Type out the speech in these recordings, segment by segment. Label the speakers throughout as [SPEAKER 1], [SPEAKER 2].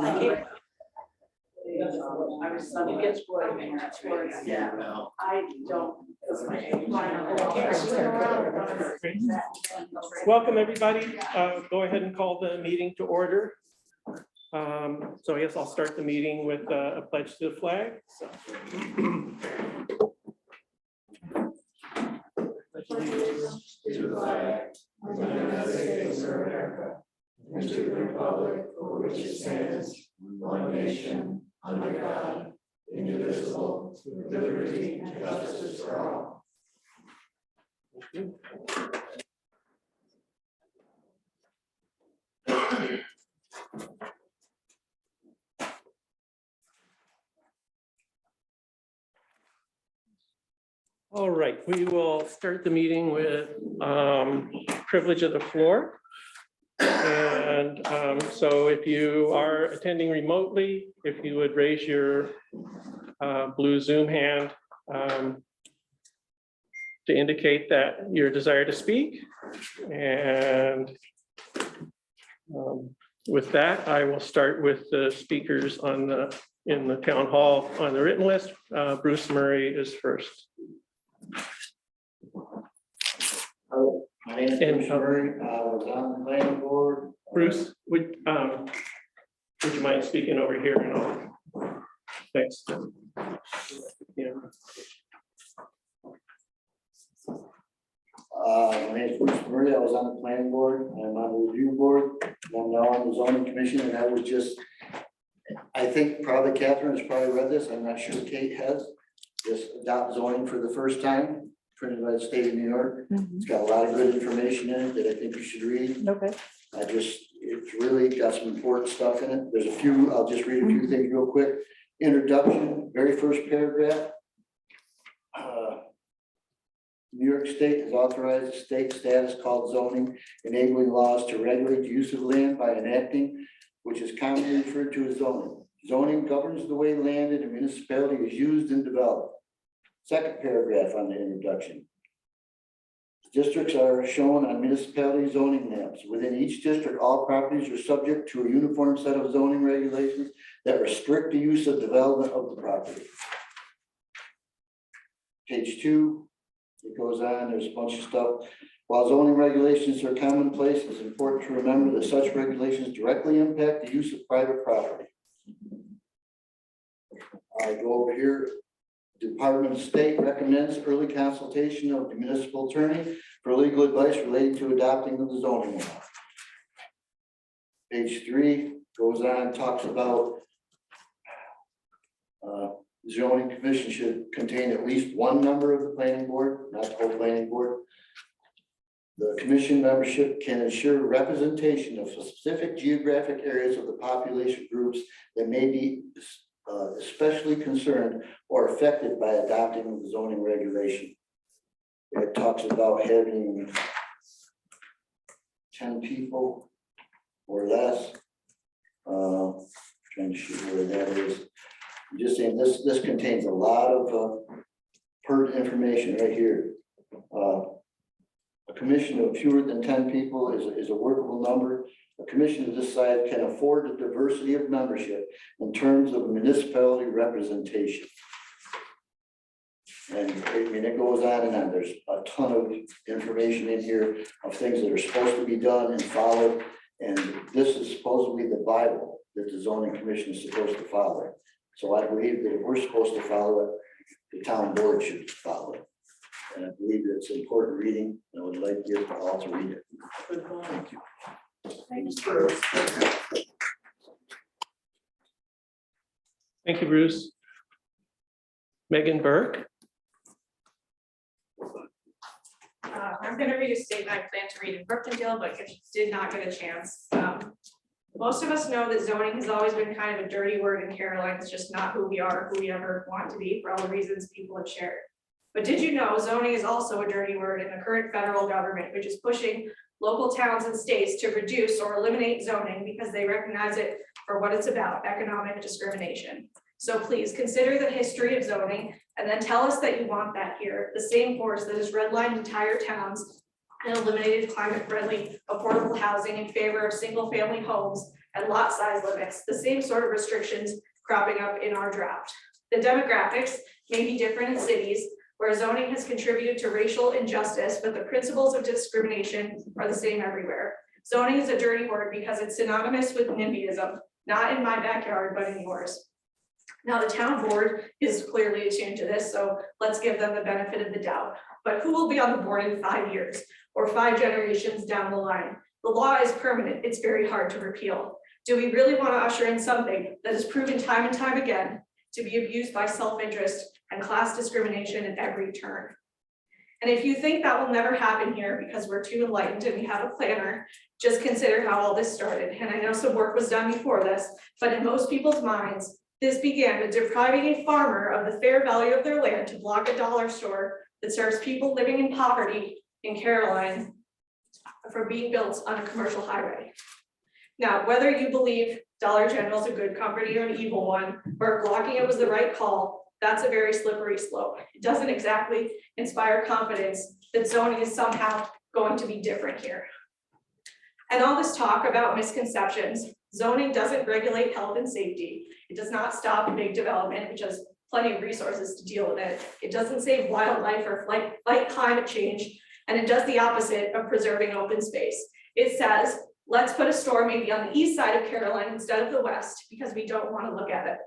[SPEAKER 1] It gets worse. Yeah. I don't.
[SPEAKER 2] Welcome, everybody. Go ahead and call the meeting to order. So I guess I'll start the meeting with a pledge to the flag.
[SPEAKER 3] To the flag of the United States of America, and to the republic for which it stands, one nation, under God, indivisible, with liberty and justice for all.
[SPEAKER 2] All right, we will start the meeting with privilege of the floor. And so if you are attending remotely, if you would raise your blue Zoom hand to indicate that your desire to speak. And with that, I will start with the speakers in the town hall on the written list. Bruce Murray is first.
[SPEAKER 4] Hello, my name is Bruce Murray. I was on the planning board.
[SPEAKER 2] Bruce, would you mind speaking over here and all? Thanks. Yeah.
[SPEAKER 4] My name is Bruce Murray. I was on the planning board. I'm on the review board. And I'm now on the zoning commission, and I was just, I think probably Catherine has probably read this. I'm not sure Kate has. Just adopt zoning for the first time, printed by the state of New York. It's got a lot of good information in it that I think you should read.
[SPEAKER 1] Okay.
[SPEAKER 4] It's really got some important stuff in it. There's a few, I'll just read a few things real quick. Introduction, very first paragraph. New York State has authorized a state status called zoning, enabling laws to regulate the use of land by enacting, which is commonly referred to as zoning. Zoning governs the way land in a municipality is used and developed. Second paragraph on the introduction. Districts are shown on municipality zoning maps. Within each district, all properties are subject to a uniform set of zoning regulations that restrict the use of development of the property. Page 2, it goes on, there's a bunch of stuff. While zoning regulations are commonplace, it's important to remember that such regulations directly impact the use of private property. I go over here. Department of State recommends early consultation of the municipal attorney for legal advice relating to adopting of the zoning law. Page 3 goes on, talks about zoning commission should contain at least one member of the planning board, not the whole planning board. The commission membership can ensure representation of specific geographic areas of the population groups that may be especially concerned or affected by adopting the zoning regulation. It talks about having 10 people or less. Trying to see where that is. I'm just saying this contains a lot of pertinent information right here. A commission of fewer than 10 people is a workable number. A commission of this size can afford a diversity of membership in terms of municipality representation. And it goes on and on. There's a ton of information in here of things that are supposed to be done and followed. And this is supposedly the Bible that the zoning commission is supposed to follow. So I believe that if we're supposed to follow it, the town board should follow it. And I believe that it's important reading. I would like you all to read it. Thank you.
[SPEAKER 1] Thanks, Bruce.
[SPEAKER 2] Thank you, Bruce. Megan Burke.
[SPEAKER 5] I'm going to read a statement I plan to read in Brookendale, but did not get a chance. Most of us know that zoning has always been kind of a dirty word in Caroline. It's just not who we are, who we ever want to be, for all the reasons people have shared. But did you know zoning is also a dirty word in the current federal government, which is pushing local towns and states to reduce or eliminate zoning because they recognize it for what it's about, economic discrimination. So please consider the history of zoning and then tell us that you want that here. The same force that has redlined entire towns and eliminated climate-friendly, affordable housing in favor of single-family homes and lot size limits, the same sort of restrictions cropping up in our draft. The demographics may be different in cities where zoning has contributed to racial injustice, but the principles of discrimination are the same everywhere. Zoning is a dirty word because it's synonymous with NIMBYism, not in my backyard, but in yours. Now, the town board is clearly attuned to this, so let's give them the benefit of the doubt. But who will be on the board in 5 years or 5 generations down the line? The law is permanent. It's very hard to repeal. Do we really want to usher in something that is proven time and time again to be abused by self-interest and class discrimination at every turn? And if you think that will never happen here because we're too enlightened and we have a planner, just consider how all this started. And I know some work was done before this, but in most people's minds, this began with depriving a farmer of the fair value of their land to block a dollar store that serves people living in poverty in Caroline from being built on a commercial highway. Now, whether you believe Dollar General is a good company or an evil one, or blocking it was the right call, that's a very slippery slope. It doesn't exactly inspire confidence that zoning is somehow going to be different here. And all this talk about misconceptions, zoning doesn't regulate health and safety. It does not stop big development, which has plenty of resources to deal with it. It doesn't save wildlife or fight climate change, and it does the opposite of preserving open space. It says, let's put a store maybe on the east side of Caroline instead of the west, because we don't want to look at it.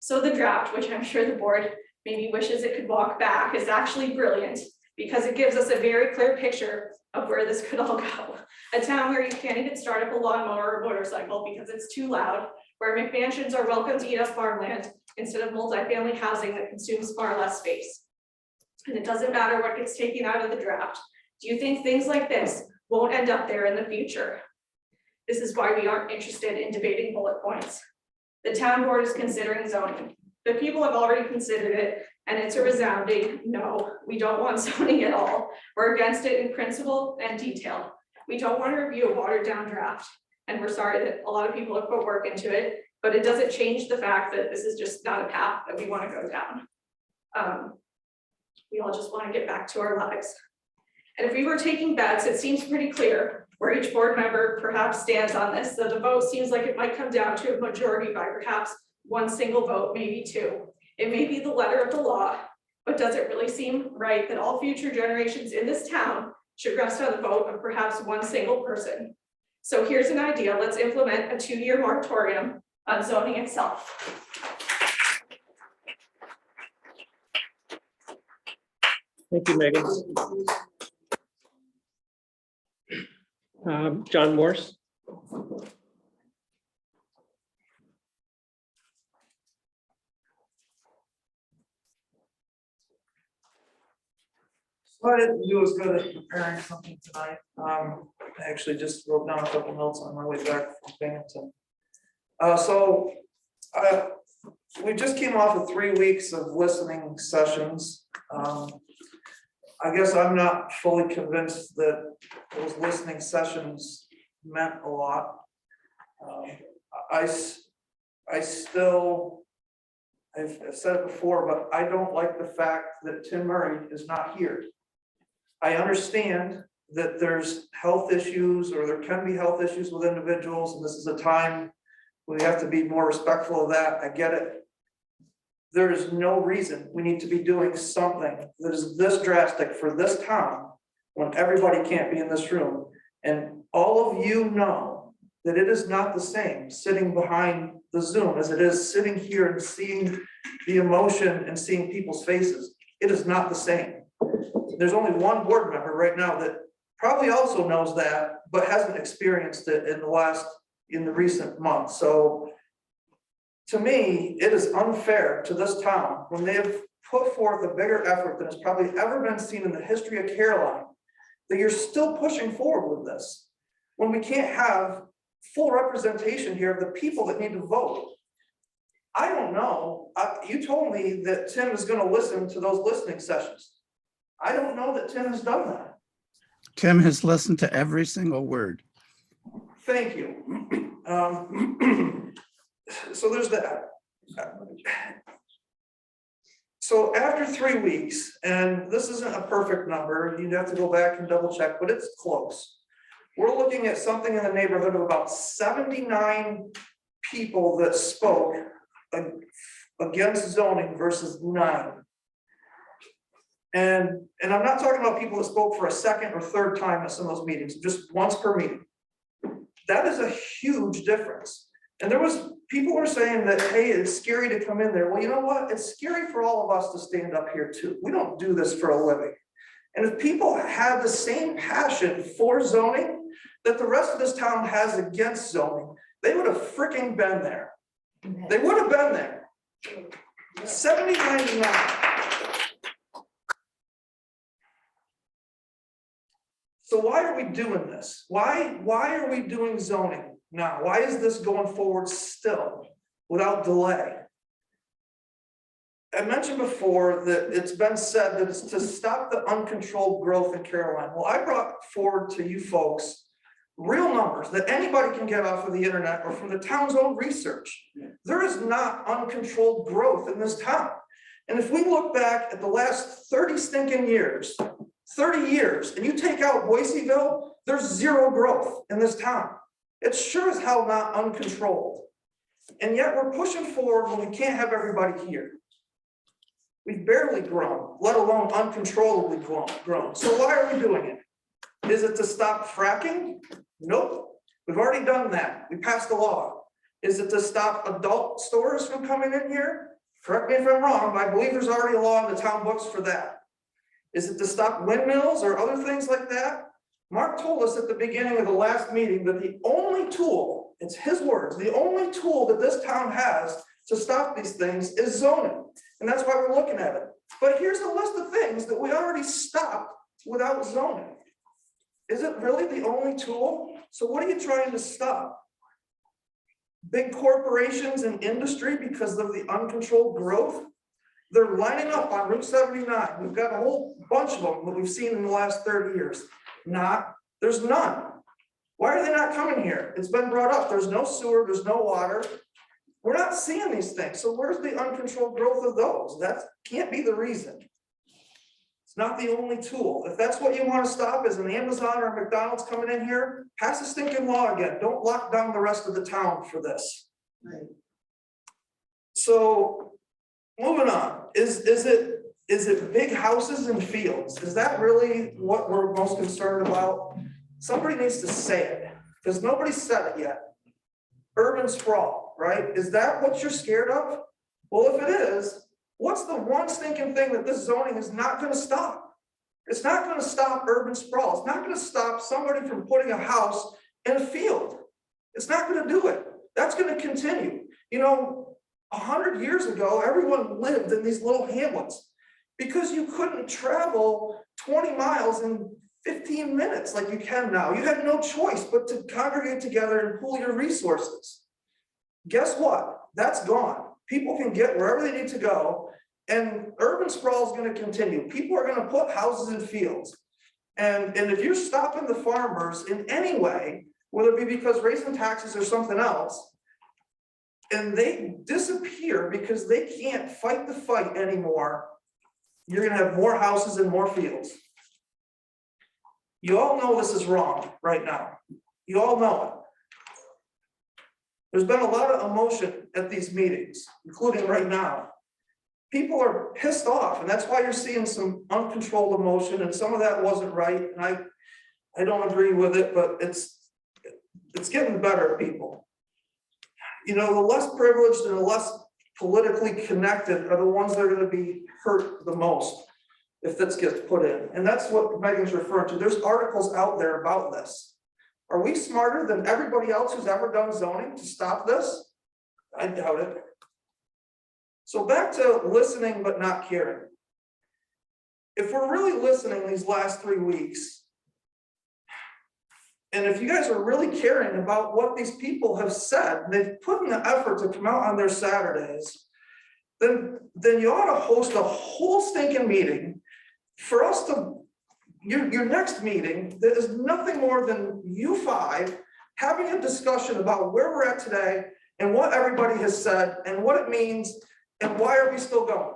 [SPEAKER 5] So the draft, which I'm sure the board maybe wishes it could walk back, is actually brilliant because it gives us a very clear picture of where this could all go. A town where you can't even start up a lawnmower or motorcycle because it's too loud, where McMansions are welcome to eat up farmland instead of multifamily housing that consumes far less space. And it doesn't matter what gets taken out of the draft. Do you think things like this won't end up there in the future? This is why we aren't interested in debating bullet points. The town board is considering zoning. The people have already considered it, and it's a resounding no. We don't want zoning at all. We're against it in principle and detail. We don't want to review a watered down draft, and we're sorry that a lot of people have put work into it, but it doesn't change the fact that this is just not a path that we want to go down. We all just want to get back to our lives. And if we were taking bets, it seems pretty clear where each board member perhaps stands on this. So the vote seems like it might come down to a majority by perhaps one single vote, maybe two. It may be the letter of the law, but does it really seem right that all future generations in this town should rest on the vote of perhaps one single person? So here's an idea. Let's implement a 2-year moratorium on zoning itself.
[SPEAKER 2] Thank you, Megan. John Morse.
[SPEAKER 3] What I didn't do as good at preparing something tonight. I actually just wrote down a couple notes on my way back from Binghamton. We just came off of 3 weeks of listening sessions. I guess I'm not fully convinced that those listening sessions meant a lot. I've said it before, but I don't like the fact that Tim Murray is not here. I understand that there's health issues, or there can be health issues with individuals, and this is a time we have to be more respectful of that. I get it. There is no reason we need to be doing something that is this drastic for this town when everybody can't be in this room. And all of you know that it is not the same sitting behind the Zoom as it is sitting here and seeing the emotion and seeing people's faces. It is not the same. There's only one board member right now that probably also knows that, but hasn't experienced it in the recent months. So to me, it is unfair to this town when they have put forth a bigger effort than has probably ever been seen in the history of Caroline, that you're still pushing forward with this when we can't have full representation here of the people that need to vote. I don't know. You told me that Tim is going to listen to those listening sessions. I don't know that Tim has done that.
[SPEAKER 6] Tim has listened to every single word.
[SPEAKER 3] Thank you. So there's that. So after 3 weeks, and this isn't a perfect number, you'd have to go back and double check, but it's close. we're looking at something in the neighborhood of about 79 people that spoke against zoning versus 9. And I'm not talking about people that spoke for a second or third time at some of those meetings, just once per meeting. That is a huge difference. And there was, people were saying that, hey, it's scary to come in there. Well, you know what? It's scary for all of us to stand up here too. We don't do this for a living. And if people had the same passion for zoning that the rest of this town has against zoning, they would have freaking been there. They would have been there. 70-99. So why are we doing this? Why are we doing zoning now? Why is this going forward still without delay? I mentioned before that it's been said that it's to stop the uncontrolled growth in Caroline. Well, I brought forward to you folks real numbers that anybody can get off of the internet or from the town's own research. There is not uncontrolled growth in this town. And if we look back at the last 30 stinking years, 30 years, and you take out Boiseville, there's zero growth in this town. It's sure as hell not uncontrolled. And yet we're pushing forward when we can't have everybody here. We've barely grown, let alone uncontrollably grown. So why are we doing it? Is it to stop fracking? Nope. We've already done that. We passed the law. Is it to stop adult stores from coming in here? Correct me if I'm wrong, but I believe there's already a law in the town books for that. Is it to stop windmills or other things like that? Mark told us at the beginning of the last meeting that the only tool, it's his words, the only tool that this town has to stop these things is zoning. And that's why we're looking at it. But here's a list of things that we already stopped without zoning. Is it really the only tool? So what are you trying to stop? Big corporations and industry because of the uncontrolled growth? They're lining up on Route 79. We've got a whole bunch of them that we've seen in the last 30 years. There's none. Why are they not coming here? It's been brought up. There's no sewer, there's no water. We're not seeing these things. So where's the uncontrolled growth of those? That can't be the reason. It's not the only tool. If that's what you want to stop is an Amazon or a McDonald's coming in here, pass a stinking law again. Don't lock down the rest of the town for this.
[SPEAKER 1] Right.
[SPEAKER 3] So moving on, is it big houses and fields? Is that really what we're most concerned about? Somebody needs to say it, because nobody said it yet. Urban sprawl, right? Is that what you're scared of? Well, if it is, what's the one stinking thing that this zoning is not going to stop? It's not going to stop urban sprawl. It's not going to stop somebody from putting a house in a field. It's not going to do it. That's going to continue. You know, 100 years ago, everyone lived in these little hamlets because you couldn't travel 20 miles in 15 minutes like you can now. You had no choice but to congregate together and pool your resources. Guess what? That's gone. People can get wherever they need to go, and urban sprawl is going to continue. People are going to put houses in fields. And if you're stopping the farmers in any way, whether it be because raising taxes or something else, and they disappear because they can't fight the fight anymore, you're going to have more houses and more fields. You all know this is wrong right now. You all know it. There's been a lot of emotion at these meetings, including right now. People are pissed off, and that's why you're seeing some uncontrolled emotion, and some of that wasn't right, and I don't agree with it, but it's getting better, people. You know, the less privileged and the less politically connected are the ones that are going to be hurt the most if this gets put in. And that's what Megan's referring to. There's articles out there about this. Are we smarter than everybody else who's ever done zoning to stop this? I doubt it. So back to listening but not caring. If we're really listening these last 3 weeks, and if you guys are really caring about what these people have said, they've put in the effort to come out on their Saturdays, then you ought to host a whole stinking meeting for us to, your next meeting, that is nothing more than you five having a discussion about where we're at today and what everybody has said and what it means and why are we still going.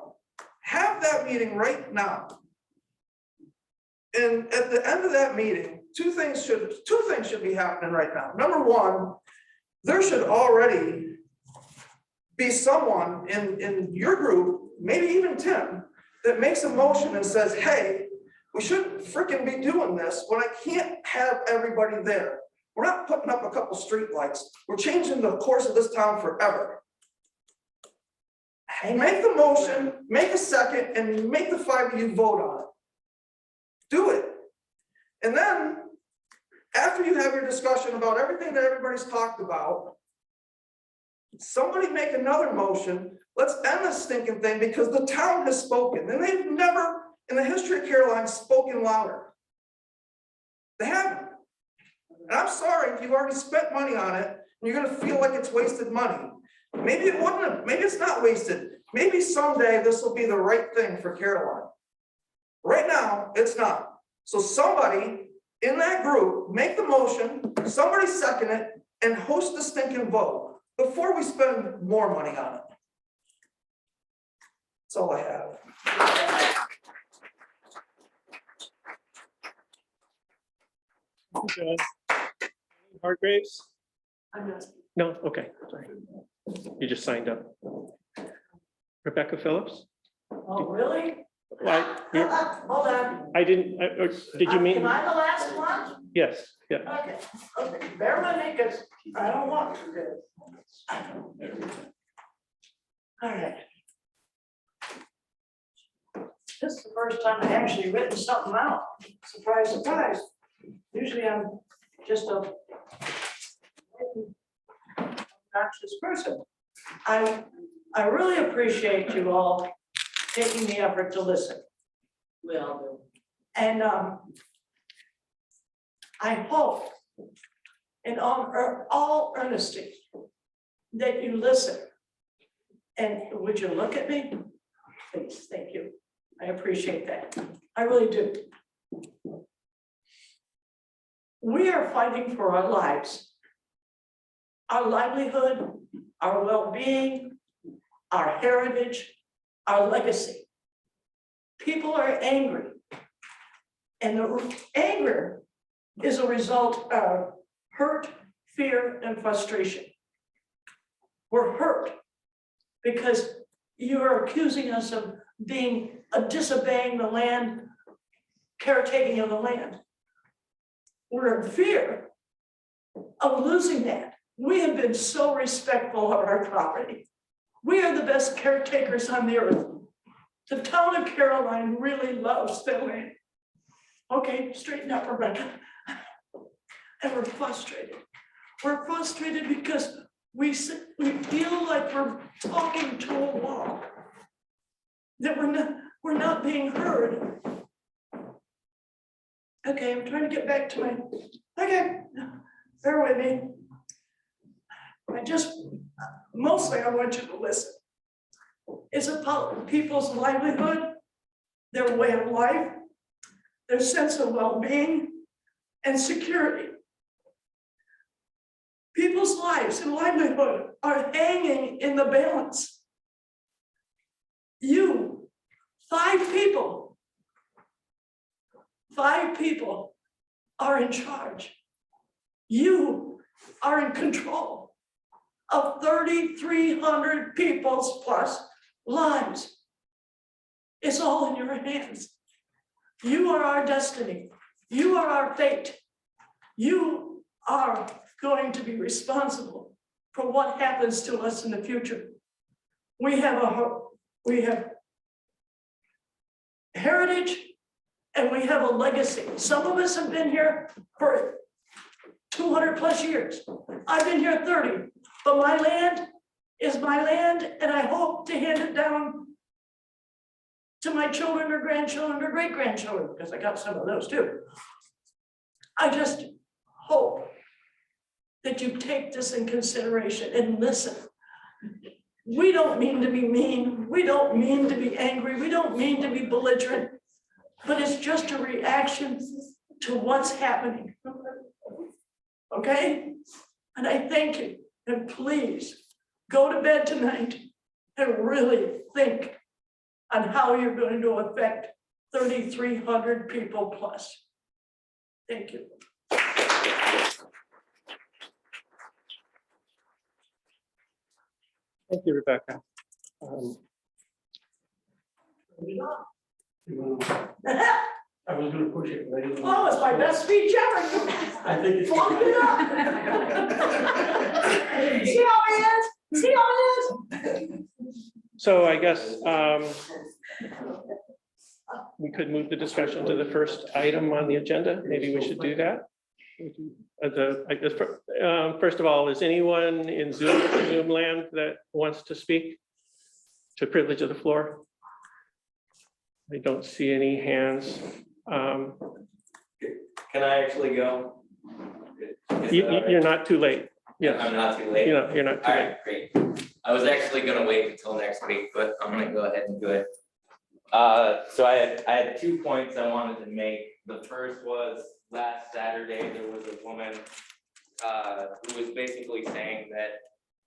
[SPEAKER 3] Have that meeting right now. And at the end of that meeting, two things should be happening right now. Number one, there should already be someone in your group, maybe even Tim, that makes a motion and says, hey, we shouldn't freaking be doing this when I can't have everybody there. We're not putting up a couple streetlights. We're changing the course of this town forever. Make the motion, make a second, and make the 5 of you vote on it. Do it. And then, after you have your discussion about everything that everybody's talked about, somebody make another motion. Let's end this stinking thing because the town has spoken, and they've never in the history of Caroline spoken louder. They haven't. And I'm sorry if you've already spent money on it and you're gonna feel like it's wasted money. Maybe it wouldn't have, maybe it's not wasted. Maybe someday this will be the right thing for Caroline. Right now, it's not. So somebody in that group, make the motion, somebody second it, and host the stinking vote before we spend more money on it. That's all I have.
[SPEAKER 2] Hargraves?
[SPEAKER 1] I'm not.
[SPEAKER 2] No, okay, sorry. You just signed up. Rebecca Phillips?
[SPEAKER 1] Oh, really?
[SPEAKER 2] Hold
[SPEAKER 1] on.
[SPEAKER 2] I didn't, did you mean?
[SPEAKER 1] Am I the last one?
[SPEAKER 2] Yes, yeah.
[SPEAKER 1] Okay, bear with me, because I don't want to do this. All right. This is the first time I've actually written something out. Surprise, surprise. Usually I'm just a obnoxious person. I really appreciate you all taking the effort to listen. We all do. And I hope in all earnesty that you listen. And would you look at me? Please, thank you. I appreciate that. I really do. We are fighting for our lives, our livelihood, our well-being, our heritage, our legacy. People are angry. And the anger is a result of hurt, fear, and frustration. We're hurt because you are accusing us of disobeying the land, caretaking of the land. We're in fear of losing that. We have been so respectful of our property. We are the best caretakers on the earth. The town of Caroline really loves their land. Okay, straighten up, Rebecca. And we're frustrated. We're frustrated because we feel like we're talking to a wall. That we're not being heard. Okay, I'm trying to get back to okay, bear with me. Mostly I want you to listen. It's about people's livelihood, their way of life, their sense of well-being and security. People's lives and livelihood are hanging in the balance. You, 5 people are in charge. You are in control of 3,300 people's plus lives. It's all in your hands. You are our destiny. You are our fate. You are going to be responsible for what happens to us in the future. We have heritage and we have a legacy. Some of us have been here for 200 plus years. I've been here 30, but my land is my land and I hope to hand it down to my children or grandchildren or great-grandchildren, because I got some of those too. I just hope that you take this in consideration and listen. We don't mean to be mean. We don't mean to be angry. We don't mean to be belligerent, but it's just a reaction to what's happening. Okay? And I thank you. And please go to bed tonight and really think on how you're going to affect 3,300 people plus. Thank you.
[SPEAKER 2] Thank you, Rebecca. I was gonna push it, but I didn't.
[SPEAKER 1] Oh, it's my best speech ever.
[SPEAKER 2] I think it's.
[SPEAKER 1] Flunked it up. See how he is? See how he is?
[SPEAKER 2] So I guess we could move the discussion to the first item on the agenda. Maybe we should do that. I guess, first of all, is anyone in Zoom land that wants to speak to privilege of the floor? I don't see any hands.
[SPEAKER 7] Can I actually go? Is that all right?
[SPEAKER 2] You're not too late. Yes,
[SPEAKER 7] I'm not too late.
[SPEAKER 2] you're not too
[SPEAKER 7] All
[SPEAKER 2] late.
[SPEAKER 7] right, great. I was actually gonna wait until next week, but I'm gonna go ahead and do it. So I had 2 points I wanted to make. The first was last Saturday, there was a woman who was basically saying that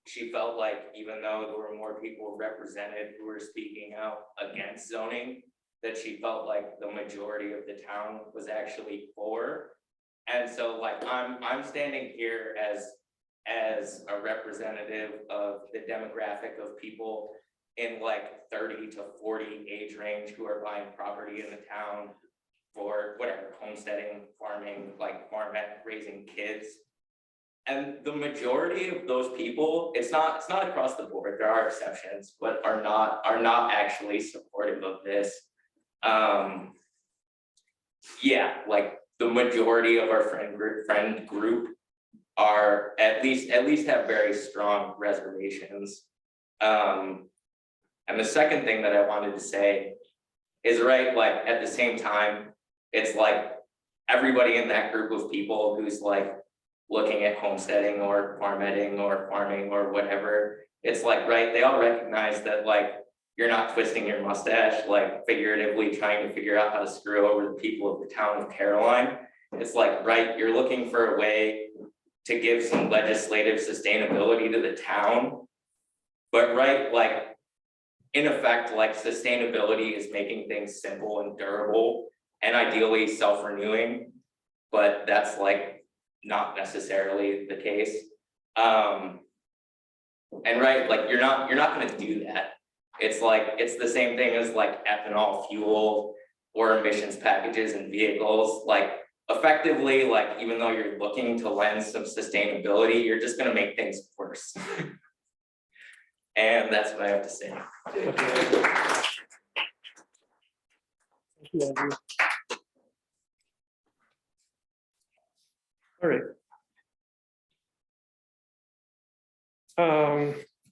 [SPEAKER 7] she felt like even though there were more people represented who were speaking out against zoning, that she felt like the majority of the town was actually for. And so like I'm standing here as a representative of the demographic of people in like 30 to 40 age range who are buying property in the town for whatever, homesteading, farming, like farmette, raising kids. And the majority of those people, it's not across the board, there are exceptions, but are not actually supportive of this. Yeah, like the majority of our friend group are at least have very strong reservations. And the second thing that I wanted to say is, right, like at the same time, it's like everybody in that group of people who's like looking at homesteading or farmetting or farming or whatever, it's like, right, they all recognize that like you're not twisting your mustache, like figuratively trying to figure out how to screw over the people of the town of Caroline. It's like, right, you're looking for a way to give some legislative sustainability to the town. But right, like in effect, like sustainability is making things simple and durable and ideally self-renewing, but that's like not necessarily the case. And right, like you're not gonna do that. It's like, it's the same thing as like ethanol fuel or emissions packages and vehicles. Like effectively, like even though you're looking to lend some sustainability, you're just gonna make things worse. And that's what I have to say.
[SPEAKER 2] All right.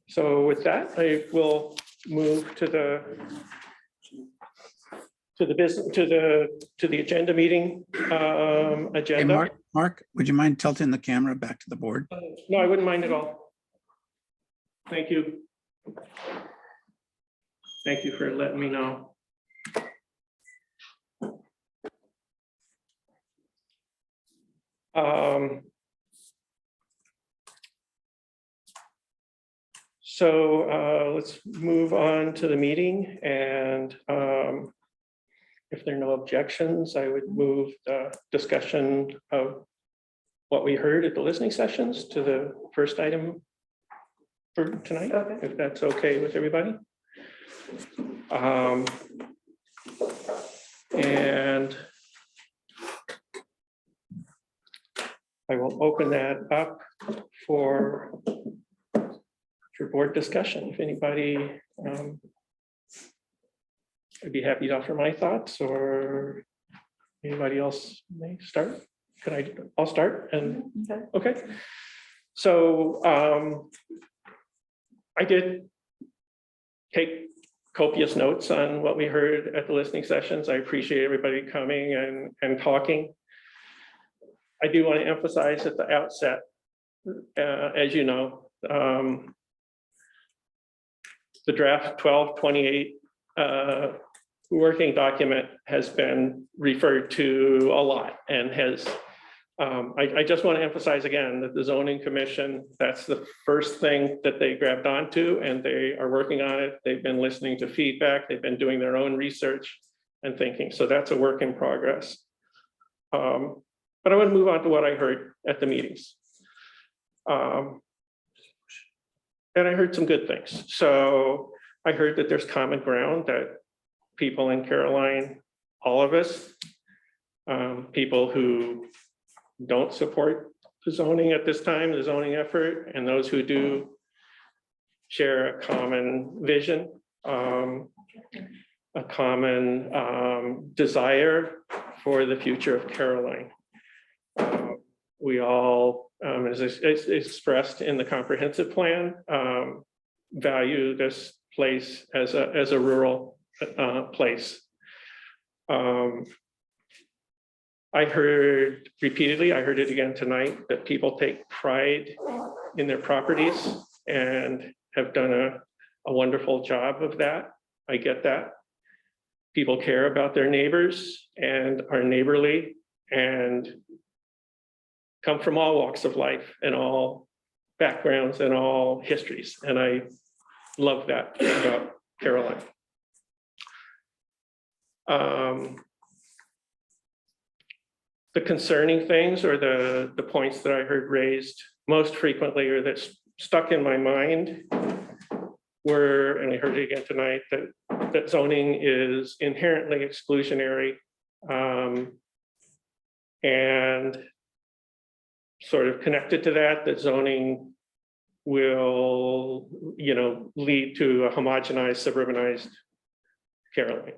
[SPEAKER 2] So with that, I will move to the agenda meeting,
[SPEAKER 6] Hey,
[SPEAKER 2] agenda.
[SPEAKER 6] Mark, would you mind tilting the camera back to the board?
[SPEAKER 2] No, I wouldn't mind at all. Thank you. Thank you for letting me know. So let's move on to the meeting, and if there are no objections, I would move the discussion of what we heard at the listening sessions to the first item for tonight, if that's okay with everybody. And I will open that up for board discussion. If anybody, I'd be happy to offer my thoughts, or anybody else may start. I'll start and okay. So I did take copious notes on what we heard at the listening sessions. I appreciate everybody coming and talking. I do want to emphasize at the outset, as you know, the draft 1228 working document has been referred to a lot and has, I just want to emphasize again that the zoning commission, that's the first thing that they grabbed onto, and they are working on it. They've been listening to feedback. They've been doing their own research and thinking. So that's a work in progress. But I want to move on to what I heard at the meetings. and I heard some good things. So I heard that there's common ground that people in Caroline, all of us, people who don't support the zoning at this time, the zoning effort, and those who do share a common vision, a common desire for the future of Caroline. We all, as it's expressed in the comprehensive plan, value this place as a rural place. I heard repeatedly, I heard it again tonight, that people take pride in their properties and have done a wonderful job of that. I get that. People care about their neighbors and are neighborly and come from all walks of life and all backgrounds and all histories. And I love that about Caroline. The concerning things or the points that I heard raised most frequently or that stuck in my mind were, and I heard it again tonight, that zoning is inherently exclusionary, and sort of connected to that zoning will, lead to a homogenized, suburbanized Caroline.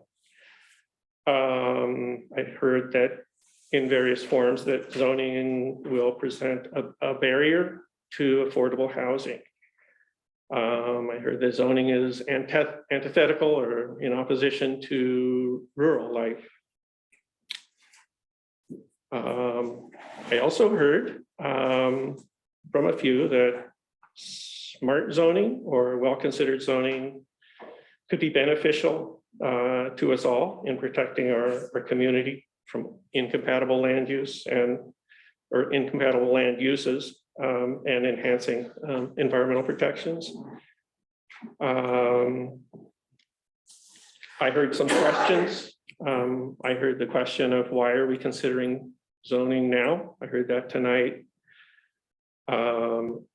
[SPEAKER 2] I heard that in various forms that zoning will present a barrier to affordable housing. I heard that zoning is antithetical or in opposition to rural life. I also heard from a few that smart zoning or well-considered zoning could be beneficial to us all in protecting our community from incompatible land use or incompatible land uses and enhancing environmental protections. I heard some questions. I heard the question of why are we considering zoning now? I heard that tonight. And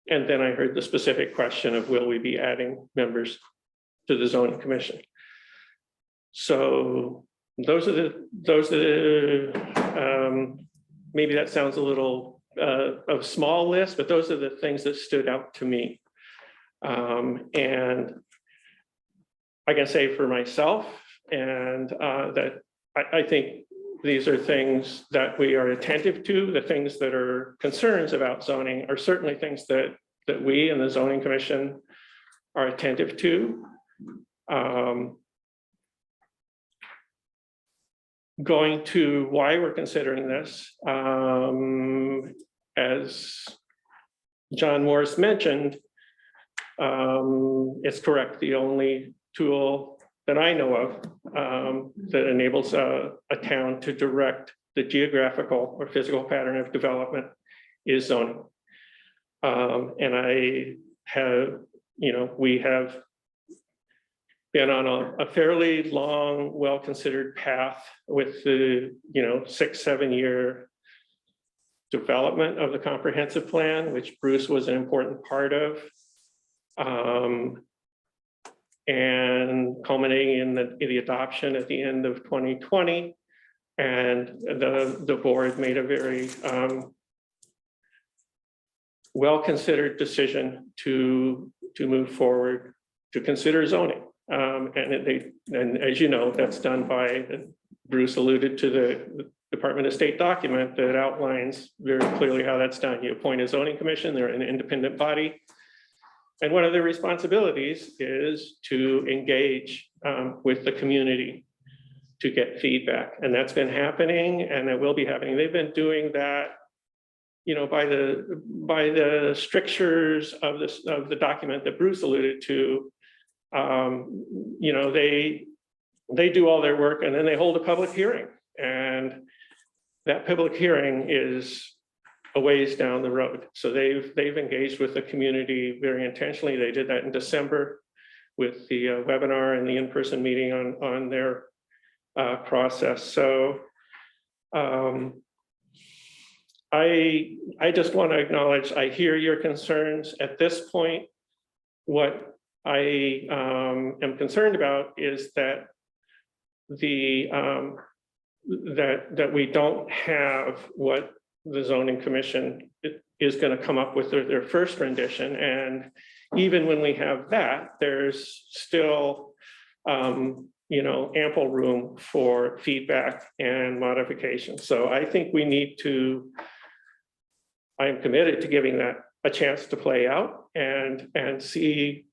[SPEAKER 2] then I heard the specific question of will we be adding members to the zoning commission? So those are the maybe that sounds a little of a small list, but those are the things that stood out to me. And I can say for myself and that I think these are things that we are attentive to. The things that are concerns about zoning are certainly things that we in the zoning commission are attentive to. Going to why we're considering this, as John Morris mentioned, it's correct. The only tool that I know of that enables a town to direct the geographical or physical pattern of development is zoning. And I have, we have been on a fairly long, well-considered path with the, 6-7 year development of the comprehensive plan, which Bruce was an important part of. And culminating in the adoption at the end of 2020. And the board made a very well-considered decision to move forward to consider zoning. And as you know, that's done by, Bruce alluded to the Department of State document that outlines very clearly how that's done. You appoint a zoning commission, they're an independent body. And one of their responsibilities is to engage with the community to get feedback. And that's been happening and it will be happening. They've been doing that, by the strictures of the document that Bruce alluded to. They do all their work and then they hold a public hearing. And that public hearing is a ways down the road. So they've engaged with the community very intentionally. They did that in December with the webinar and the in-person meeting on their process. So I just want to acknowledge, I hear your concerns at this point. what I am concerned about is that that we don't have what the zoning commission is going to come up with their first rendition. And even when we have that, there's still, ample room for feedback and modification. So I think we need to, I am committed to giving that a chance to play out and see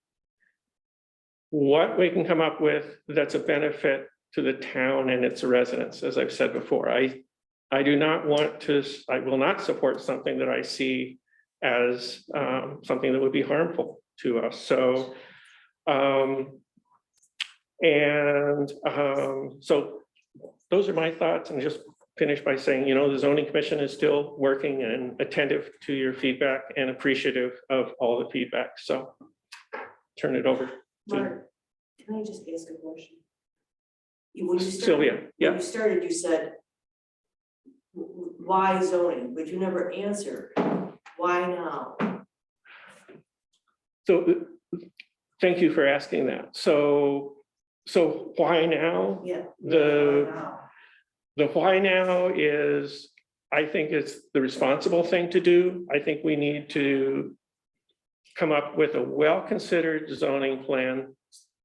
[SPEAKER 2] what we can come up with that's a benefit to the town and its residents. As I've said before, I do not want to, I will not support something that I see as something that would be harmful to us. So, so those are my thoughts, and just finish by saying, the zoning commission is still working and attentive to your feedback and appreciative of all the feedback. So turn it over to
[SPEAKER 3] Mark, can I just ask a question? When you started-
[SPEAKER 2] Sylvia.
[SPEAKER 3] When
[SPEAKER 2] Yeah,
[SPEAKER 3] you started, you said, why zoning, but you never answered, why now?
[SPEAKER 2] so thank you for asking that. So why now?
[SPEAKER 3] Yeah.
[SPEAKER 2] The-
[SPEAKER 3] why now?
[SPEAKER 2] The why now is, I think it's the responsible thing to do. I think we need to come up with a well-considered zoning plan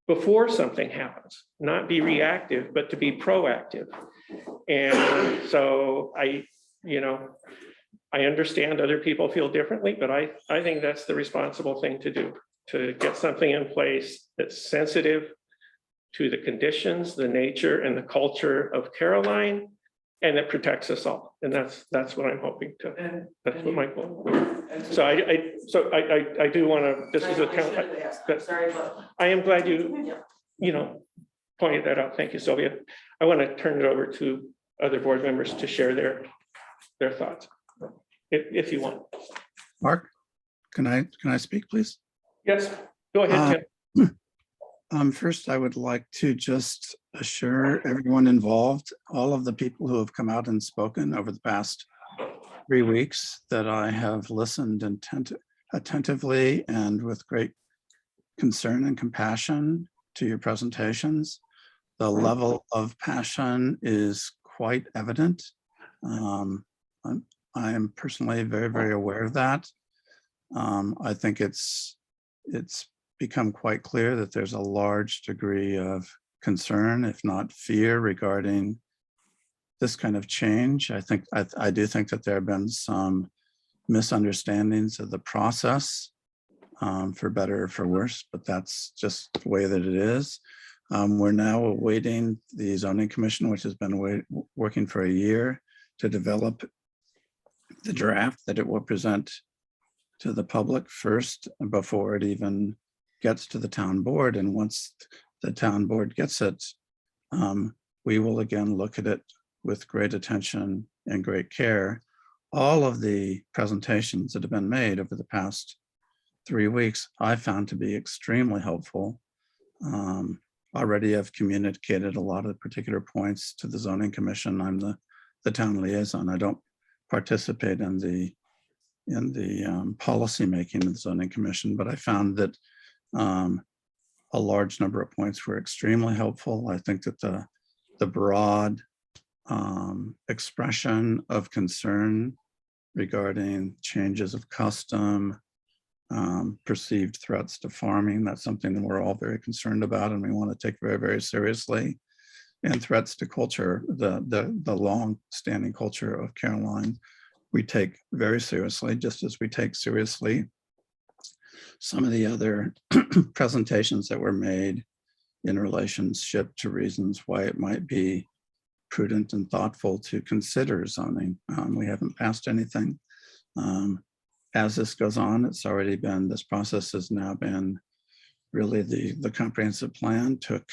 [SPEAKER 2] before something happens, not be reactive, but to be proactive. And so I understand other people feel differently, but I think that's the responsible thing to do, to get something in place that's sensitive to the conditions, the nature and the culture of Caroline, and that protects us all. And that's what I'm hoping to, that's what my goal. So I do want to, this is a
[SPEAKER 3] I should
[SPEAKER 2] town,
[SPEAKER 3] have asked, I'm sorry, but.
[SPEAKER 2] I am glad you
[SPEAKER 3] Yeah.
[SPEAKER 2] pointed that out. Thank you, Sylvia. I want to turn it over to other board members to share their thoughts, if you want.
[SPEAKER 6] Mark, can I speak, please?
[SPEAKER 2] Yes, go ahead, Tim.
[SPEAKER 6] First, I would like to just assure everyone involved, all of the people who have come out and spoken over the past 3 weeks, that I have listened attentively and with great concern and compassion to your presentations. The level of passion is quite evident. I am personally very, very aware of that. I think it's become quite clear that there's a large degree of concern, if not fear, regarding this kind of change. I do think that there have been some misunderstandings of the process, for better or for worse, but that's just the way that it is. We're now awaiting the zoning commission, which has been working for a year, to develop the draft that it will present to the public first before it even gets to the town board. And once the town board gets it, we will again look at it with great attention and great care. All of the presentations that have been made over the past 3 weeks, I found to be extremely helpful. Already I've communicated a lot of the particular points to the zoning commission. I'm the town liaison. I don't participate in the policy making of the zoning commission, but I found that a large number of points were extremely helpful. I think that the broad expression of concern regarding changes of custom, perceived threats to farming, that's something that we're all very concerned about and we want to take very, very seriously. And threats to culture, the long-standing culture of Caroline, we take very seriously, just as we take seriously some of the other presentations that were made in relationship to reasons why it might be prudent and thoughtful to consider zoning. We haven't passed anything. As this goes on, this process has now been really the comprehensive plan took,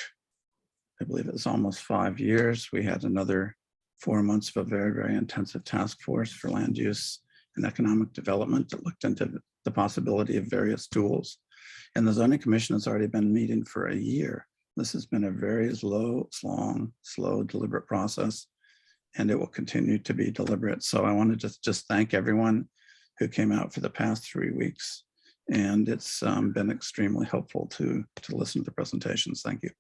[SPEAKER 6] I believe it was almost 5 years. We had another 4 months of a very, very intensive task force for land use and economic development that looked into the possibility of various tools. And the zoning commission has already been meeting for a year. This has been a very slow, deliberate process, and it will continue to be deliberate. So I wanted to just thank everyone who came out for the past 3 weeks And it's been extremely helpful to listen to the presentations. Thank you.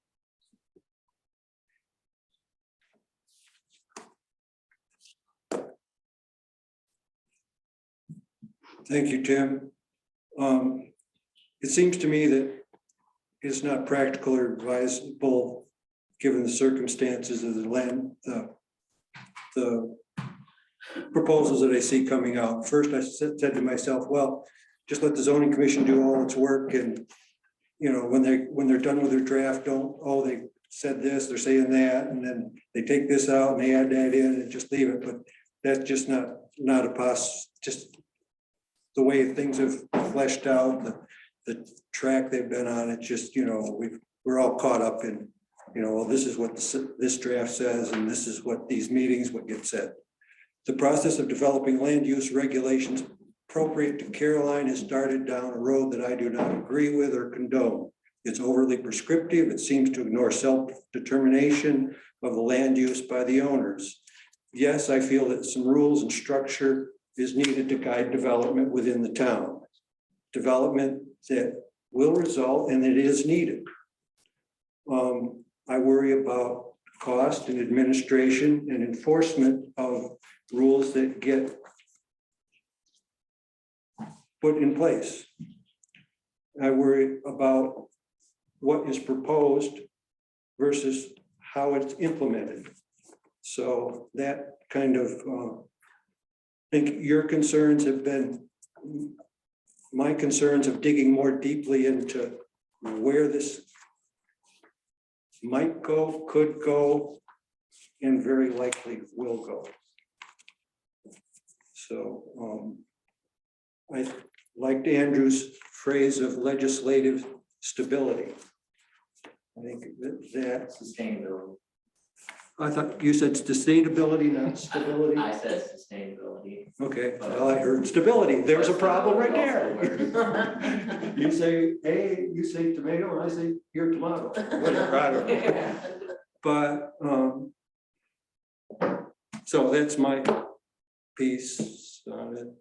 [SPEAKER 3] Thank you, Tim. It seems to me that it's not practical or advisable, given the circumstances of the land, the proposals that I see coming out. First, I said to myself, well, just let the zoning commission do all its work, and when they're done with their draft, they said this, they're saying that, and then they take this out and they add that in and just leave it. But that's just not a just the way things have fleshed out, the track they've been on. It's just, we're all caught up in, well, this is what this draft says, and this is what these meetings, what gets said. The process of developing land use regulations appropriate to Caroline has started down a road that I do not agree with or condone. It's overly prescriptive. It seems to ignore self-determination of the land use by the owners. Yes, I feel that some rules and structure is needed to guide development within the town. Development that will result, and it is needed. I worry about cost and administration and enforcement of rules that get put in place. I worry about what is proposed versus how it's implemented. So that kind of, I think your concerns have been my concerns of digging more deeply into where this might go, could go, and very likely will go. So I liked Andrew's phrase of legislative stability. I think that
[SPEAKER 7] Sustainability.
[SPEAKER 3] I thought you said sustainability, not stability.
[SPEAKER 7] I said sustainability.
[SPEAKER 3] Okay, well, I heard stability. There's a problem right there. You say, hey, you say tomato, and I say, you're tomato. Whatever, I don't know. But, so that's my piece on it.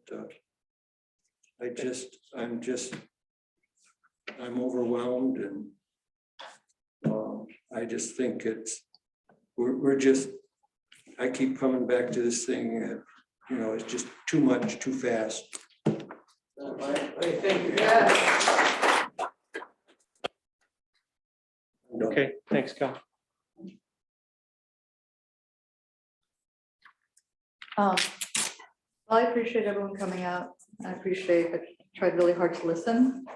[SPEAKER 3] I'm overwhelmed, and I just think we're just, I keep coming back to this thing, it's just too much, too fast.
[SPEAKER 1] Thank you.
[SPEAKER 2] Okay, thanks, Cal.
[SPEAKER 8] I appreciate everyone coming out. I tried really hard to listen. I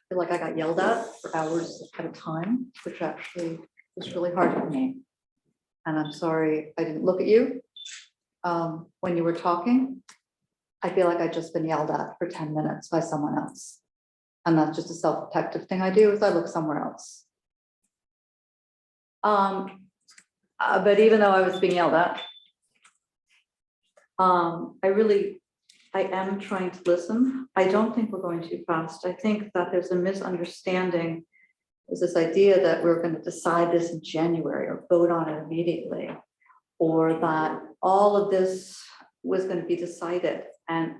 [SPEAKER 8] feel like I got yelled at for hours at a time, which actually was really hard for me. And I'm sorry I didn't look at you when you were talking. I feel like I've just been yelled at for 10 minutes by someone else. And that's just a self-protective thing I do, is I look somewhere else. But even though I was being yelled at, I am trying to listen. I don't think we're going too fast. I think that there's a misunderstanding. There's this idea that we're going to decide this in January or vote on it immediately, or that all of this was going to be decided. And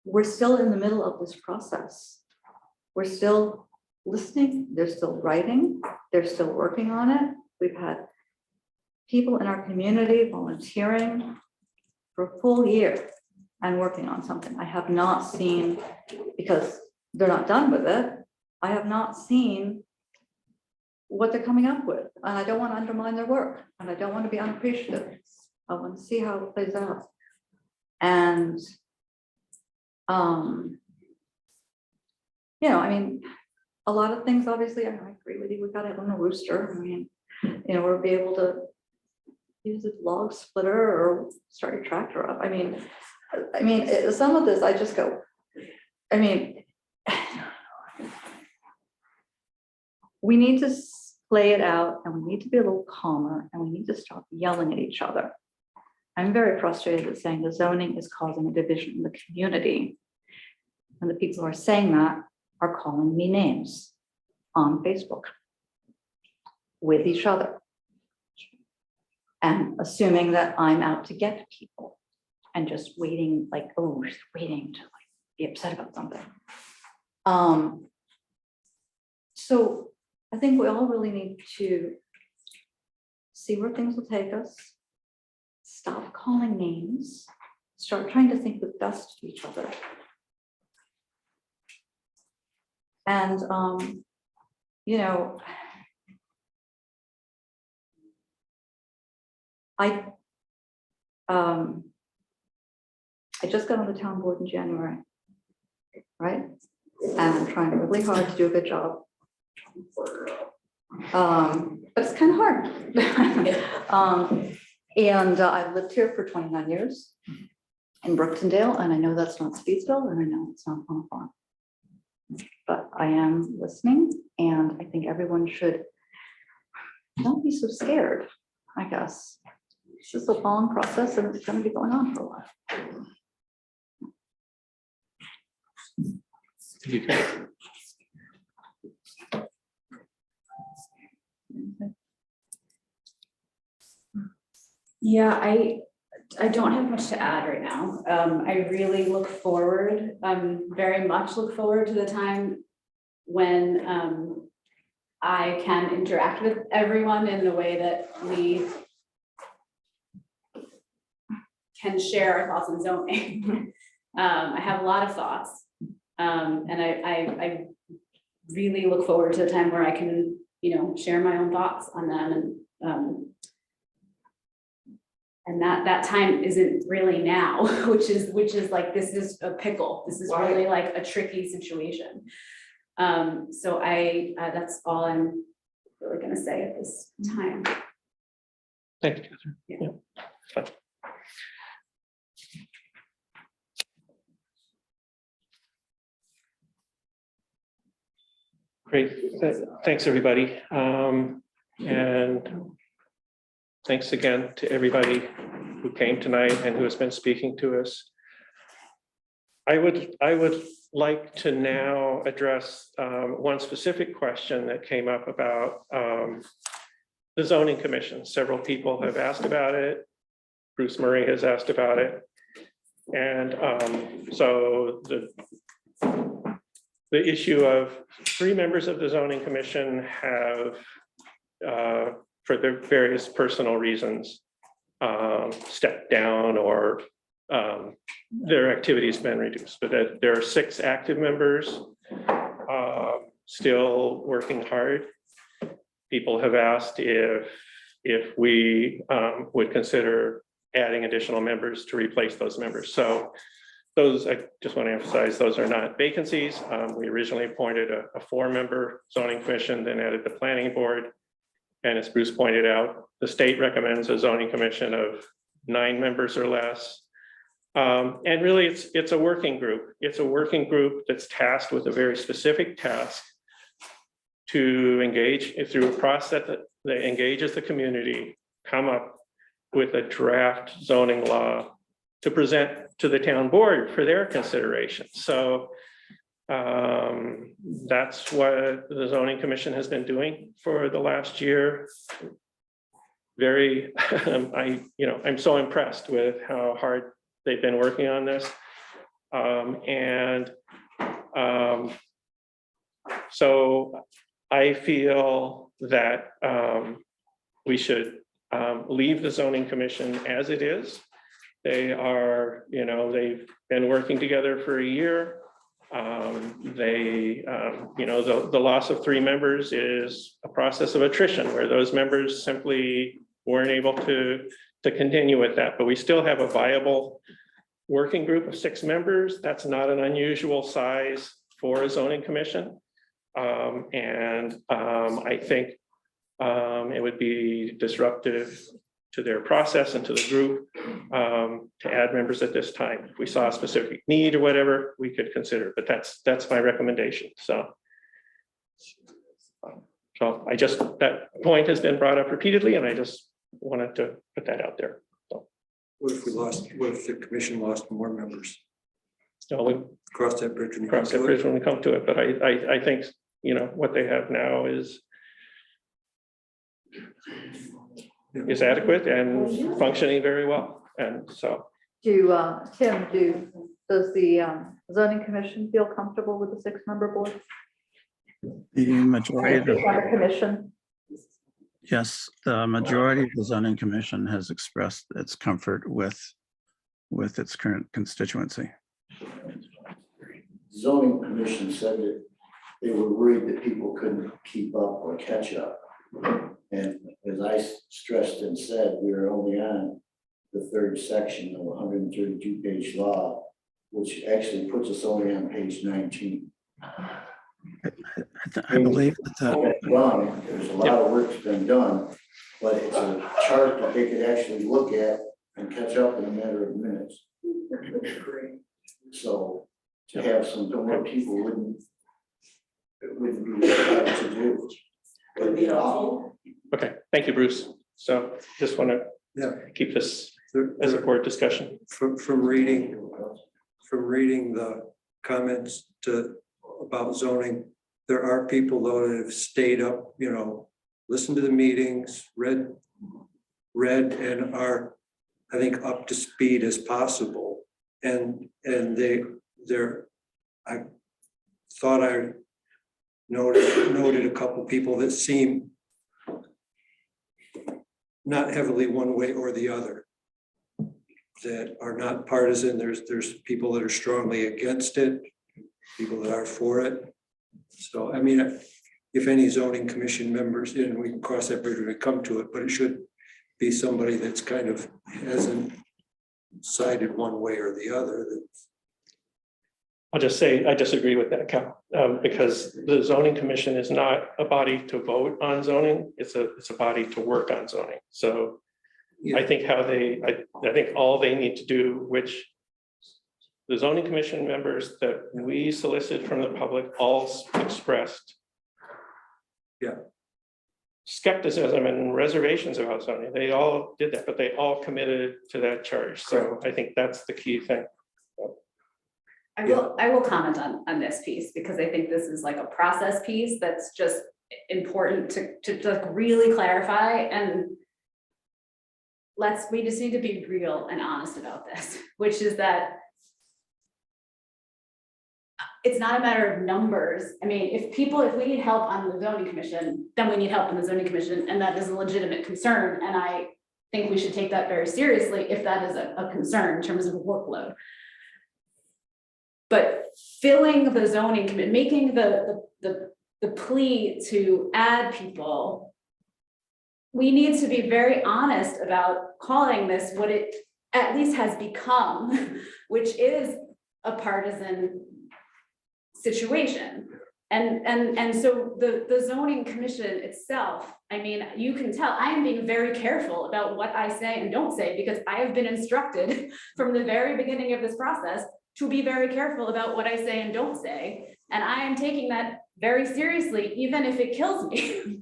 [SPEAKER 8] we're still in the middle of this process. We're still listening. They're still writing. They're still working on it. We've had people in our community volunteering for a full year and working on something. I have not seen, because they're not done with it, I have not seen what they're coming up with. And I don't want to undermine their work, and I don't want to be unappreciative. I want to see how it plays out. And, I mean, a lot of things, obviously, I agree with you. We've got to have a rooster. I mean, we'll be able to use a log splitter or start a tractor up. I mean, some of this, I just go, we need to play it out, and we need to be a little calmer, and we need to stop yelling at each other. I'm very frustrated at saying the zoning is causing a division in the community. And the people who are saying that are calling me names on Facebook with each other, and assuming that I'm out to get people and just waiting, like, oh, she's waiting to be upset about something. So I think we all really need to see where things will take us. Stop calling names, start trying to think the best of each other. And, you know, I just got on the town board in January, right? And I'm trying really hard to do a good job. But it's kind of hard. And I've lived here for 29 years in Brooktondale, and I know that's not Speedsville, and I know it's not on a farm. But I am listening, and I think everyone should don't be so scared, I guess. This is a long process, and it's going to be going on for a while.
[SPEAKER 3] Yeah, I don't have much to add right now. I really look forward, very much look forward to the time when I can interact with everyone in the way that we can share our thoughts on zoning. I have a lot of thoughts. And I really look forward to the time where I can, you know, share my own thoughts on them, and that time isn't really now, which is like, this is a pickle. This is really like a tricky situation. So that's all I'm really gonna say at this time.
[SPEAKER 2] Thank you, Catherine.
[SPEAKER 3] Yeah.
[SPEAKER 2] Fine. Great, thanks, everybody. And thanks again to everybody who came tonight and who has been speaking to us. I would like to now address one specific question that came up about the zoning commission. Several people have asked about it. Bruce Murray has asked about it. And so the issue of 3 members of the zoning commission have, for their various personal reasons, stepped down or their activity's been reduced, but that there are 6 active members still working hard. People have asked if we would consider adding additional members to replace those members. So those, I just want to emphasize, those are not vacancies. We originally appointed a 4-member zoning commission, then added the planning board. And as Bruce pointed out, the state recommends a zoning commission of 9 members or less. And really, it's a working group. It's a working group that's tasked with a very specific task to engage through a process that engages the community, come up with a draft zoning law to present to the town board for their consideration. So that's what the zoning commission has been doing for the last year. Very, I'm so impressed with how hard they've been working on this. So I feel that we should leave the zoning commission as it is. They are, they've been working together for a year. The loss of 3 members is a process of attrition where those members simply weren't able to continue with that, but we still have a viable working group of 6 members. That's not an unusual size for a zoning commission. I think it would be disruptive to their process and to the group to add members at this time. If we saw a specific need or whatever, we could consider, but that's my recommendation. So that point has been brought up repeatedly, and I just wanted to put that out there. So
[SPEAKER 9] what if the commission lost more members?
[SPEAKER 2] so we
[SPEAKER 9] Cross that bridge when you
[SPEAKER 2] cross that
[SPEAKER 9] come to
[SPEAKER 2] bridge
[SPEAKER 9] it?
[SPEAKER 2] when we come to it, but I think, what they have now is adequate and functioning very well. And so
[SPEAKER 8] Tim, does the zoning commission feel comfortable with the 6-member board?
[SPEAKER 6] The majority of the
[SPEAKER 8] On the commission,
[SPEAKER 6] Yes, the majority of the zoning commission has expressed its comfort with its current constituency.
[SPEAKER 4] Zoning commission said that they were worried that people couldn't keep up or catch up. And as I stressed and said, we are only on the 3rd section of a 132-page law, which actually puts us only on page 19.
[SPEAKER 6] I believe that
[SPEAKER 4] Don't get me wrong, there's a lot of work's been done, but it's a chart that they could actually look at and catch up in a matter of minutes. So to have some more people wouldn't be hard to do.
[SPEAKER 1] Would be helpful.
[SPEAKER 2] Okay, thank you, Bruce. So just want to
[SPEAKER 9] Yeah.
[SPEAKER 2] keep this
[SPEAKER 9] There-
[SPEAKER 2] as a
[SPEAKER 9] there-
[SPEAKER 2] board discussion.
[SPEAKER 9] From reading the comments about zoning, there are people though that have stayed up, listened to the meetings, read and are, I think, up to speed as possible. And I thought I noted a couple people that seem not heavily one way or the other, that are not partisan. There's people that are strongly against it, people that are for it. So, I mean, if any zoning commission members, and we can cross that bridge when we come to it, but it should be somebody that's kind of hasn't sided one way or the other.
[SPEAKER 2] I'll just say, I disagree with that, Cal, because the zoning commission is not a body to vote on zoning. It's a body to work on zoning. So I think I think all they need to do, which the zoning commission members that we solicited from the public all expressed skepticism and reservations about zoning. They all did that, but they all committed to that charge. So I think that's the key thing.
[SPEAKER 3] I will comment on this piece, because I think this is like a process piece that's just important to like really clarify, and we just need to be real and honest about this, which is that it's not a matter of numbers. I mean, if we need help on the zoning commission, then we need help in the zoning commission, and that is a legitimate concern. And I think we should take that very seriously if that is a concern in terms of workload. But filling the zoning committee, making the plea to add people, we need to be very honest about calling this what it at least has become, which is a partisan situation. And so the zoning commission itself, I mean, you can tell I am being very careful about what I say and don't say, because I have been instructed from the very beginning of this process to be very careful about what I say and don't say. And I am taking that very seriously, even if it kills me.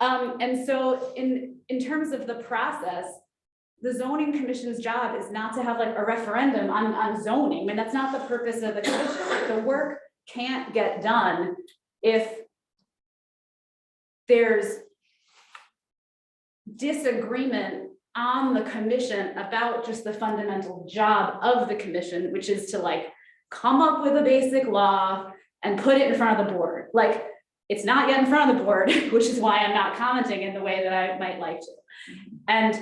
[SPEAKER 3] And so in terms of the process, the zoning commission's job is not to have like a referendum on zoning. I mean, that's not the purpose of the commission. Like, the work can't get done if there's disagreement on the commission about just the fundamental job of the commission, which is to like come up with a basic law and put it in front of the board. Like, it's not yet in front of the board, which is why I'm not commenting in the way that I might like to. And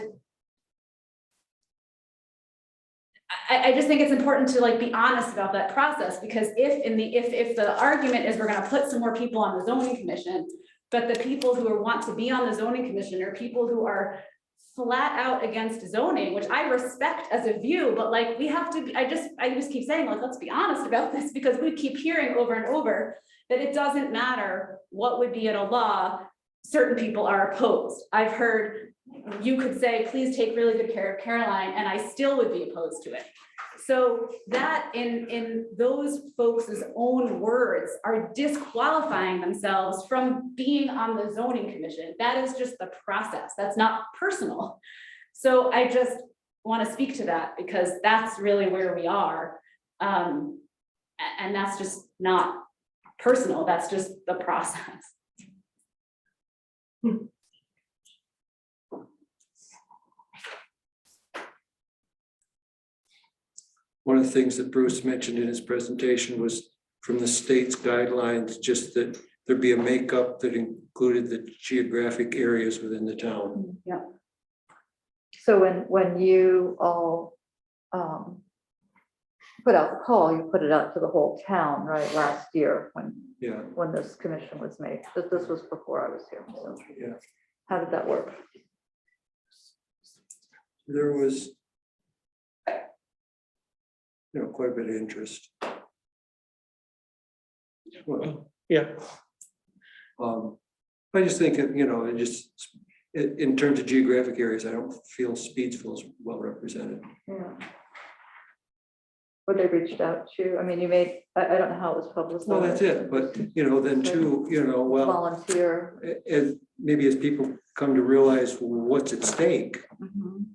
[SPEAKER 3] I just think it's important to like be honest about that process, because if the argument is we're going to put some more people on the zoning commission, but the people who want to be on the zoning commission are people who are flat out against zoning, which I respect as a view, but like we have to, I just keep saying, like, let's be honest about this, because we keep hearing over and over that it doesn't matter what would be in a law, certain people are opposed. I've heard you could say, please take really good care of Caroline, and I still would be opposed to it. So that in those folks' own words are disqualifying themselves from being on the zoning commission. That is just the process. That's not personal. So I just want to speak to that, because that's really where we are. And that's just not personal. That's just the process.
[SPEAKER 9] one of the things that Bruce mentioned in his presentation was from the state's guidelines, just that there'd be a makeup that included the geographic areas within the town.
[SPEAKER 8] Yeah. So when you all put out the call, you put it out to the whole town, right, last year
[SPEAKER 9] Yeah,
[SPEAKER 8] when this commission was made, this was before I was here, so.
[SPEAKER 9] Yeah.
[SPEAKER 8] How did that work?
[SPEAKER 9] there was quite a bit of interest. Well,
[SPEAKER 2] Yeah,
[SPEAKER 9] I just think, it just, in terms of geographic areas, I don't feel Speedsville is well represented.
[SPEAKER 8] Yeah. Or they reached out to, I mean, you made, I don't know how it was published.
[SPEAKER 9] Well, that's it, but, then too, well,
[SPEAKER 8] Volunteer.
[SPEAKER 9] as maybe as people come to realize what's at stake.
[SPEAKER 8] Mhm.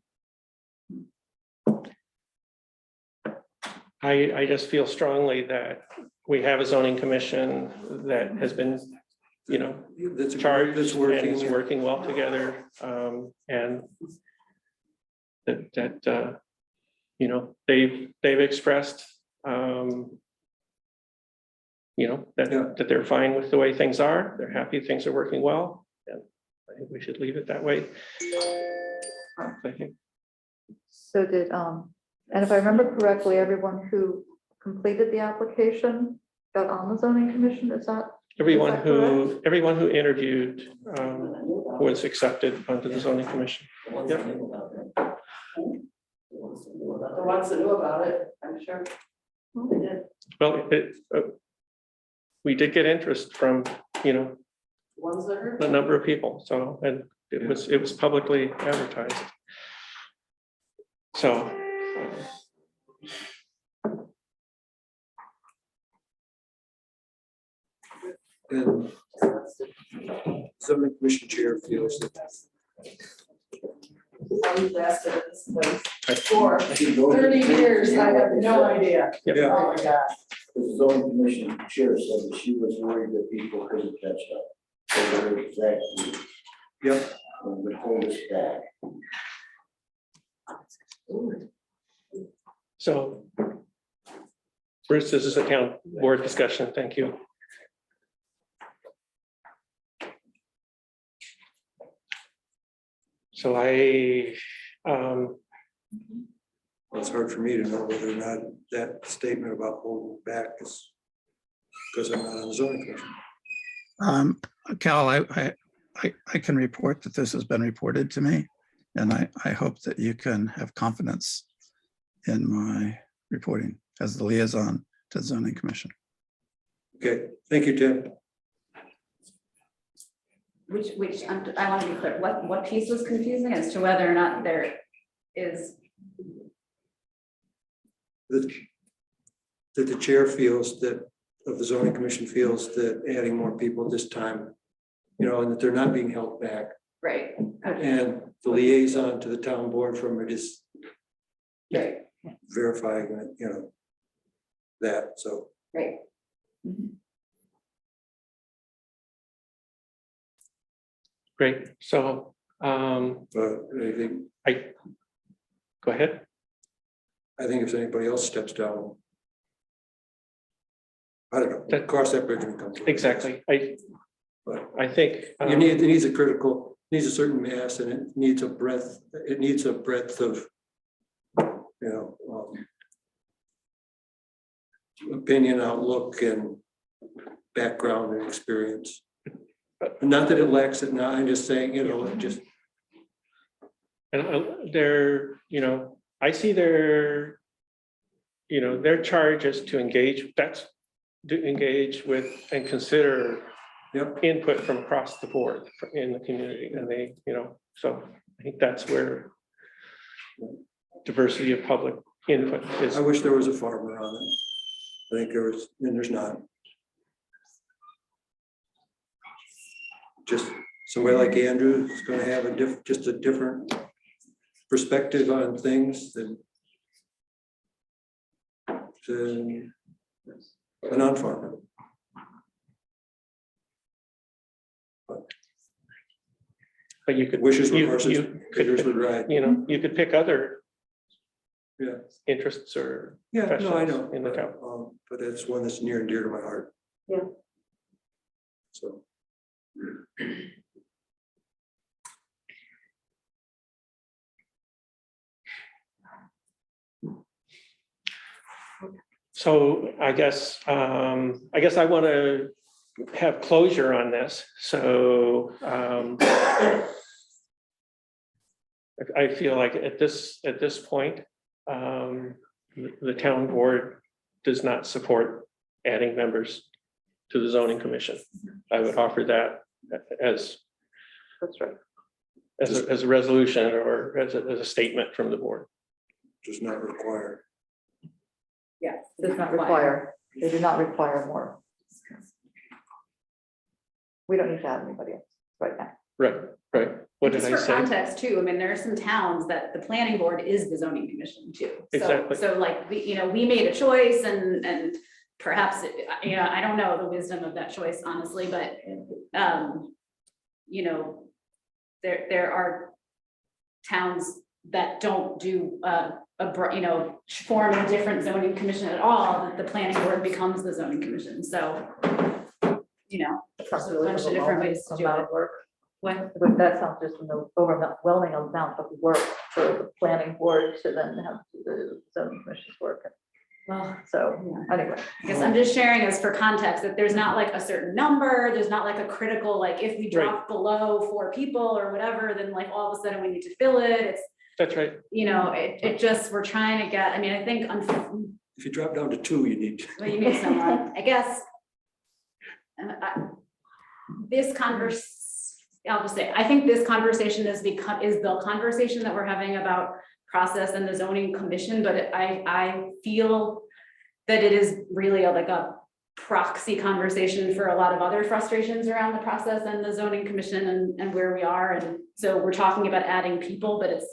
[SPEAKER 2] I just feel strongly that we have a zoning commission that has been,
[SPEAKER 9] That's
[SPEAKER 2] charged
[SPEAKER 9] that's
[SPEAKER 2] and is
[SPEAKER 9] working.
[SPEAKER 2] working well together. And that, they've expressed,
[SPEAKER 9] Yeah.
[SPEAKER 2] that they're fine with the way things are. They're happy things are working well. And I think we should leave it that way. I think.
[SPEAKER 8] So did, and if I remember correctly, everyone who completed the application got on the zoning commission, is that?
[SPEAKER 2] Everyone who interviewed was accepted onto the zoning commission. Yep.
[SPEAKER 1] The ones that knew about it, I'm sure. They did.
[SPEAKER 2] Well, we did get interest from,
[SPEAKER 1] Ones that heard.
[SPEAKER 2] a number of people, so, and it was publicly advertised. So.
[SPEAKER 9] And zoning commission chair feels that
[SPEAKER 1] I'm invested in this place
[SPEAKER 2] Right.
[SPEAKER 1] for 30 years. I have no idea.
[SPEAKER 9] Yeah.
[SPEAKER 1] Oh my God.
[SPEAKER 4] The zoning commission chair said that she was worried that people couldn't catch up. So they're exactly.
[SPEAKER 9] Yep.
[SPEAKER 4] When they hold us back.
[SPEAKER 2] So, Bruce, this is a town board discussion. Thank you. So
[SPEAKER 9] it's hard for me to know whether or not that statement about holding back is because I'm not on the zoning commission.
[SPEAKER 6] Cal, I can report that this has been reported to me, and I hope that you can have confidence in my reporting as the liaison to the zoning commission.
[SPEAKER 9] Okay, thank you, Tim.
[SPEAKER 3] Which, I want to be clear, what piece was confusing as to whether or not there is,
[SPEAKER 9] That the chair feels that, of the zoning commission feels that adding more people this time, and that they're not being held back.
[SPEAKER 3] right?
[SPEAKER 9] And the liaison to the town board from it is
[SPEAKER 3] Right,
[SPEAKER 9] verifying that, that, so.
[SPEAKER 3] right.
[SPEAKER 2] great. So
[SPEAKER 9] But
[SPEAKER 2] go ahead.
[SPEAKER 9] I think if anybody else steps down, I don't know, cross that bridge when it comes to it.
[SPEAKER 2] Exactly.
[SPEAKER 9] But
[SPEAKER 2] I think
[SPEAKER 9] it needs a certain mass, and it needs a breadth of, opinion, outlook, and background and experience. Not that it lacks it now, I'm just saying, it just.
[SPEAKER 2] and they're, I see their charge is to engage, with and consider
[SPEAKER 9] Yep.
[SPEAKER 2] input from across the board in the community. And they, so I think that's where diversity of public input is.
[SPEAKER 9] I wish there was a farmer on it. I think there was, and there's not. Just somebody like Andrew is going to have a different perspective on things than a non-farmer.
[SPEAKER 2] But you could,
[SPEAKER 9] Wishes were
[SPEAKER 2] you
[SPEAKER 9] horses,
[SPEAKER 2] could,
[SPEAKER 9] figures would ride.
[SPEAKER 2] you could pick other
[SPEAKER 9] Yeah.
[SPEAKER 2] interests or
[SPEAKER 9] Yeah, no, I
[SPEAKER 2] professions
[SPEAKER 9] know.
[SPEAKER 2] in the town.
[SPEAKER 9] But it's one that's near and dear to my heart.
[SPEAKER 8] Yeah.
[SPEAKER 9] So.
[SPEAKER 2] So I guess I want to have closure on this, so I feel like at this point, the town board does not support adding members to the zoning commission. I would offer that as
[SPEAKER 8] That's right.
[SPEAKER 2] as a resolution or as a statement from the board.
[SPEAKER 9] Does not require.
[SPEAKER 3] Yeah.
[SPEAKER 8] Does not require, they do not require more. We don't need to add anybody else right now.
[SPEAKER 2] Right, right. What did
[SPEAKER 3] Just
[SPEAKER 2] I
[SPEAKER 3] for
[SPEAKER 2] say?
[SPEAKER 3] context too, I mean, there are some towns that the planning board is the zoning commission too. So-
[SPEAKER 2] Exactly.
[SPEAKER 3] So like, we made a choice and perhaps, I don't know the wisdom of that choice, honestly, but, there are towns that don't do, form a different zoning commission at all, that the planning board becomes the zoning commission, so, there's a bunch of different ways to do it.
[SPEAKER 8] Work.
[SPEAKER 3] What?
[SPEAKER 8] But that sounds just an overwhelming amount of work for the planning board to then have the zoning commission's work.
[SPEAKER 3] Well,
[SPEAKER 8] So
[SPEAKER 3] yeah.
[SPEAKER 8] anyway.
[SPEAKER 3] I guess I'm just sharing as for context, that there's not like a certain number, there's not like a critical, like if we drop below 4 people or whatever, then like all of a sudden we need to fill it, it's,
[SPEAKER 2] That's right.
[SPEAKER 3] it just, we're trying to get, I mean, I think,
[SPEAKER 9] If you drop down to 2, you need.
[SPEAKER 3] well, you need someone, I guess. I'll just say, I think this conversation is the conversation that we're having about process and the zoning commission, but I feel that it is really like a proxy conversation for a lot of other frustrations around the process and the zoning commission and where we are. And so we're talking about adding people, but it's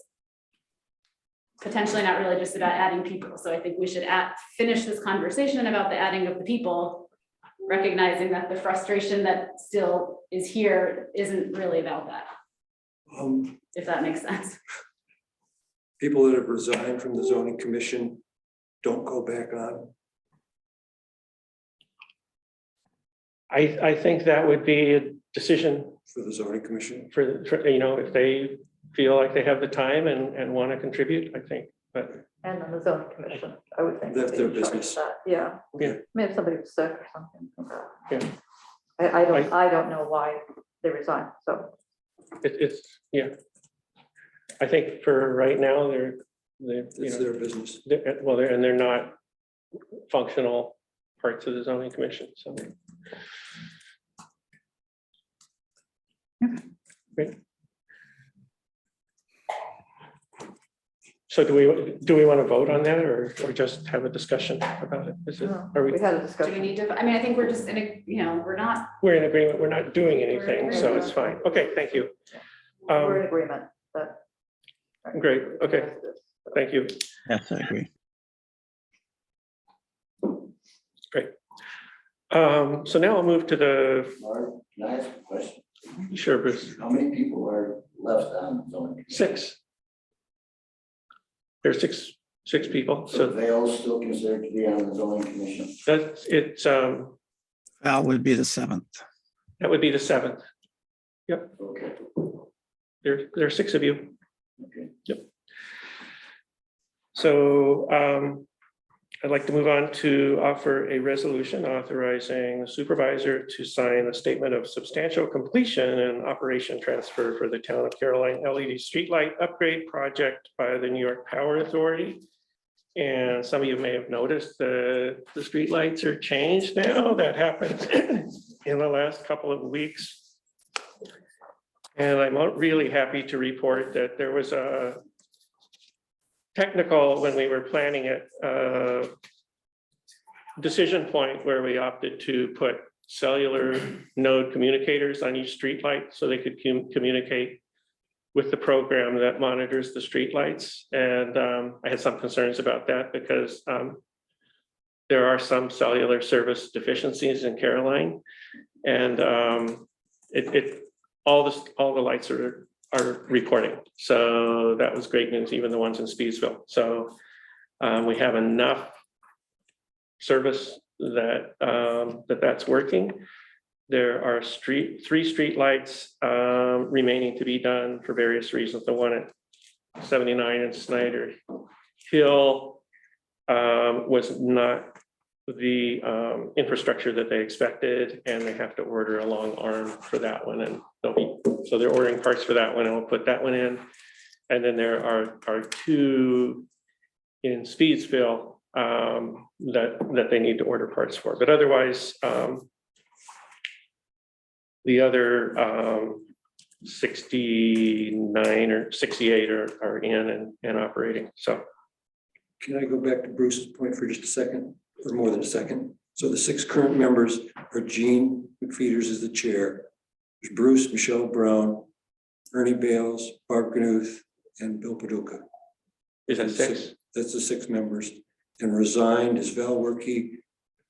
[SPEAKER 3] potentially not really just about adding people. So I think we should finish this conversation about the adding of the people, recognizing that the frustration that still is here isn't really about that, if that makes sense.
[SPEAKER 9] People that have resigned from the zoning commission don't go back on.
[SPEAKER 2] I think that would be a decision
[SPEAKER 9] For the zoning commission.
[SPEAKER 2] for, if they feel like they have the time and want to contribute, I think, but
[SPEAKER 8] And then the zoning commission, I would think.
[SPEAKER 9] That's
[SPEAKER 8] would be
[SPEAKER 9] their
[SPEAKER 8] in charge of
[SPEAKER 9] business.
[SPEAKER 8] that. Yeah.
[SPEAKER 2] Yeah.
[SPEAKER 8] Maybe if somebody was sick or something.
[SPEAKER 2] Yeah.
[SPEAKER 8] I don't know why they resigned, so.
[SPEAKER 2] it's, yeah. I think for right now,
[SPEAKER 9] It's their business.
[SPEAKER 2] they're not functional parts of the zoning commission, so. Great. So do we want to vote on that or just have a discussion about it? Are
[SPEAKER 8] We had a
[SPEAKER 3] Do we
[SPEAKER 8] discussion.
[SPEAKER 3] need to, I mean, I think we're just in a, we're not,
[SPEAKER 2] we're in agreement, we're not doing anything, so it's fine. Okay, thank you.
[SPEAKER 8] We're in agreement that.
[SPEAKER 2] Great, okay. Thank you.
[SPEAKER 6] Yes, I agree.
[SPEAKER 2] Great. So now I'll move to the,
[SPEAKER 4] Mark, can I ask a question?
[SPEAKER 2] sure, Bruce,
[SPEAKER 4] How many people are left on the zoning commission?
[SPEAKER 2] 6. There's six people,
[SPEAKER 4] So
[SPEAKER 2] so
[SPEAKER 4] they all still considered to be on the zoning commission?
[SPEAKER 2] it's,
[SPEAKER 6] Val would be the 7th.
[SPEAKER 2] that would be the 7th.
[SPEAKER 4] Okay.
[SPEAKER 2] There are 6 of you.
[SPEAKER 4] Okay.
[SPEAKER 2] Yep. So I'd like to move on to offer a resolution authorizing the supervisor to sign a statement of substantial completion and operation transfer for the town of Caroline LED streetlight upgrade project by the New York Power Authority. And some of you may have noticed the streetlights are changed now. That happened in the last couple of weeks. And I'm really happy to report that there was a technical, when we were planning it, decision point where we opted to put cellular node communicators on each streetlight so they could communicate with the program that monitors the streetlights. And I had some concerns about that because there are some cellular service deficiencies in Caroline. And all the lights are reporting. So that was great news, even the ones in Speedsville. So We have enough service that, that's working. There are three streetlights remaining to be done for various reasons. The one at 79 and Snyder Hill was not the infrastructure that they expected, and they have to order a long arm for that one, and so they're ordering parts for that one, and we'll put that one in. And then there are two in Speedsville that they need to order parts for, but otherwise the other 69 or 68 are in and operating. So
[SPEAKER 9] Can I go back to Bruce's point for just a second, or more than a second? So the 6 current members are Gene McFeeters as the chair. There's Bruce, Michelle Brown, Ernie Bales, Barb Knuth, and Bill Paducah.
[SPEAKER 2] is that 6?
[SPEAKER 9] That's the 6 members. And resigned is Val Werke,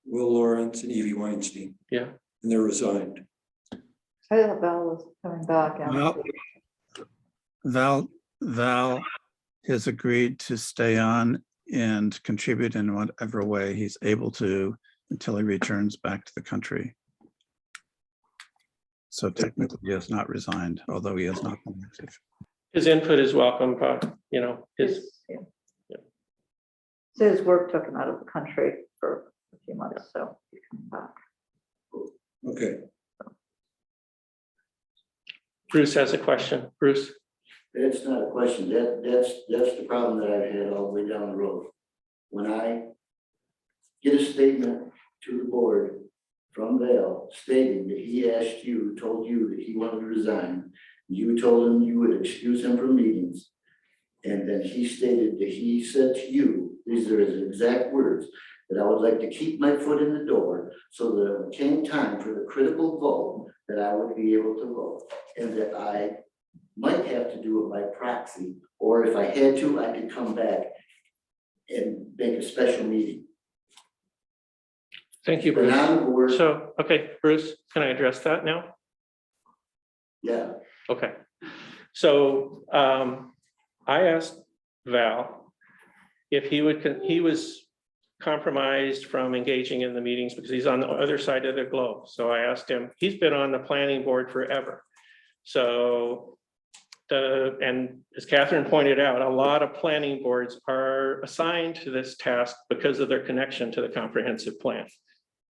[SPEAKER 9] Will Lawrence, and Evie Weinstein.
[SPEAKER 2] Yeah.
[SPEAKER 9] And they're resigned.
[SPEAKER 8] I thought Val was coming back.
[SPEAKER 6] Val has agreed to stay on and contribute in whatever way he's able to until he returns back to the country. So technically he has not resigned, although he has not been active.
[SPEAKER 2] His input is welcome, but his
[SPEAKER 8] So his work took him out of the country for a few months, so he's coming back.
[SPEAKER 9] Okay,
[SPEAKER 2] Bruce has a question. Bruce,
[SPEAKER 4] It's not a question, that's the problem that I've had all the way down the road. When I get a statement to the board from Val stating that he asked you, told you that he wanted to resign, you told him you would excuse him from meetings, and then he stated that he said to you, these are his exact words, that I would like to keep my foot in the door so that when it came time for the critical vote, that I would be able to vote, and that I might have to do it by proxy, or if I had to, I could come back and make a special meeting.
[SPEAKER 2] thank you,
[SPEAKER 4] But
[SPEAKER 2] Bruce.
[SPEAKER 4] now we're,
[SPEAKER 2] So, okay, Bruce, can I address that now?
[SPEAKER 4] yeah,
[SPEAKER 2] Okay, so I asked Val if he was compromised from engaging in the meetings because he's on the other side of the globe. So I asked him, he's been on the planning board forever. So and as Catherine pointed out, a lot of planning boards are assigned to this task because of their connection to the comprehensive plan.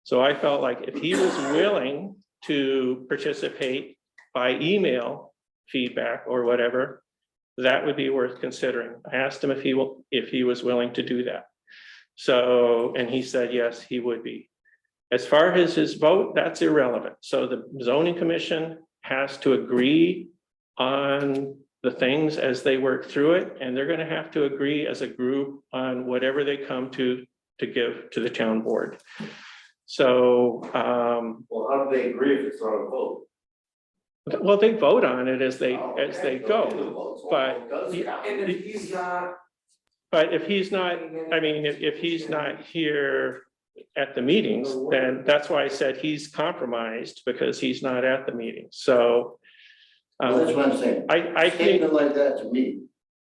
[SPEAKER 2] So I felt like if he was willing to participate by email feedback or whatever, that would be worth considering. I asked him if he was willing to do that. So, and he said, yes, he would be. As far as his vote, that's irrelevant. So the zoning commission has to agree on the things as they work through it, and they're going to have to agree as a group on whatever they come to give to the town board. So,
[SPEAKER 3] Well, how do they agree if it's not a vote?
[SPEAKER 2] well, they vote on it as they go. But
[SPEAKER 3] And if he's not.
[SPEAKER 2] But if he's not, I mean, if he's not here at the meetings, then that's why I said he's compromised because he's not at the meetings. So
[SPEAKER 4] well, that's what I'm saying.
[SPEAKER 2] I
[SPEAKER 4] A
[SPEAKER 2] think,
[SPEAKER 4] statement like that to me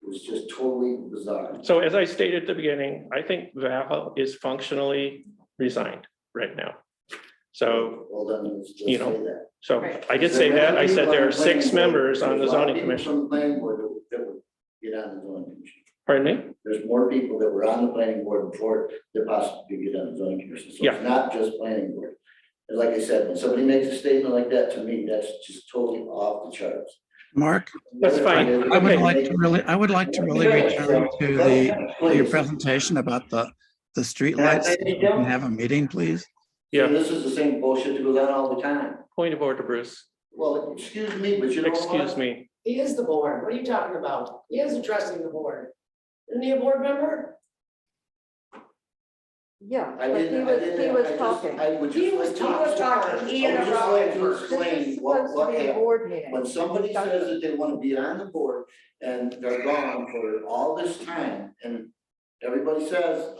[SPEAKER 4] was just totally bizarre.
[SPEAKER 2] so as I stated at the beginning, I think Val is functionally resigned right now. So,
[SPEAKER 4] Well, then let's just
[SPEAKER 2] you know,
[SPEAKER 4] say that.
[SPEAKER 2] so
[SPEAKER 5] Right.
[SPEAKER 2] I did say that. I said there are 6 members on the zoning commission.
[SPEAKER 4] From the planning board that would get on the zoning commission.
[SPEAKER 2] Pardon me?
[SPEAKER 4] There's more people that were on the planning board before that possibly get on the zoning commission. So
[SPEAKER 2] Yeah.
[SPEAKER 4] it's not just planning board. And like I said, when somebody makes a statement like that, to me, that's just totally off the charts.
[SPEAKER 6] Mark,
[SPEAKER 2] That's fine.
[SPEAKER 6] I would
[SPEAKER 2] Okay.
[SPEAKER 6] like to really return to your presentation about the streetlights. We can have a meeting, please.
[SPEAKER 2] Yeah.
[SPEAKER 4] This is the same bullshit that goes on all the time.
[SPEAKER 2] Point of order, Bruce.
[SPEAKER 4] Well, excuse me, but you know what?
[SPEAKER 2] Excuse me.
[SPEAKER 10] He is the board. What are you talking about? He is addressing the board. Isn't he a board member?
[SPEAKER 8] Yeah,
[SPEAKER 4] I
[SPEAKER 8] but
[SPEAKER 4] didn't,
[SPEAKER 8] he was talking.
[SPEAKER 4] I would
[SPEAKER 10] He
[SPEAKER 4] just
[SPEAKER 10] was
[SPEAKER 4] like to.
[SPEAKER 10] talking. He
[SPEAKER 4] I would just like to
[SPEAKER 8] This
[SPEAKER 4] explain
[SPEAKER 8] is
[SPEAKER 4] what
[SPEAKER 8] supposed to be a
[SPEAKER 4] happened.
[SPEAKER 8] board meeting.
[SPEAKER 4] When somebody says that they want to be on the board and they're gone for all this time, and everybody says,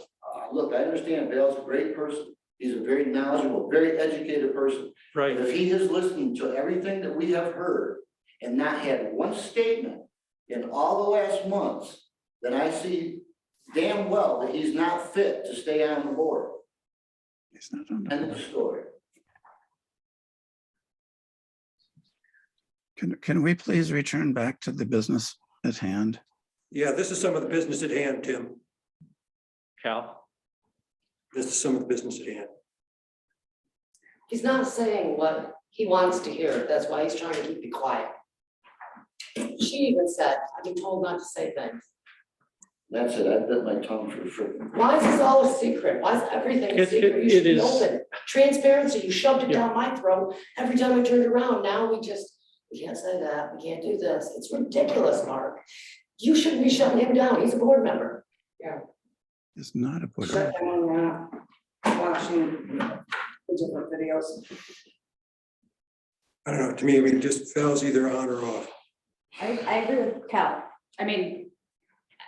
[SPEAKER 4] look, I understand Val's a great person. He's a very knowledgeable, very educated person.
[SPEAKER 2] Right.
[SPEAKER 4] But if he has listened to everything that we have heard and not had one statement in all the last months, then I see damn well that he's not fit to stay on the board.
[SPEAKER 6] He's not on the
[SPEAKER 4] End of
[SPEAKER 6] board.
[SPEAKER 4] story.
[SPEAKER 6] Can we please return back to the business at hand?
[SPEAKER 9] Yeah, this is some of the business at hand, Tim.
[SPEAKER 2] Cal?
[SPEAKER 9] This is some of the business at hand.
[SPEAKER 10] He's not saying what he wants to hear, that's why he's trying to keep it quiet. She even said, I've been told not to say things.
[SPEAKER 4] That's it. I bit my tongue for freaking.
[SPEAKER 10] Why is this all a secret? Why is everything a
[SPEAKER 2] It-
[SPEAKER 10] secret? You
[SPEAKER 2] it
[SPEAKER 10] should be
[SPEAKER 2] is-
[SPEAKER 10] open. Transparency, you shoved it
[SPEAKER 2] Yeah.
[SPEAKER 10] down my throat every time I turned around. Now we can't say that, we can't do this. It's ridiculous, Mark. You shouldn't be shutting him down. He's a board member.
[SPEAKER 6] It's not a board.
[SPEAKER 3] Shut down, watching the different videos.
[SPEAKER 9] I don't know, to me, I mean, just Val's either on or off.
[SPEAKER 11] I agree with Cal. I mean,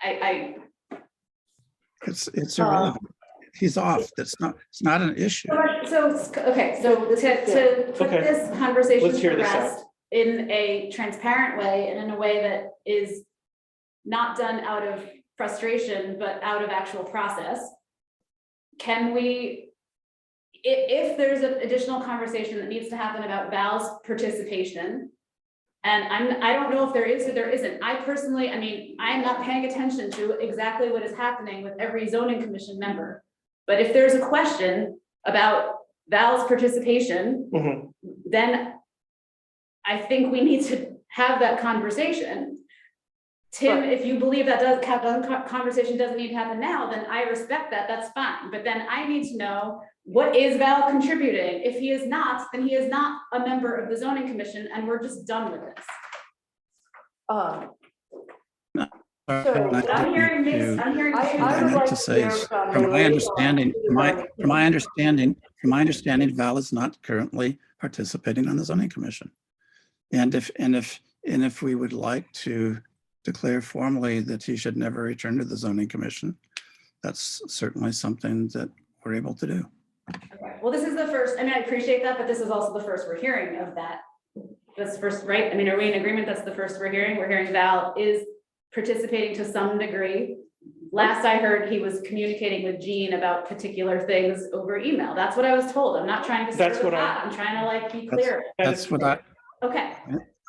[SPEAKER 11] I,
[SPEAKER 6] It's irrelevant. He's off. It's not an issue.
[SPEAKER 11] okay, so to put
[SPEAKER 2] Okay.
[SPEAKER 11] this conversation
[SPEAKER 2] Let's hear
[SPEAKER 11] to
[SPEAKER 2] this out.
[SPEAKER 11] rest in a transparent way and in a way that is not done out of frustration, but out of actual process. Can we, if there's an additional conversation that needs to happen about Val's participation, and I don't know if there is or there isn't. I personally, I mean, I'm not paying attention to exactly what is happening with every zoning commission member. But if there's a question about Val's participation,
[SPEAKER 2] Mhm.
[SPEAKER 11] then I think we need to have that conversation. Tim, if you believe that conversation doesn't need to happen now, then I respect that, that's fine. But then I need to know, what is Val contributing? If he is not, then he is not a member of the zoning commission and we're just done with this. I'm hearing mixed, I'm hearing.
[SPEAKER 8] I
[SPEAKER 11] two
[SPEAKER 8] would
[SPEAKER 6] meant
[SPEAKER 8] like
[SPEAKER 6] to
[SPEAKER 8] to
[SPEAKER 6] say
[SPEAKER 8] hear
[SPEAKER 6] is,
[SPEAKER 8] from
[SPEAKER 6] from
[SPEAKER 8] the
[SPEAKER 6] my
[SPEAKER 8] liaison
[SPEAKER 6] understanding,
[SPEAKER 8] to the
[SPEAKER 6] from
[SPEAKER 8] zoning
[SPEAKER 6] my understanding, Val is not currently participating on the zoning commission. And if we would like to declare formally that he should never return to the zoning commission, that's certainly something that we're able to do.
[SPEAKER 11] Okay, well, this is the first, I mean, I appreciate that, but this is also the first we're hearing of that. That's first, right? I mean, are we in agreement? That's the first we're hearing. We're hearing Val is participating to some degree. Last I heard, he was communicating with Jean about particular things over email. That's what I was told. I'm not trying to stir
[SPEAKER 2] That's
[SPEAKER 11] the
[SPEAKER 2] what I-
[SPEAKER 11] pot. I'm trying to like be clear.
[SPEAKER 6] That's what I
[SPEAKER 11] Okay,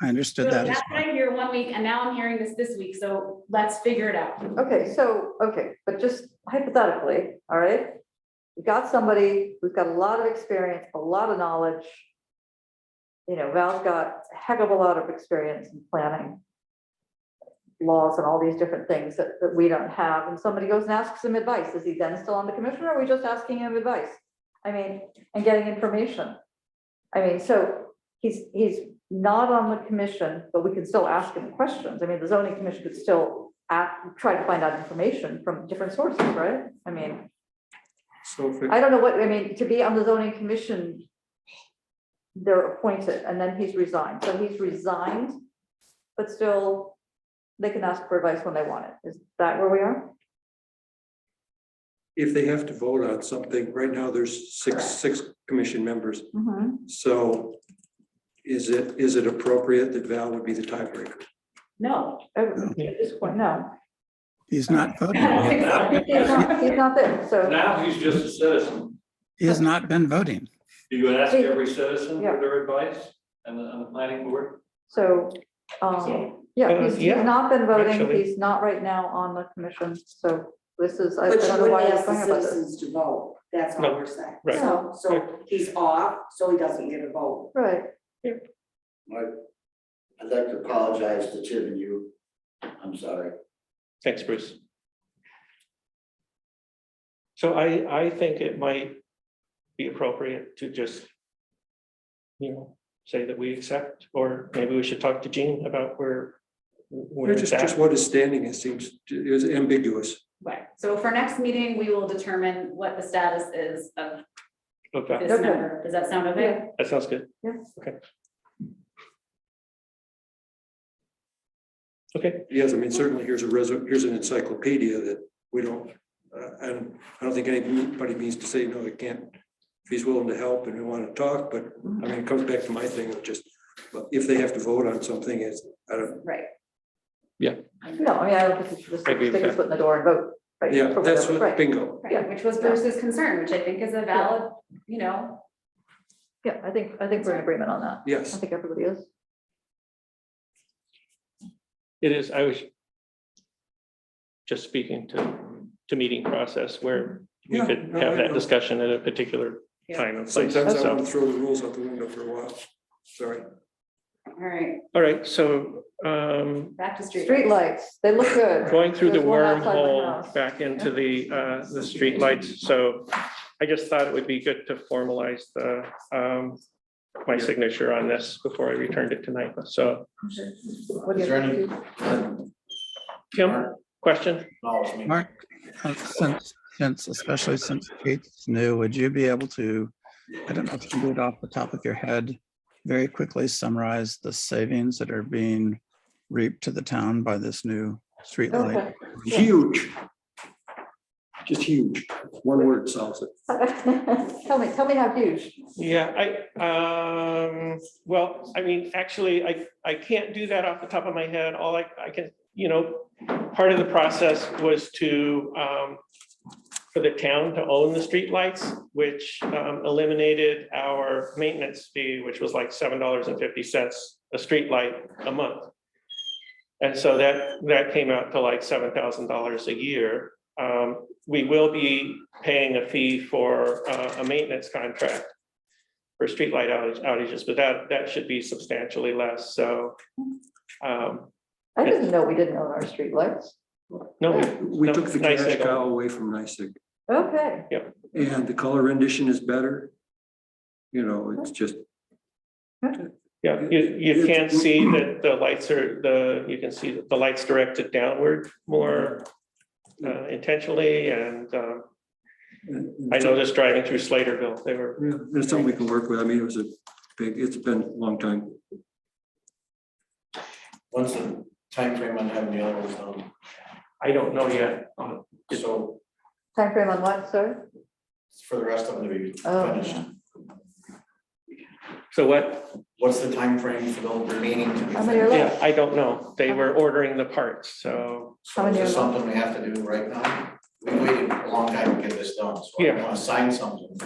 [SPEAKER 6] understood
[SPEAKER 11] so
[SPEAKER 6] that as
[SPEAKER 11] that's
[SPEAKER 6] well.
[SPEAKER 11] what I hear 1 week and now I'm hearing this week. So let's figure it out.
[SPEAKER 8] Okay, but just hypothetically, all right? We got somebody who's got a lot of experience, a lot of knowledge. You know, Val's got a heck of a lot of experience in planning laws and all these different things that we don't have, and somebody goes and asks him advice. Is he then still on the commission, or are we just asking him advice? I mean, and getting information. I mean, so he's not on the commission, but we can still ask him questions. I mean, the zoning commission could still try to find out information from different sources, right? I mean,
[SPEAKER 9] So if it-
[SPEAKER 8] I don't know what, I mean, to be on the zoning commission, they're appointed and then he's resigned. So he's resigned, but still they can ask for advice when they want it. Is that where we are?
[SPEAKER 9] if they have to vote on something, right now there's six commission members. So is it appropriate that Val would be the tiebreaker?
[SPEAKER 11] No.
[SPEAKER 8] At this point, no.
[SPEAKER 6] He's not voting.
[SPEAKER 11] I don't think so.
[SPEAKER 8] He's not there, so.
[SPEAKER 12] Now he's just a citizen.
[SPEAKER 6] He has not been voting.
[SPEAKER 12] You would ask every citizen
[SPEAKER 8] Yeah.
[SPEAKER 12] for their advice on the planning board?
[SPEAKER 8] So, yeah, he's
[SPEAKER 2] yeah,
[SPEAKER 8] not been voting.
[SPEAKER 2] actually.
[SPEAKER 8] He's not right now on the commission. So this is, I
[SPEAKER 3] But you
[SPEAKER 8] don't know why
[SPEAKER 3] wouldn't
[SPEAKER 8] we're
[SPEAKER 3] ask the
[SPEAKER 8] talking about this.
[SPEAKER 3] citizens to vote, that's all
[SPEAKER 2] No,
[SPEAKER 3] we're saying.
[SPEAKER 2] right.
[SPEAKER 3] So he's off, so he doesn't get a vote.
[SPEAKER 8] Right.
[SPEAKER 4] I'd like to apologize to Tim and you. I'm sorry.
[SPEAKER 2] Thanks, Bruce. So I think it might be appropriate to just, say that we accept, or maybe we should talk to Jean about where it's
[SPEAKER 9] Just
[SPEAKER 2] at.
[SPEAKER 9] what his standing is seems is ambiguous.
[SPEAKER 11] Right, so for next meeting, we will determine what the status is of
[SPEAKER 2] Okay,
[SPEAKER 11] this
[SPEAKER 8] Okay.
[SPEAKER 11] member. Does that sound okay?
[SPEAKER 2] that sounds good.
[SPEAKER 8] Yeah.
[SPEAKER 2] Okay,
[SPEAKER 9] Yes, I mean, certainly here's here's an encyclopedia that we don't, and I don't think anybody means to say, no, it can't. If he's willing to help and we want to talk, but I mean, it comes back to my thing of just, if they have to vote on something, I don't,
[SPEAKER 11] Right.
[SPEAKER 8] No, I mean, I don't think we should just
[SPEAKER 2] I agree
[SPEAKER 8] stick
[SPEAKER 2] with
[SPEAKER 8] a foot in the door and vote. right,
[SPEAKER 9] Yeah,
[SPEAKER 8] for
[SPEAKER 9] that's
[SPEAKER 8] whatever,
[SPEAKER 9] what,
[SPEAKER 8] right.
[SPEAKER 9] bingo.
[SPEAKER 8] Yeah.
[SPEAKER 11] Right, which was Bruce's concern, which I think is a valid, you know,
[SPEAKER 8] Yeah, I think we're in agreement on that. I
[SPEAKER 9] Yes.
[SPEAKER 8] think everybody is.
[SPEAKER 2] It is, I was just speaking to meeting process where we
[SPEAKER 9] Yeah,
[SPEAKER 2] could
[SPEAKER 9] no,
[SPEAKER 2] have
[SPEAKER 9] I
[SPEAKER 2] that
[SPEAKER 9] know.
[SPEAKER 2] discussion at a particular time and place.
[SPEAKER 9] Sometimes I
[SPEAKER 2] So,
[SPEAKER 9] want to throw the rules out the window for a while. Sorry.
[SPEAKER 11] all right,
[SPEAKER 2] all right, so
[SPEAKER 11] back to street.
[SPEAKER 8] Street lights, they look good.
[SPEAKER 2] going through the
[SPEAKER 8] There's one outside my
[SPEAKER 2] wormhole
[SPEAKER 8] house.
[SPEAKER 2] back into the streetlights. So I just thought it would be good to formalize the my signature on this before I returned it tonight. So
[SPEAKER 8] What do
[SPEAKER 3] Is
[SPEAKER 8] you
[SPEAKER 3] there any-
[SPEAKER 8] do?
[SPEAKER 2] Kim, question?
[SPEAKER 3] No, it's me.
[SPEAKER 6] Mark, especially since Kate's new, would you be able to, I don't know if you can do it off the top of your head, very quickly summarize the savings that are being reaped to the town by this new street light?
[SPEAKER 8] Okay.
[SPEAKER 9] Huge. Just huge. One word solves it.
[SPEAKER 8] Tell me how huge.
[SPEAKER 2] Yeah, well, I mean, actually, I can't do that off the top of my head. All I can, part of the process was to, for the town to own the streetlights, which eliminated our maintenance fee, which was like $7.50 a streetlight a month. And so that came out to like $7,000 a year. We will be paying a fee for a maintenance contract for streetlight outages, but that should be substantially less. So,
[SPEAKER 8] I didn't know we didn't own our street lights.
[SPEAKER 2] no,
[SPEAKER 9] We
[SPEAKER 2] no,
[SPEAKER 9] took the
[SPEAKER 2] NYSEG
[SPEAKER 9] cash cow away from NYSEG,
[SPEAKER 8] Okay.
[SPEAKER 9] and the color rendition is better. It's just,
[SPEAKER 2] Yeah, you can see that the lights you can see that the lights directed downward more intentionally, and I noticed driving through Slaterville, they were.
[SPEAKER 9] yeah, it's something we can work with. I mean, it's been a long time.
[SPEAKER 3] What's the timeframe on having the others done?
[SPEAKER 2] I don't know yet.
[SPEAKER 3] So
[SPEAKER 8] Timeframe on what, sir?
[SPEAKER 3] for the rest of them to be
[SPEAKER 8] Oh,
[SPEAKER 3] finished,
[SPEAKER 8] yeah.
[SPEAKER 2] So what?
[SPEAKER 3] what's the timeframe for the remaining to be
[SPEAKER 8] How many are
[SPEAKER 3] finished?
[SPEAKER 8] left?
[SPEAKER 2] Yeah, I don't know. They were ordering the parts, so.
[SPEAKER 3] So
[SPEAKER 8] How
[SPEAKER 3] is
[SPEAKER 8] many
[SPEAKER 3] this
[SPEAKER 8] are left?
[SPEAKER 3] something we have to do right now? We waited a long time to get this done, so I
[SPEAKER 2] Yeah.
[SPEAKER 3] don't wanna sign something and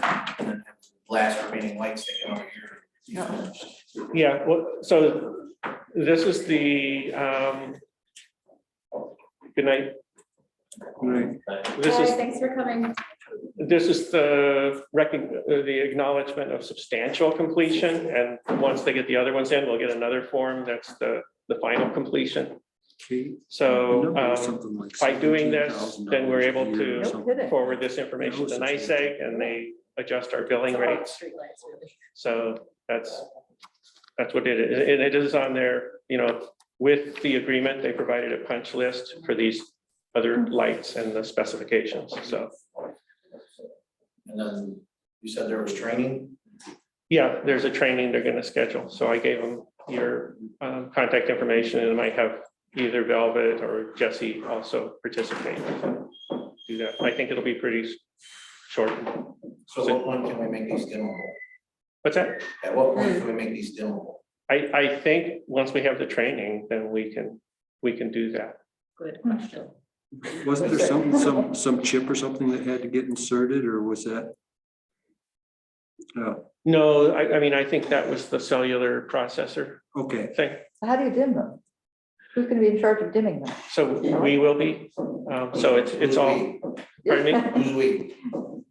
[SPEAKER 3] then have the last remaining lights take another year.
[SPEAKER 8] No.
[SPEAKER 2] Yeah, well, so this is the, good night.
[SPEAKER 9] Right.
[SPEAKER 2] This
[SPEAKER 11] Hi,
[SPEAKER 2] is,
[SPEAKER 11] thanks for coming.
[SPEAKER 2] this is the acknowledgement of substantial completion, and once they get the other ones in, we'll get another form, that's the final completion.
[SPEAKER 9] Okay.
[SPEAKER 2] So,
[SPEAKER 9] The number was something like
[SPEAKER 2] by doing this,
[SPEAKER 9] $17,000
[SPEAKER 2] then we're able
[SPEAKER 9] a year or
[SPEAKER 2] to
[SPEAKER 8] No
[SPEAKER 9] something.
[SPEAKER 8] kidding.
[SPEAKER 2] forward this information to NYSEG, and they adjust our billing rates.
[SPEAKER 11] Streetlights, really.
[SPEAKER 2] So that's what it is, and it is on there, with the agreement, they provided a punch list for these other lights and the specifications, so.
[SPEAKER 3] And then you said there was training?
[SPEAKER 2] Yeah, there's a training they're gonna schedule, so I gave them your contact information, and I might have either Velvet or Jesse also participate. Do that, I think it'll be pretty short.
[SPEAKER 3] So at what point can we make these dimmable?
[SPEAKER 2] What's that?
[SPEAKER 3] At what point can we make these dimmable?
[SPEAKER 2] I think once we have the training, then we can do that.
[SPEAKER 11] Good question.
[SPEAKER 9] Wasn't there some chip or something that had to get inserted, or was that?
[SPEAKER 2] No, I mean, I think that was the cellular processor
[SPEAKER 9] Okay,
[SPEAKER 2] thing.
[SPEAKER 8] So how do you dim them? Who's gonna be in charge of dimming them?
[SPEAKER 2] So we will be, so it's all, pardon me?
[SPEAKER 3] Who's we?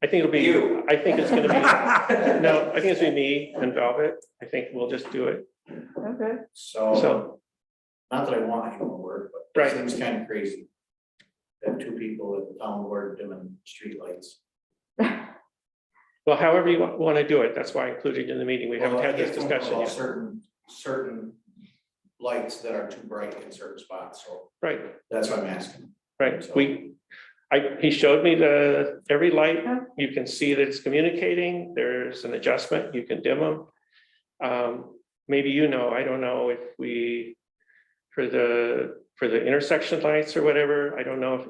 [SPEAKER 2] I think it'll be, I think it's gonna be, no, I think it's gonna be me and Velvet. I think we'll just do it.
[SPEAKER 8] Okay.
[SPEAKER 3] So, not that I want any more work, but
[SPEAKER 2] Right.
[SPEAKER 3] it seems kind of crazy. That two people at the town board doing streetlights.
[SPEAKER 2] Well, however you want to do it, that's why I included you in the meeting. We haven't
[SPEAKER 3] Well, I
[SPEAKER 2] had this
[SPEAKER 3] get phone
[SPEAKER 2] discussion
[SPEAKER 3] calls,
[SPEAKER 2] yet.
[SPEAKER 3] Certain lights that are too bright in certain spots, so
[SPEAKER 2] Right,
[SPEAKER 3] that's what I'm asking.
[SPEAKER 2] right.
[SPEAKER 3] So-
[SPEAKER 2] He showed me every light. You can see that it's communicating. There's an adjustment. You can dim them. Maybe I don't know if we, for the intersection lights or whatever, I don't know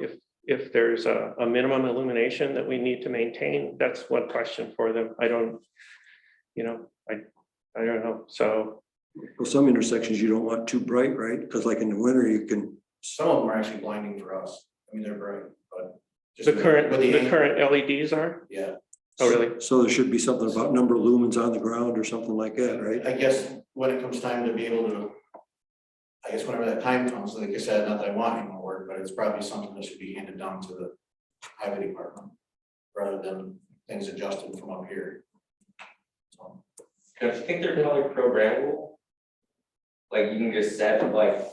[SPEAKER 2] if there's a minimum illumination that we need to maintain. That's one question for them. I don't know. So,
[SPEAKER 9] well, some intersections you don't want too bright, right? Because like in the winter, you can,
[SPEAKER 3] Some of them are actually blinding for us. I mean, they're bright, but
[SPEAKER 2] The current,
[SPEAKER 3] With
[SPEAKER 2] the
[SPEAKER 3] anchor,
[SPEAKER 2] current LEDs are?
[SPEAKER 3] Yeah,
[SPEAKER 2] Oh, really?
[SPEAKER 9] So there should be something about number of lumens on the ground or something like that, right?
[SPEAKER 3] I guess when it comes time to be able to. I guess whenever that time comes, like I said, not that I want any more work, but it's probably something that should be handed down to the highway department. Rather than things adjusted from up here. So,
[SPEAKER 7] Don't you think they're probably programmable? Like you can just set like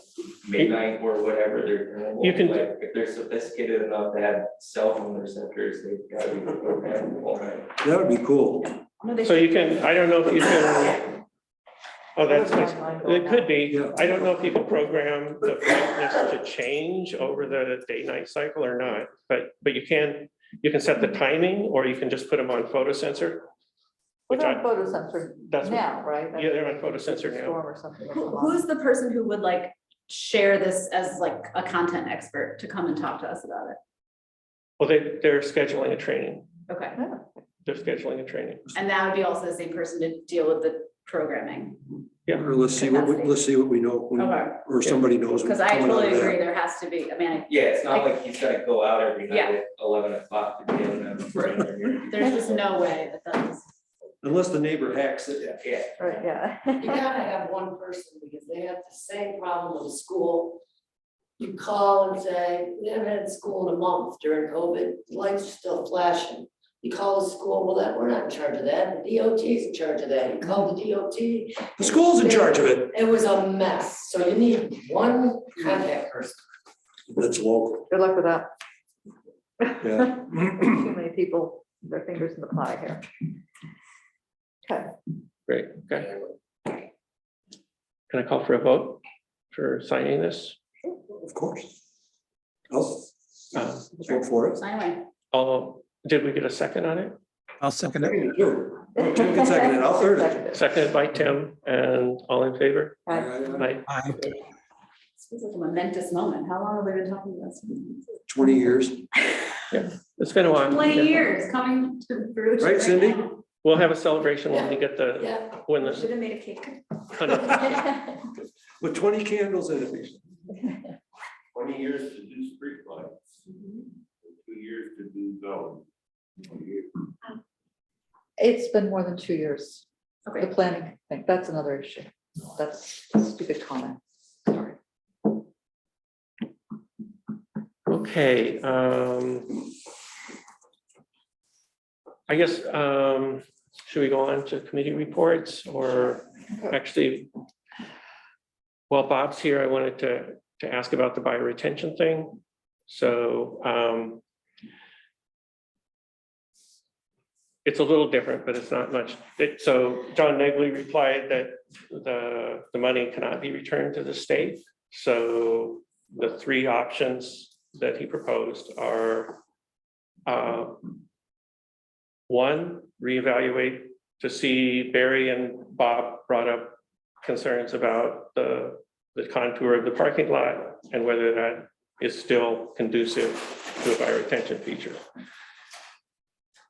[SPEAKER 7] midnight or whatever they're.
[SPEAKER 2] You can-
[SPEAKER 7] Like if they're sophisticated enough to have cell phone receptors, they've gotta be programmable, right?
[SPEAKER 9] That would be cool.
[SPEAKER 2] So you can, I don't know if you can. Oh, that's, it could be.
[SPEAKER 9] Yeah.
[SPEAKER 2] I don't know if you can program the brightness to change over the day-night cycle or not, but you can set the timing, or you can just put them on photo sensor.
[SPEAKER 8] We're
[SPEAKER 2] Which
[SPEAKER 8] on
[SPEAKER 2] I,
[SPEAKER 8] photo sensor
[SPEAKER 2] that's what-
[SPEAKER 8] now, right?
[SPEAKER 2] yeah, they're on photo sensor now.
[SPEAKER 8] Storm or something will come on.
[SPEAKER 11] Who's the person who would like share this as like a content expert to come and talk to us about it?
[SPEAKER 2] Well, they're scheduling a training.
[SPEAKER 11] Okay,
[SPEAKER 2] They're scheduling a training.
[SPEAKER 11] and that would be also the same person to deal with the programming.
[SPEAKER 2] Yeah.
[SPEAKER 9] Or let's see what we know,
[SPEAKER 11] Okay,
[SPEAKER 9] or somebody knows.
[SPEAKER 11] because I
[SPEAKER 9] coming out of
[SPEAKER 11] totally
[SPEAKER 9] that.
[SPEAKER 11] agree, there has to be, I mean,
[SPEAKER 7] Yeah, it's not like he's gotta go out every night
[SPEAKER 11] Yeah.
[SPEAKER 7] at 11 o'clock to deal with them.
[SPEAKER 11] there's just no way that is.
[SPEAKER 9] Unless the neighbor hacks it.
[SPEAKER 7] Yeah.
[SPEAKER 8] Right, yeah.
[SPEAKER 10] You gotta have one person, because they have the same problem with the school. You call and say, we haven't had school in a month during COVID, lights are still flashing. You call the school, well, that, we're not in charge of that, the DOT is in charge of that, you call the DOT.
[SPEAKER 9] The school's in charge of it.
[SPEAKER 10] It was a mess, so you need one contact person.
[SPEAKER 9] That's local,
[SPEAKER 8] Good luck with that.
[SPEAKER 9] yeah.
[SPEAKER 8] Too many people, their fingers in the pie here. Okay,
[SPEAKER 2] Great, okay. Can I call for a vote for signing this?
[SPEAKER 9] Of course. I'll
[SPEAKER 2] Uh,
[SPEAKER 9] vote for it.
[SPEAKER 11] Anyway,
[SPEAKER 2] Did we get a second on it?
[SPEAKER 6] I'll second it.
[SPEAKER 9] Sure. Tim can second it, I'll third it.
[SPEAKER 2] Seconded by Tim, and all in favor?
[SPEAKER 8] Aye.
[SPEAKER 2] Aye.
[SPEAKER 6] Aye.
[SPEAKER 11] this was like a momentous moment. How long have we been talking about this?
[SPEAKER 9] 20 years.
[SPEAKER 2] It's been a while.
[SPEAKER 11] 20
[SPEAKER 2] Yeah.
[SPEAKER 11] years coming to fruition.
[SPEAKER 9] Right, Cindy?
[SPEAKER 11] now.
[SPEAKER 2] We'll have a celebration when we get the,
[SPEAKER 10] Yeah.
[SPEAKER 2] when
[SPEAKER 11] Should
[SPEAKER 2] the.
[SPEAKER 11] have made a cake.
[SPEAKER 9] With 20 candles in it.
[SPEAKER 12] 20 years to do street lights. 2 years to do zone.
[SPEAKER 8] it's been more than 2 years. The
[SPEAKER 11] Okay,
[SPEAKER 8] planning thing, that's another issue. That's a stupid comment. Sorry.
[SPEAKER 2] Okay, I guess, should we go on to committee reports, or actually, while Bob's here, I wanted to ask about the bioretention thing. So, it's a little different, but it's not much. So John Negley replied that the money cannot be returned to the state. So the three options that he proposed are, one, reevaluate to see. Barry and Bob brought up concerns about the contour of the parking lot and whether that is still conducive to a bioretention feature.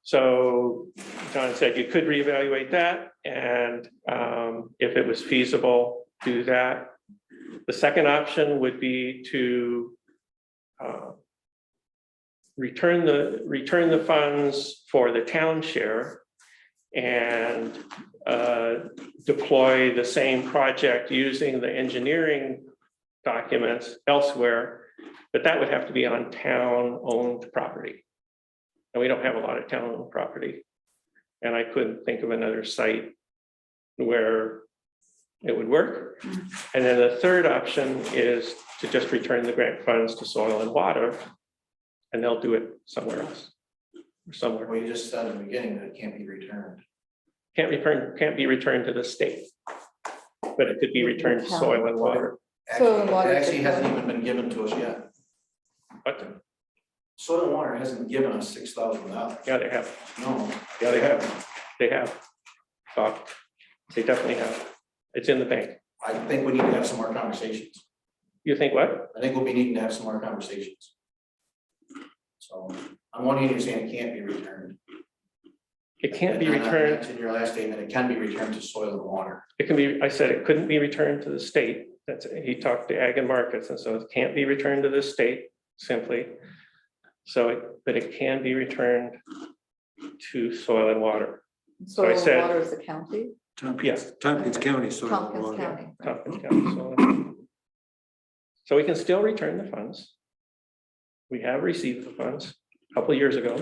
[SPEAKER 2] So John said you could reevaluate that, and if it was feasible, do that. The second option would be to return the funds for the town share and deploy the same project using the engineering documents elsewhere, but that would have to be on town-owned property. And we don't have a lot of town-owned property. And I couldn't think of another site where it would work. And then the third option is to just return the grant funds to Soil and Water, and they'll do it somewhere else. Or somewhere.
[SPEAKER 3] We just said in the beginning that it can't be returned.
[SPEAKER 2] Can't be returned to the state. But it could be returned to Soil and Water.
[SPEAKER 8] Soil and
[SPEAKER 3] Actually,
[SPEAKER 8] water
[SPEAKER 3] it actually hasn't
[SPEAKER 8] supply.
[SPEAKER 3] even been given to us yet.
[SPEAKER 2] But
[SPEAKER 3] Soil and Water hasn't given us $6,000.
[SPEAKER 2] yeah, they have.
[SPEAKER 3] No.
[SPEAKER 2] Yeah, they have. They have. Bob, they definitely have. It's in the bank.
[SPEAKER 3] I think we need to have some more conversations.
[SPEAKER 2] You think what?
[SPEAKER 3] I think we'll be needing to have some more conversations. So on one hand, you're saying it can't be returned.
[SPEAKER 2] It can't be
[SPEAKER 3] And then,
[SPEAKER 2] returned.
[SPEAKER 3] that's in your last statement, it can be returned to Soil and Water.
[SPEAKER 2] It can be, I said it couldn't be returned to the state. That's, he talked to Ag and Markets, and so it can't be returned to the state simply. but it can be returned to soil and water.
[SPEAKER 8] Soil and
[SPEAKER 2] said-
[SPEAKER 8] water is the county,
[SPEAKER 9] Tompkins County soil and
[SPEAKER 8] Tompkins
[SPEAKER 9] water.
[SPEAKER 8] County.
[SPEAKER 2] Tompkins County Soil and Water. So we can still return the funds. We have received the funds a couple of years ago.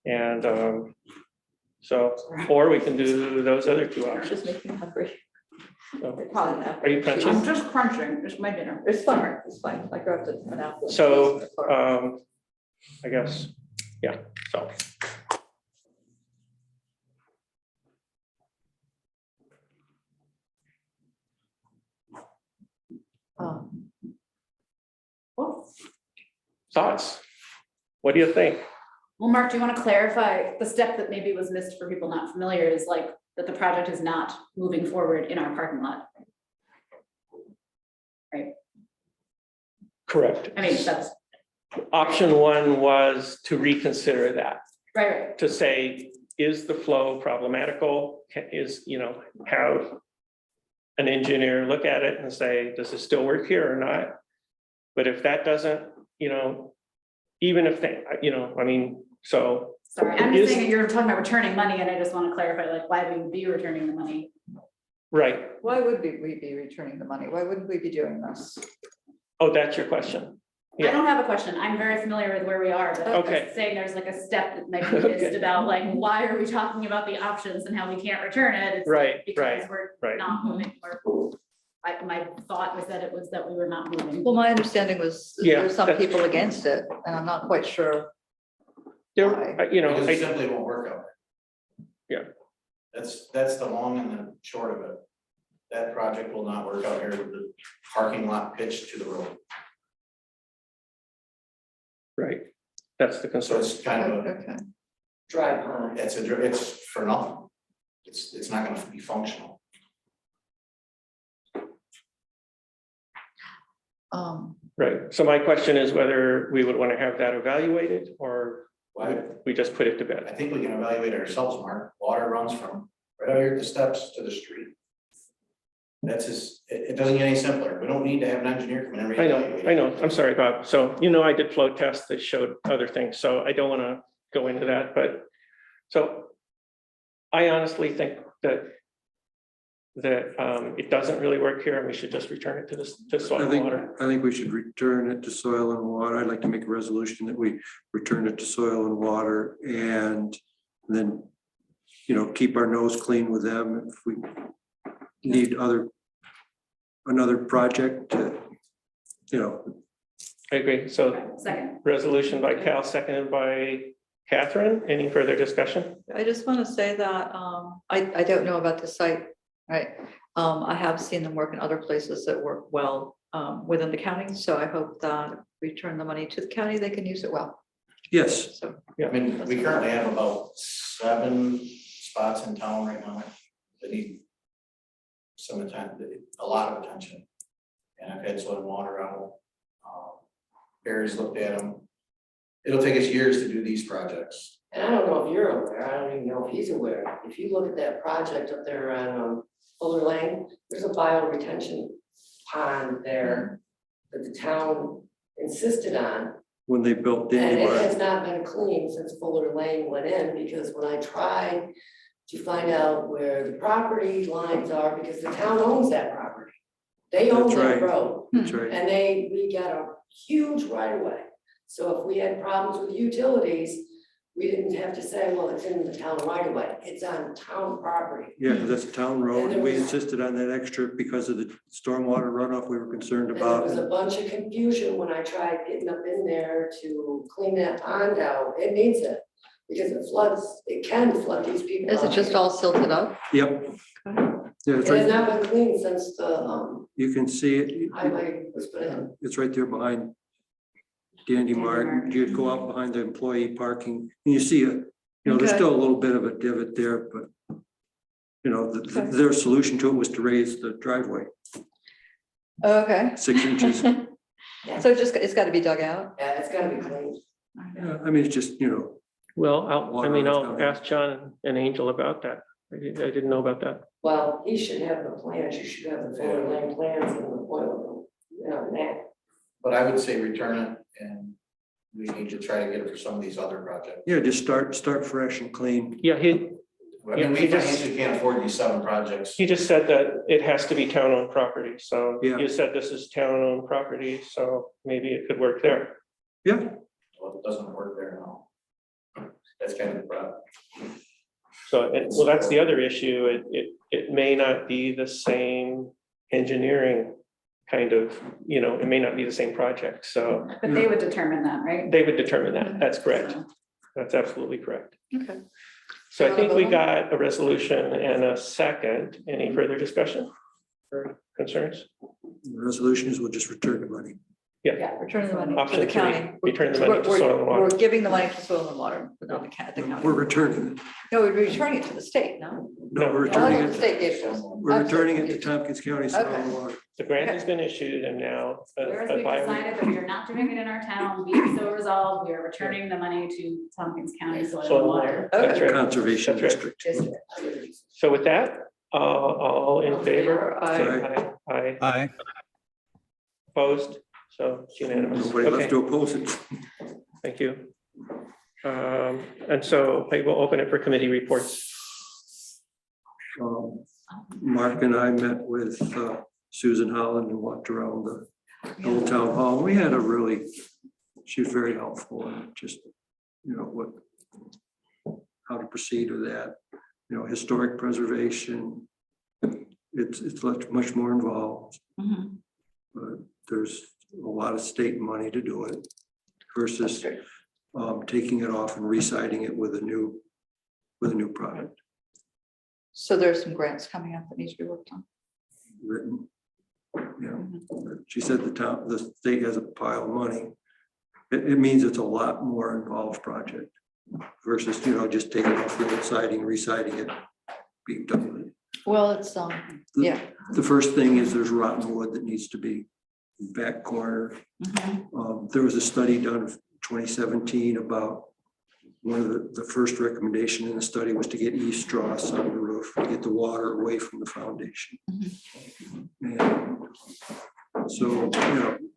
[SPEAKER 2] And so, or we can do those other two
[SPEAKER 8] Just
[SPEAKER 2] options.
[SPEAKER 8] making me hungry.
[SPEAKER 2] So,
[SPEAKER 8] Probably not.
[SPEAKER 2] Are you crunching?
[SPEAKER 11] I'm just crunching, it's my dinner.
[SPEAKER 8] It's fine, it's fine. I grabbed an apple.
[SPEAKER 2] So, I guess, yeah, so.
[SPEAKER 8] Well,
[SPEAKER 2] Thoughts? What do you think?
[SPEAKER 11] Well, Mark, do you want to clarify the step that maybe was missed for people not familiar is like that the project is not moving forward in our parking lot?
[SPEAKER 2] Correct.
[SPEAKER 11] I mean, that's
[SPEAKER 2] Option one was to reconsider that,
[SPEAKER 11] right,
[SPEAKER 2] to say, is the flow problematical? Have an engineer look at it and say, does it still work here or not? But if that doesn't, even if they, I mean, so.
[SPEAKER 11] sorry, I'm
[SPEAKER 2] Is-
[SPEAKER 11] just saying that you're talking about returning money and I just want to clarify like why we would be returning the money.
[SPEAKER 2] Right.
[SPEAKER 8] why would we be returning the money? Why wouldn't we be doing this?
[SPEAKER 2] Oh, that's your question.
[SPEAKER 11] I
[SPEAKER 2] Yeah.
[SPEAKER 11] don't have a question. I'm very familiar with where we are, but I'm
[SPEAKER 2] Okay.
[SPEAKER 11] just saying there's like a step that might be
[SPEAKER 2] Okay.
[SPEAKER 11] missed about like, why are we talking about the options and how we can't return it? It's
[SPEAKER 2] Right,
[SPEAKER 11] because
[SPEAKER 2] right,
[SPEAKER 11] we're
[SPEAKER 2] right.
[SPEAKER 11] not moving. My thought was that it was that we were not moving.
[SPEAKER 8] Well, my understanding was
[SPEAKER 2] Yeah,
[SPEAKER 8] there's some
[SPEAKER 2] that's-
[SPEAKER 8] people against it, and I'm not quite sure.
[SPEAKER 2] There,
[SPEAKER 8] Why?
[SPEAKER 12] Because it
[SPEAKER 2] I,
[SPEAKER 12] simply won't work out.
[SPEAKER 2] Yeah.
[SPEAKER 12] That's the long and the short of it. That project will not work out here with the parking lot pitched to the road.
[SPEAKER 2] right, that's the
[SPEAKER 12] So
[SPEAKER 2] concern.
[SPEAKER 12] it's kind of a,
[SPEAKER 8] Okay,
[SPEAKER 10] Dry pond.
[SPEAKER 12] it's for nothing. It's not gonna be functional.
[SPEAKER 2] Right, so my question is whether we would want to have that evaluated or
[SPEAKER 12] Why?
[SPEAKER 2] we just put it to
[SPEAKER 12] I
[SPEAKER 2] bed.
[SPEAKER 12] think we can evaluate it ourselves, Mark. Water runs from right out here at the steps to the street. That's just, it doesn't get any simpler. We don't need to have an engineer come in and reevaluate.
[SPEAKER 2] I know, I'm sorry, Bob. So, I did flow tests that showed other things, so I don't want to go into that, but so I honestly think that it doesn't really work here and we should just return it to soil and water.
[SPEAKER 9] I think we should return it to soil and water. I'd like to make a resolution that we return it to soil and water and then, keep our nose clean with them if we need another project to,
[SPEAKER 2] I agree. So
[SPEAKER 11] Second,
[SPEAKER 2] resolution by Cal, seconded by Catherine. Any further discussion?
[SPEAKER 8] I just want to say that, I don't know about the site, right? I have seen them work in other places that work well, within the county, so I hope that we turn the money to the county, they can use it well,
[SPEAKER 9] yes,
[SPEAKER 8] so.
[SPEAKER 12] I mean, we currently have about 7 spots in town right now that need some attention, a lot of attention. And I've had soil and water out. Barry's looked at them. It'll take us years to do these projects.
[SPEAKER 10] And I don't know if you're aware, I don't even know if he's aware, if you look at that project up there on Fuller Lane, there's a bio retention pond there that the town insisted on.
[SPEAKER 9] when they built
[SPEAKER 10] And
[SPEAKER 9] Dandy
[SPEAKER 10] it
[SPEAKER 9] Bar.
[SPEAKER 10] has not been cleaned since Fuller Lane went in, because when I tried to find out where the property lines are, because the town owns that property. They own
[SPEAKER 9] That's
[SPEAKER 10] that
[SPEAKER 9] right.
[SPEAKER 10] road,
[SPEAKER 9] That's right.
[SPEAKER 10] and we got a huge right of way. So if we had problems with utilities, we didn't have to say, well, it's in the town right of way, it's on town property.
[SPEAKER 9] Yeah, because that's a town road,
[SPEAKER 10] And
[SPEAKER 9] and we
[SPEAKER 10] there was-
[SPEAKER 9] insisted on that extra because of the stormwater runoff we were concerned
[SPEAKER 10] And there
[SPEAKER 9] about.
[SPEAKER 10] was a bunch of confusion when I tried getting up in there to clean that pond out, it needs it. Because it floods, it can flood these people.
[SPEAKER 8] Is it
[SPEAKER 10] out
[SPEAKER 8] just
[SPEAKER 10] here.
[SPEAKER 8] all silted up?
[SPEAKER 9] Yep. Yeah, it's
[SPEAKER 10] It has
[SPEAKER 9] right,
[SPEAKER 10] not been cleaned since the
[SPEAKER 9] you can see it,
[SPEAKER 10] highway was put in.
[SPEAKER 9] it's right there behind Dandy Mart. You'd go out behind the employee parking, and you see it, there's
[SPEAKER 8] Okay.
[SPEAKER 9] still a little bit of a divot there, but
[SPEAKER 8] Okay.
[SPEAKER 9] their solution to it was to raise the driveway
[SPEAKER 8] Okay.
[SPEAKER 9] 6 inches.
[SPEAKER 8] So it's got to be dug out?
[SPEAKER 10] Yeah, it's gotta be cleaned.
[SPEAKER 9] Yeah, I mean, it's just,
[SPEAKER 2] Well,
[SPEAKER 9] Water is
[SPEAKER 2] I'll
[SPEAKER 9] coming.
[SPEAKER 2] ask John and Angel about that. I didn't know about that.
[SPEAKER 10] Well, he should have the plans, you should have the Fuller Lane plans and the oil, that.
[SPEAKER 12] But I would say return it and we need to try to get it for some of these other projects.
[SPEAKER 9] Yeah, just start fresh and clean.
[SPEAKER 2] Yeah,
[SPEAKER 12] I mean,
[SPEAKER 2] Yeah,
[SPEAKER 12] we
[SPEAKER 2] he just-
[SPEAKER 12] financially can't afford these 7 projects.
[SPEAKER 2] he just said that it has to be town-owned property, so
[SPEAKER 9] Yeah.
[SPEAKER 2] you said this is town-owned property, so maybe it could work there.
[SPEAKER 9] Yeah,
[SPEAKER 12] Well, it doesn't work there now. That's kind of the problem.
[SPEAKER 2] So, well, that's the other issue. It may not be the same engineering kind of, it may not be the same project, so
[SPEAKER 11] But they would determine that, right?
[SPEAKER 2] they would determine that. That's correct. That's absolutely correct.
[SPEAKER 8] Okay.
[SPEAKER 2] So I think we got a resolution and a second. Any further discussion or concerns?
[SPEAKER 9] the resolution is we'll just return the money.
[SPEAKER 8] Return the money to
[SPEAKER 2] Option
[SPEAKER 8] the
[SPEAKER 2] three,
[SPEAKER 8] county.
[SPEAKER 2] return the money to
[SPEAKER 8] We're-
[SPEAKER 2] soil and water.
[SPEAKER 8] We're giving the money to soil and water, but not the county.
[SPEAKER 9] We're returning it.
[SPEAKER 8] No, we're returning it to the state, no?
[SPEAKER 9] No,
[SPEAKER 2] No.
[SPEAKER 9] we're
[SPEAKER 8] Oh,
[SPEAKER 9] returning
[SPEAKER 8] the
[SPEAKER 9] it,
[SPEAKER 8] state gave it to us.
[SPEAKER 9] we're returning it to Tompkins County Soil and Water.
[SPEAKER 2] The grant has been issued and now
[SPEAKER 11] Whereas
[SPEAKER 2] a
[SPEAKER 11] we've
[SPEAKER 2] bio.
[SPEAKER 11] decided that we are not doing it in our town, be it so resolved, we are returning the money to Tompkins County Soil
[SPEAKER 2] Soil
[SPEAKER 11] and
[SPEAKER 2] and
[SPEAKER 11] Water
[SPEAKER 2] water. That's right.
[SPEAKER 9] Conservation
[SPEAKER 2] That's right.
[SPEAKER 9] District.
[SPEAKER 11] District.
[SPEAKER 2] So with that, all in favor?
[SPEAKER 8] Aye.
[SPEAKER 2] Aye.
[SPEAKER 6] Aye.
[SPEAKER 2] Opposed? So it's unanimous.
[SPEAKER 9] Nobody
[SPEAKER 2] Okay,
[SPEAKER 9] left to oppose it.
[SPEAKER 2] thank you. And so I will open it for committee reports.
[SPEAKER 9] Mark and I met with Susan Holland and walked around the old town hall. We had she was very helpful and just, how to proceed with that, historic preservation. It's much more involved,
[SPEAKER 8] Mhm.
[SPEAKER 9] but there's a lot of state money to do it versus taking it off and reciting it with a new product
[SPEAKER 8] So there's some grants coming up that need to be worked on.
[SPEAKER 9] written. She said the state has a pile of money. It means it's a lot more involved project versus, just taking off the old siding, reciting it, being done with it.
[SPEAKER 8] Well, it's, yeah.
[SPEAKER 9] The first thing is there's rotten wood that needs to be back corner.
[SPEAKER 8] Mhm.
[SPEAKER 9] There was a study done in 2017 about one of the first recommendation in the study was to get eaves troughs on the roof, to get the water away from the foundation. And so,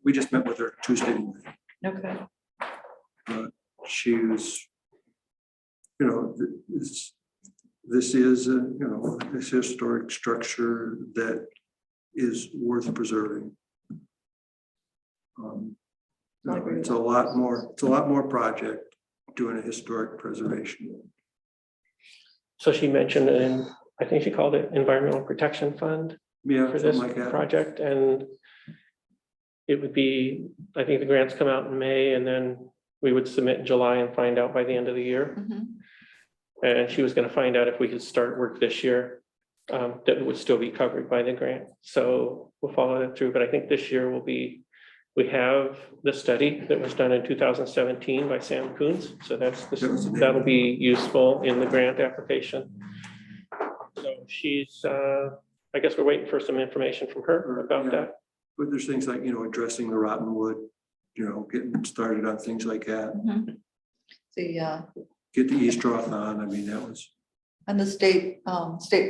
[SPEAKER 9] we just met with her Tuesday morning.
[SPEAKER 8] Okay.
[SPEAKER 9] She was, this is this historic structure that is worth preserving. It's a lot more project doing a historic preservation.
[SPEAKER 2] So she mentioned, and I think she called it Environmental Protection Fund
[SPEAKER 9] Yeah,
[SPEAKER 2] for this
[SPEAKER 9] something like that.
[SPEAKER 2] project, and it would be, I think the grants come out in May, and then we would submit in July and find out by the end of the year.
[SPEAKER 8] Mhm.
[SPEAKER 2] And she was gonna find out if we could start work this year, that would still be covered by the grant. So we'll follow that through, but I think this year we have the study that was done in 2017 by Sam Coons. So that'll be useful in the grant application. So she's, I guess we're waiting for some information from her about that.
[SPEAKER 9] But there's things like, addressing the rotten wood, getting started on things like that.
[SPEAKER 8] Mhm.
[SPEAKER 9] Get the eaves trough on. I mean, that was,
[SPEAKER 8] And the state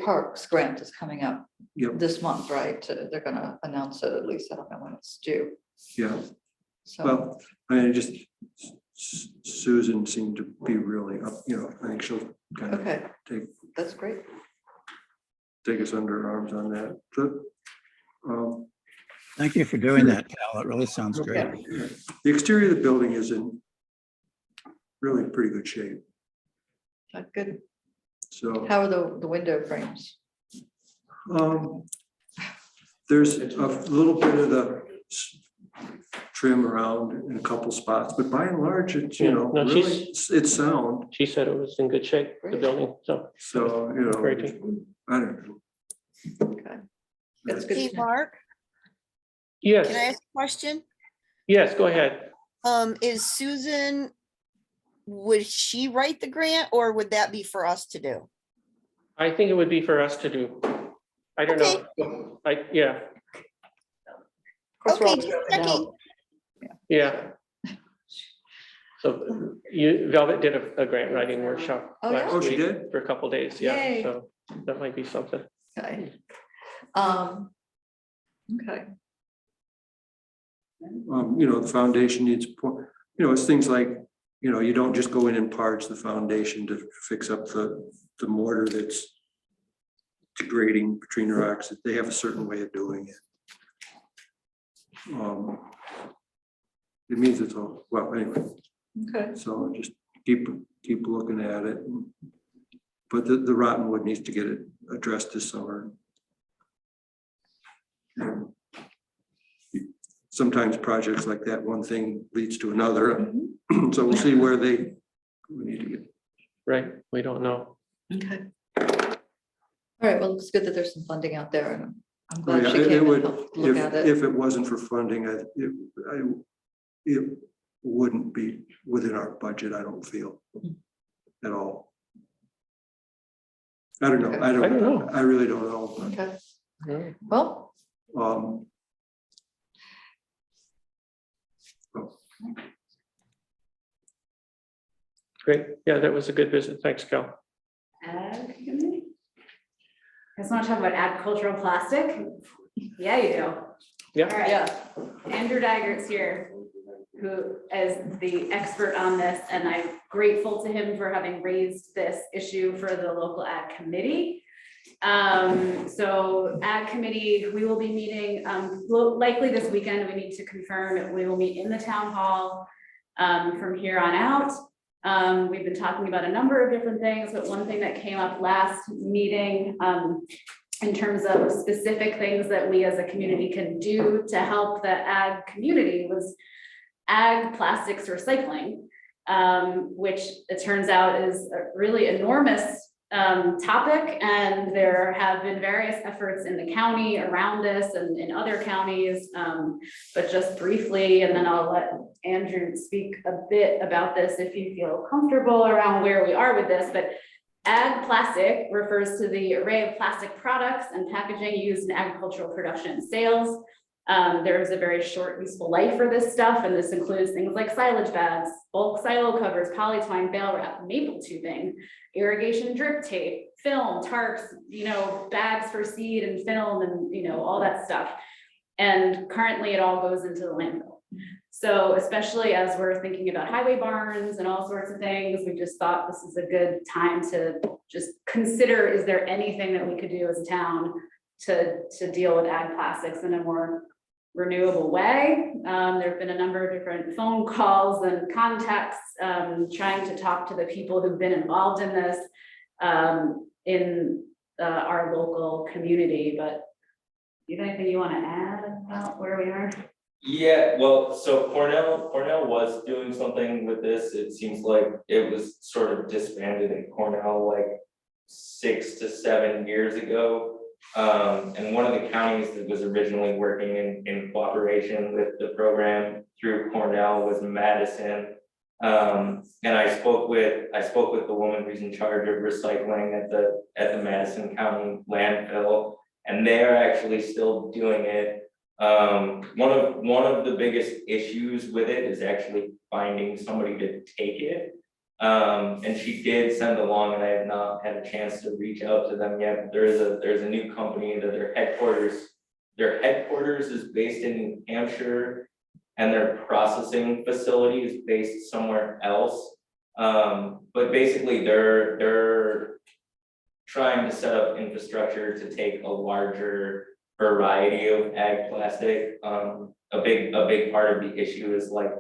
[SPEAKER 8] parks grant is coming up
[SPEAKER 9] Yep.
[SPEAKER 8] this month, right? They're gonna announce it, at least I don't know when it's due.
[SPEAKER 9] yeah.
[SPEAKER 8] So,
[SPEAKER 9] Well, I mean, Susan seemed to be really up, I think she'll kind of
[SPEAKER 8] okay,
[SPEAKER 9] take
[SPEAKER 8] that's great.
[SPEAKER 9] us under her arms on that. But,
[SPEAKER 6] Thank you for doing that, Cal. It really sounds great.
[SPEAKER 9] the exterior of the building is in really pretty good shape.
[SPEAKER 8] Good.
[SPEAKER 9] So,
[SPEAKER 8] How are the window frames?
[SPEAKER 9] there's a little bit of the trim around in a couple spots, but by and large, it's,
[SPEAKER 2] No,
[SPEAKER 9] really, it's sound.
[SPEAKER 2] She said it was in good shape, the building, so.
[SPEAKER 9] So,
[SPEAKER 2] Great.
[SPEAKER 9] I don't know.
[SPEAKER 8] Okay. That's good.
[SPEAKER 3] Hey,
[SPEAKER 8] to know.
[SPEAKER 3] Mark, can I
[SPEAKER 2] Yes,
[SPEAKER 3] ask a question?
[SPEAKER 2] yes, go ahead.
[SPEAKER 3] Is Susan, would she write the grant or would that be for us to do?
[SPEAKER 2] I think it would be for us to do. I don't know. Yeah,
[SPEAKER 8] Of course, we're
[SPEAKER 3] Okay,
[SPEAKER 8] all
[SPEAKER 3] just
[SPEAKER 8] joking now.
[SPEAKER 3] checking.
[SPEAKER 2] yeah. So Velvet did a grant writing workshop
[SPEAKER 8] Oh, yeah?
[SPEAKER 2] last
[SPEAKER 9] Oh, she
[SPEAKER 2] week
[SPEAKER 9] did?
[SPEAKER 2] for a couple days, yeah,
[SPEAKER 8] Yay.
[SPEAKER 2] so that might be something.
[SPEAKER 8] Okay. Okay.
[SPEAKER 9] The foundation needs, it's things like, you don't just go in and parge the foundation to fix up the mortar that's degrading between the rocks. They have a certain way of doing it. It means it's all, well, anyway,
[SPEAKER 8] Okay.
[SPEAKER 9] so just keep looking at it. But the rotten wood needs to get it addressed this summer. And sometimes projects like that, one thing leads to another. So we'll see where we need to get.
[SPEAKER 2] Right, we don't know.
[SPEAKER 8] Okay. All right, well, it's good that there's some funding out there, and I'm
[SPEAKER 9] Oh,
[SPEAKER 8] glad
[SPEAKER 9] yeah,
[SPEAKER 8] she
[SPEAKER 9] it
[SPEAKER 8] came
[SPEAKER 9] would-
[SPEAKER 8] and helped look at it.
[SPEAKER 9] If it wasn't for funding, it wouldn't be within our budget, I don't feel at all. I don't know.
[SPEAKER 8] Okay.
[SPEAKER 9] I
[SPEAKER 2] I don't know.
[SPEAKER 9] I really don't know.
[SPEAKER 8] Okay,
[SPEAKER 2] Yeah.
[SPEAKER 8] well,
[SPEAKER 9] Um,
[SPEAKER 2] Great, yeah, that was a good visit, thanks, Cal.
[SPEAKER 11] Ag committee? Guys want to talk about agricultural plastic? Yeah, you do.
[SPEAKER 2] Yeah.
[SPEAKER 11] All right.
[SPEAKER 8] yeah,
[SPEAKER 11] Andrew Dyger's here, who is the expert on this, and I'm grateful to him for having raised this issue for the local ag committee. So ag committee, we will be meeting, likely this weekend. We need to confirm if we will meet in the town hall from here on out. We've been talking about a number of different things, but one thing that came up last meeting, in terms of specific things that we as a community can do to help the ag community was ag plastics recycling, which it turns out is a really enormous topic. And there have been various efforts in the county around this and in other counties, but just briefly, and then I'll let Andrew speak a bit about this if you feel comfortable around where we are with this. But ag plastic refers to the array of plastic products and packaging used in agricultural production and sales. There is a very short useful life for this stuff, and this includes things like silage bags, bulk silo covers, polytwine, bale wrap, maple tubing, irrigation drip tape, film, tarps, bags for seed and film, and all that stuff. And currently it all goes into the landfill. So especially as we're thinking about highway barns and all sorts of things, we just thought this is a good time to just consider, is there anything that we could do as a town to deal with ag plastics in a more renewable way? There have been a number of different phone calls and contacts trying to talk to the people who've been involved in this in our local community. But do you have anything you want to add about where we are?
[SPEAKER 7] Yeah, well, so Cornell was doing something with this. It seems like it was sort of disbanded in Cornell like 6 to 7 years ago. And one of the counties that was originally working in cooperation with the program through Cornell was Madison. And I spoke with the woman who's in charge of recycling at the Madison County landfill, and they're actually still doing it. One of the biggest issues with it is actually finding somebody to take it. And she did send along, and I have not had a chance to reach out to them yet. There's a new company that their headquarters is based in New Hampshire, and their processing facility is based somewhere else. But basically they're trying to set up infrastructure to take a larger variety of ag plastic. A big part of the issue is like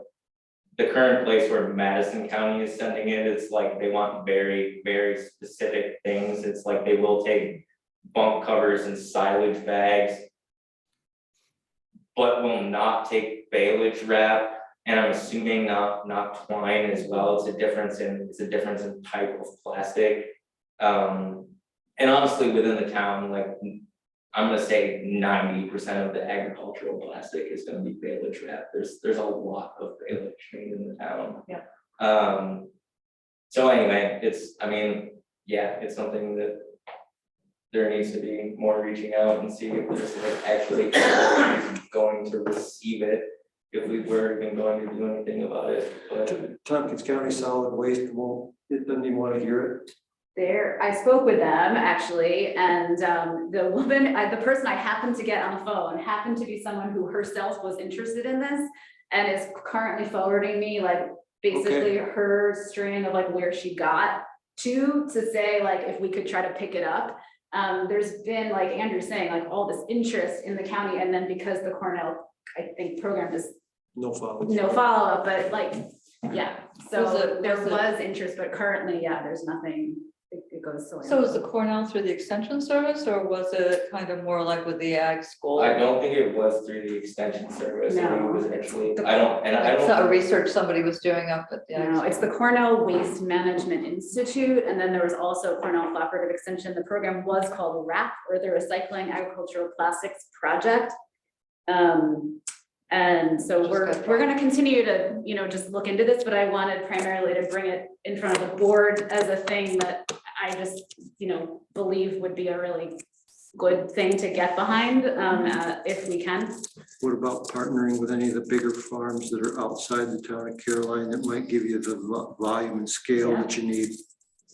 [SPEAKER 7] the current place where Madison County is sending it. It's like they want very, very specific things. It's like they will take bunk covers and silage bags, but will not take baleage wrap, and I'm assuming not twine as well. It's a difference in type of plastic. And honestly, within the town, like I'm gonna say 90% of the agricultural plastic is gonna be baleage wrap. There's a lot of baleage made in the town.
[SPEAKER 11] Yeah.
[SPEAKER 7] So anyway, it's something that there needs to be more reaching out and see if there's like actually going to receive it, if we were even going to do anything about it. But
[SPEAKER 9] Tompkins County Solid Waste it doesn't even want to hear it.
[SPEAKER 11] I spoke with them actually, and the woman, the person I happened to get on the phone happened to be someone who herself was interested in this. and is currently forwarding me like basically her string of like where she got to say like if we could try to pick it up. There's been, like Andrew's saying, like all this interest in the county, and then because the Cornell, I think, program is
[SPEAKER 9] No follow.
[SPEAKER 11] no follow-up, but like, yeah,
[SPEAKER 8] Was
[SPEAKER 11] so
[SPEAKER 8] it-
[SPEAKER 11] there
[SPEAKER 8] was it-
[SPEAKER 11] was interest, but currently, yeah, there's nothing, it goes so.
[SPEAKER 8] So was the Cornell through the extension service, or was it kind of more like with the ag school?
[SPEAKER 7] I don't think it was through the extension service, I think it was
[SPEAKER 11] No,
[SPEAKER 7] actually,
[SPEAKER 11] the-
[SPEAKER 7] I don't, and I
[SPEAKER 8] Like so- a
[SPEAKER 7] don't.
[SPEAKER 8] research somebody was doing up at the ag
[SPEAKER 11] No,
[SPEAKER 8] school?
[SPEAKER 11] it's the Cornell Waste Management Institute, and then there was also Cornell Cooperative Extension. The program was called RAP, or the Recycling Agricultural Plastics Project. And so
[SPEAKER 8] Which is
[SPEAKER 11] we're
[SPEAKER 8] good.
[SPEAKER 11] gonna continue to, you know, just look into this, but I wanted primarily to bring it in front of the board as a thing that I just, you know, believe would be a really good thing to get behind, if we can.
[SPEAKER 9] What about partnering with any of the bigger farms that are outside the town of Caroline that might give you the volume and scale
[SPEAKER 11] Yeah.
[SPEAKER 9] that you need?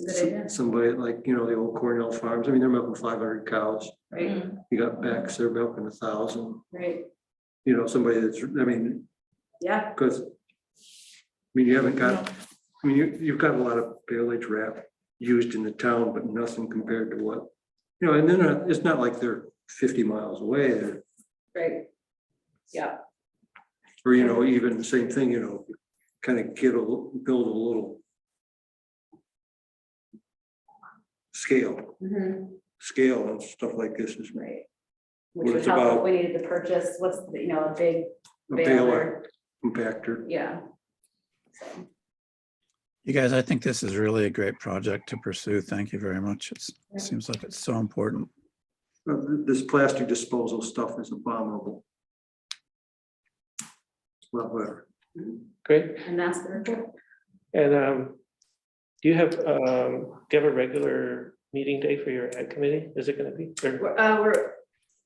[SPEAKER 11] It's a good idea,
[SPEAKER 9] Somebody like, you know, the old Cornell farms, I mean, they're milking 500 cows.
[SPEAKER 11] right,
[SPEAKER 9] You got Bex, they're milking 1,000.
[SPEAKER 11] right,
[SPEAKER 9] You know, somebody that's, I mean,
[SPEAKER 11] yeah,
[SPEAKER 9] because, I mean, you haven't got, I mean, you've got a lot of bale age wrap used in the town, but nothing compared to what, you know, and then it's not like they're 50 miles away, they're,
[SPEAKER 11] right. Yeah,
[SPEAKER 9] or, you know, even the same thing, you know, kind of build a little scale and stuff like this is
[SPEAKER 11] right.
[SPEAKER 9] What
[SPEAKER 11] Which would
[SPEAKER 9] it's
[SPEAKER 11] help if
[SPEAKER 9] about.
[SPEAKER 11] we needed to purchase, what's, the, you know, a big
[SPEAKER 9] a
[SPEAKER 11] baler,
[SPEAKER 9] baler compactor.
[SPEAKER 11] yeah.
[SPEAKER 6] You guys, I think this is really a great project to pursue. Thank you very much. It seems like it's so important.
[SPEAKER 9] This plastic disposal stuff is abominable. Well, whatever.
[SPEAKER 2] Great.
[SPEAKER 11] And that's the report.
[SPEAKER 2] And do you have a regular meeting day for your ag committee? Is it gonna be? Or-
[SPEAKER 11] We're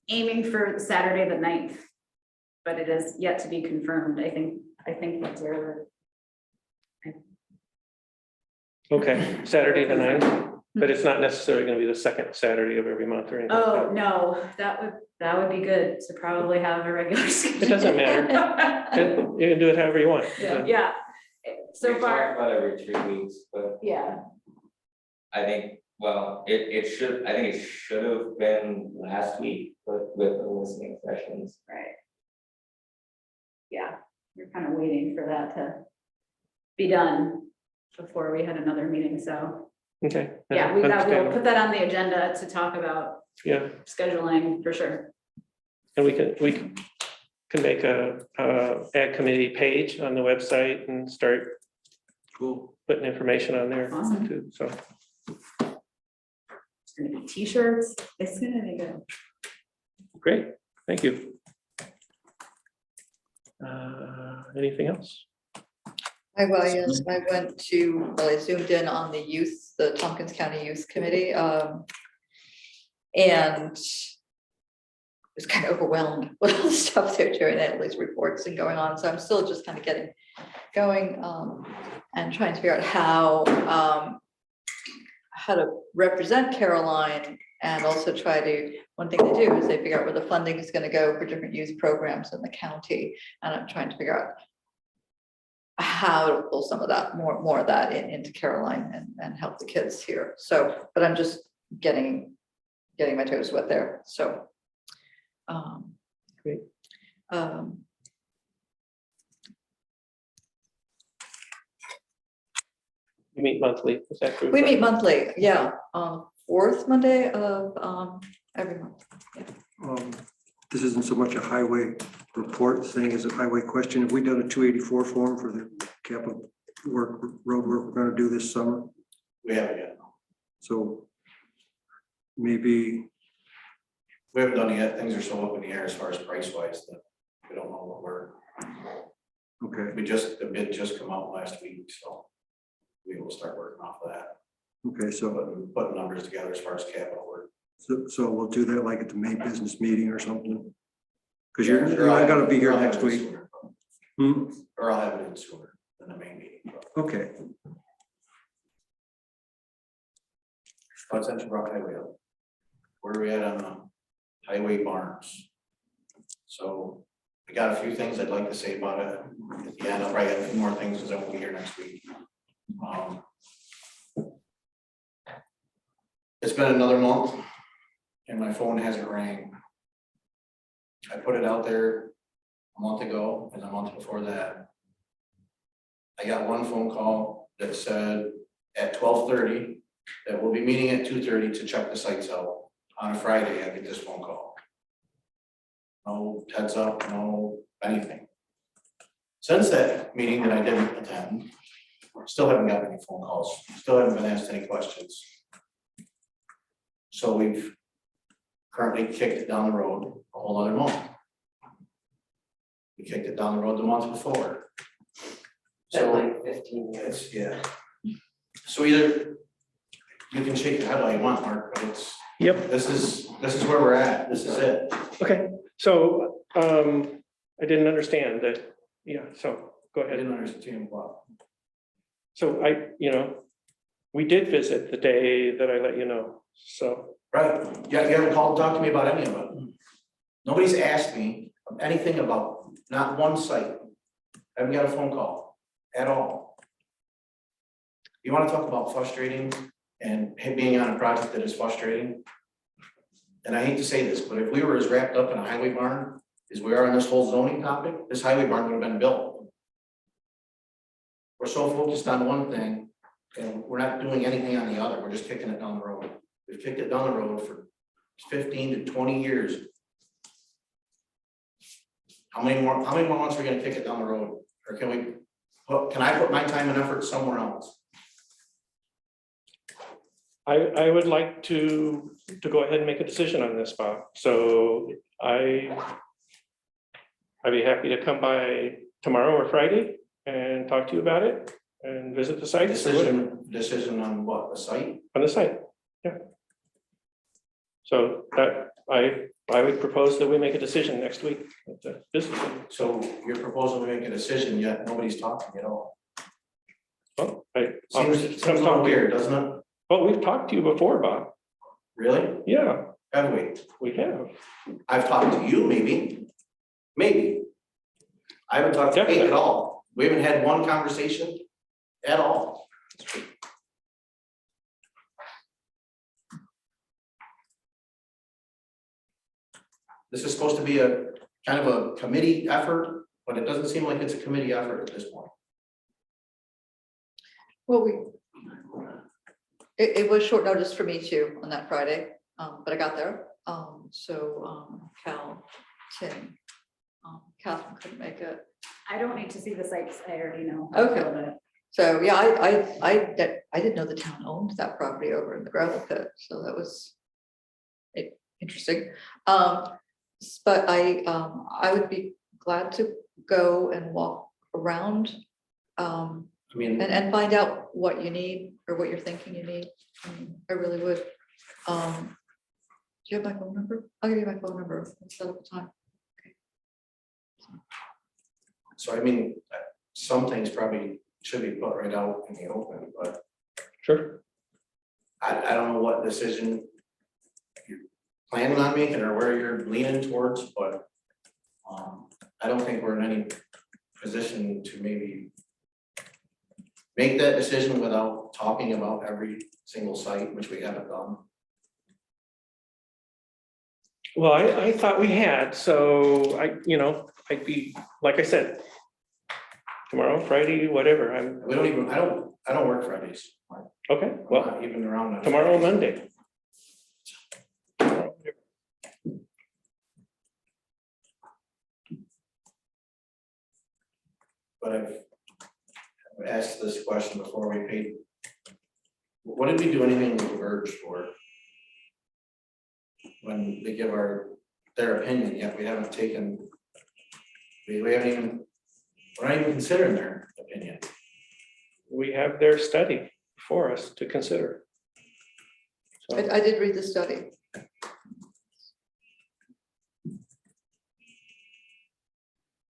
[SPEAKER 11] aiming for Saturday the 9th, but it is yet to be confirmed. I think that's where
[SPEAKER 2] Okay, Saturday the 9th, but it's not necessarily gonna be the second Saturday of every month or anything. like
[SPEAKER 11] oh,
[SPEAKER 2] that.
[SPEAKER 11] no, that would be good to probably have a regular schedule.
[SPEAKER 2] It doesn't matter. And you can do it however you want.
[SPEAKER 11] Yeah, so
[SPEAKER 7] We
[SPEAKER 11] far,
[SPEAKER 7] talked about every 3 weeks, but
[SPEAKER 11] yeah,
[SPEAKER 7] I think, well, it should, I think it should have been last week, but with the listening sessions.
[SPEAKER 11] right. Yeah, we're kind of waiting for that to be done before we had another meeting, so,
[SPEAKER 2] Okay.
[SPEAKER 11] yeah, we'll
[SPEAKER 2] Understandable.
[SPEAKER 11] put that on the agenda to talk about
[SPEAKER 2] Yeah,
[SPEAKER 11] scheduling for sure.
[SPEAKER 2] and we can make a ag committee page on the website and start
[SPEAKER 9] Cool.
[SPEAKER 2] putting information on there
[SPEAKER 11] Awesome.
[SPEAKER 2] too, so.
[SPEAKER 11] It's gonna be t-shirts, it's gonna be good.
[SPEAKER 2] Great, thank you. Anything else?
[SPEAKER 8] I went to, well, I zoomed in on the Tompkins County Youth Committee, and was kind of overwhelmed with all the stuff they're doing, all these reports and going on, so I'm still just kind of getting going, and trying to figure out how to represent Caroline, and also try to, one thing they do is they figure out where the funding is gonna go for different youth programs in the county, and I'm trying to figure out how to pull some of that, more of that into Caroline and help the kids here. So, but I'm just getting my toes wet there, so.
[SPEAKER 2] Great. You meet monthly, is that true?
[SPEAKER 8] We meet monthly, yeah, fourth Monday of every month.
[SPEAKER 9] This isn't so much a highway report thing as a highway question. Have we done a 284 form for the capital road work we're gonna do this summer?
[SPEAKER 12] We haven't yet.
[SPEAKER 9] So maybe,
[SPEAKER 12] We haven't done it yet. Things are so up in the air as far as price wise that we don't know what we're,
[SPEAKER 9] okay,
[SPEAKER 12] the bid just come out last week, so we will start working off of that,
[SPEAKER 9] okay, so,
[SPEAKER 12] putting numbers together as far as capital work.
[SPEAKER 9] so we'll do that like at the May business meeting or something. Because
[SPEAKER 12] Sure,
[SPEAKER 9] I gotta be here
[SPEAKER 12] I'll have
[SPEAKER 9] next
[SPEAKER 12] it
[SPEAKER 9] week.
[SPEAKER 12] sooner.
[SPEAKER 9] Hmm,
[SPEAKER 12] Or I'll have it in sooner than the main meeting.
[SPEAKER 9] okay,
[SPEAKER 12] But since you brought highway up, where are we at on the highway barns? So I got a few things I'd like to say about it. At the end, I'll probably have a few more things because I won't be here next week. It's been another month and my phone hasn't rang. I put it out there a month ago and a month before that. I got one phone call that said at 12:30 that we'll be meeting at 2:30 to check the sites out. On a Friday, I get this phone call. No heads up, no anything. Since that meeting that I didn't attend, still haven't gotten any phone calls, still haven't been asked any questions. So we've currently kicked it down the road a whole other month. We kicked it down the road the month before. So
[SPEAKER 10] like 15
[SPEAKER 12] it's, yeah. So either you can shake your head all you want, Mark, but it's,
[SPEAKER 2] Yep,
[SPEAKER 12] this is where we're at, this is it.
[SPEAKER 2] okay, so I didn't understand that, yeah, so go
[SPEAKER 12] I
[SPEAKER 2] ahead.
[SPEAKER 12] didn't understand what.
[SPEAKER 2] So we did visit the day that I let you know, so.
[SPEAKER 12] Right, yeah, you haven't called to talk to me about any of it. Nobody's asked me anything about, not one site. I haven't got a phone call at all. You wanna talk about frustrating and being on a project that is frustrating? And I hate to say this, but if we were as wrapped up in a highway barn as we are on this whole zoning topic, this highway barn would have been built. We're so focused on one thing and we're not doing anything on the other, we're just kicking it down the road. We've kicked it down the road for 15 to 20 years. How many more months are we gonna kick it down the road? Or can I put my time and effort somewhere else?
[SPEAKER 2] I would like to go ahead and make a decision on this, Bob. So I'd be happy to come by tomorrow or Friday and talk to you about it and visit the site.
[SPEAKER 12] Decision on what, the site?
[SPEAKER 2] On the site, yeah. So that I would propose that we make a decision next week. This is,
[SPEAKER 12] So you're proposing to make a decision, yet nobody's talking at all.
[SPEAKER 2] well,
[SPEAKER 12] Seems a little weird, doesn't it?
[SPEAKER 2] Well, we've talked to you before, Bob.
[SPEAKER 12] Really?
[SPEAKER 2] Yeah,
[SPEAKER 12] Have we?
[SPEAKER 2] we have.
[SPEAKER 12] I've talked to you, maybe. Maybe. I haven't talked to Kate at all. We haven't had one conversation at all. This is supposed to be a kind of a committee effort, but it doesn't seem like it's a committee effort at this point.
[SPEAKER 8] Well, it was short notice for me too on that Friday, but I got there. Cal, Tim, Catherine couldn't make it.
[SPEAKER 11] I don't need to see the sites, I already know.
[SPEAKER 8] Okay. So, yeah, I didn't know the town owned that property over in the gravel pit, so that was interesting. But I would be glad to go and walk around
[SPEAKER 12] I mean,
[SPEAKER 8] and find out what you need or what you're thinking you need. I really would. Do you have my phone number? I'll give you my phone number and set up a time.
[SPEAKER 12] so I mean, some things probably should be put right out in the open, but
[SPEAKER 2] Sure.
[SPEAKER 12] I don't know what decision you're planning on making or where you're leaning towards, but I don't think we're in any position to maybe make that decision without talking about every single site, which we haven't done.
[SPEAKER 2] Well, I thought we had, so I'd be, like I said, tomorrow, Friday, whatever,
[SPEAKER 12] We don't even, I don't work Fridays.
[SPEAKER 2] okay,
[SPEAKER 12] I'm
[SPEAKER 2] well,
[SPEAKER 12] not even around. on
[SPEAKER 2] tomorrow,
[SPEAKER 12] Fridays.
[SPEAKER 2] Monday.
[SPEAKER 12] But I've asked this question before we paid. What did we do anything with the Verge for? When they give their opinion, yet we haven't taken. We haven't even, we're not even considering their opinion.
[SPEAKER 2] We have their study for us to consider. So,
[SPEAKER 8] I did read the study.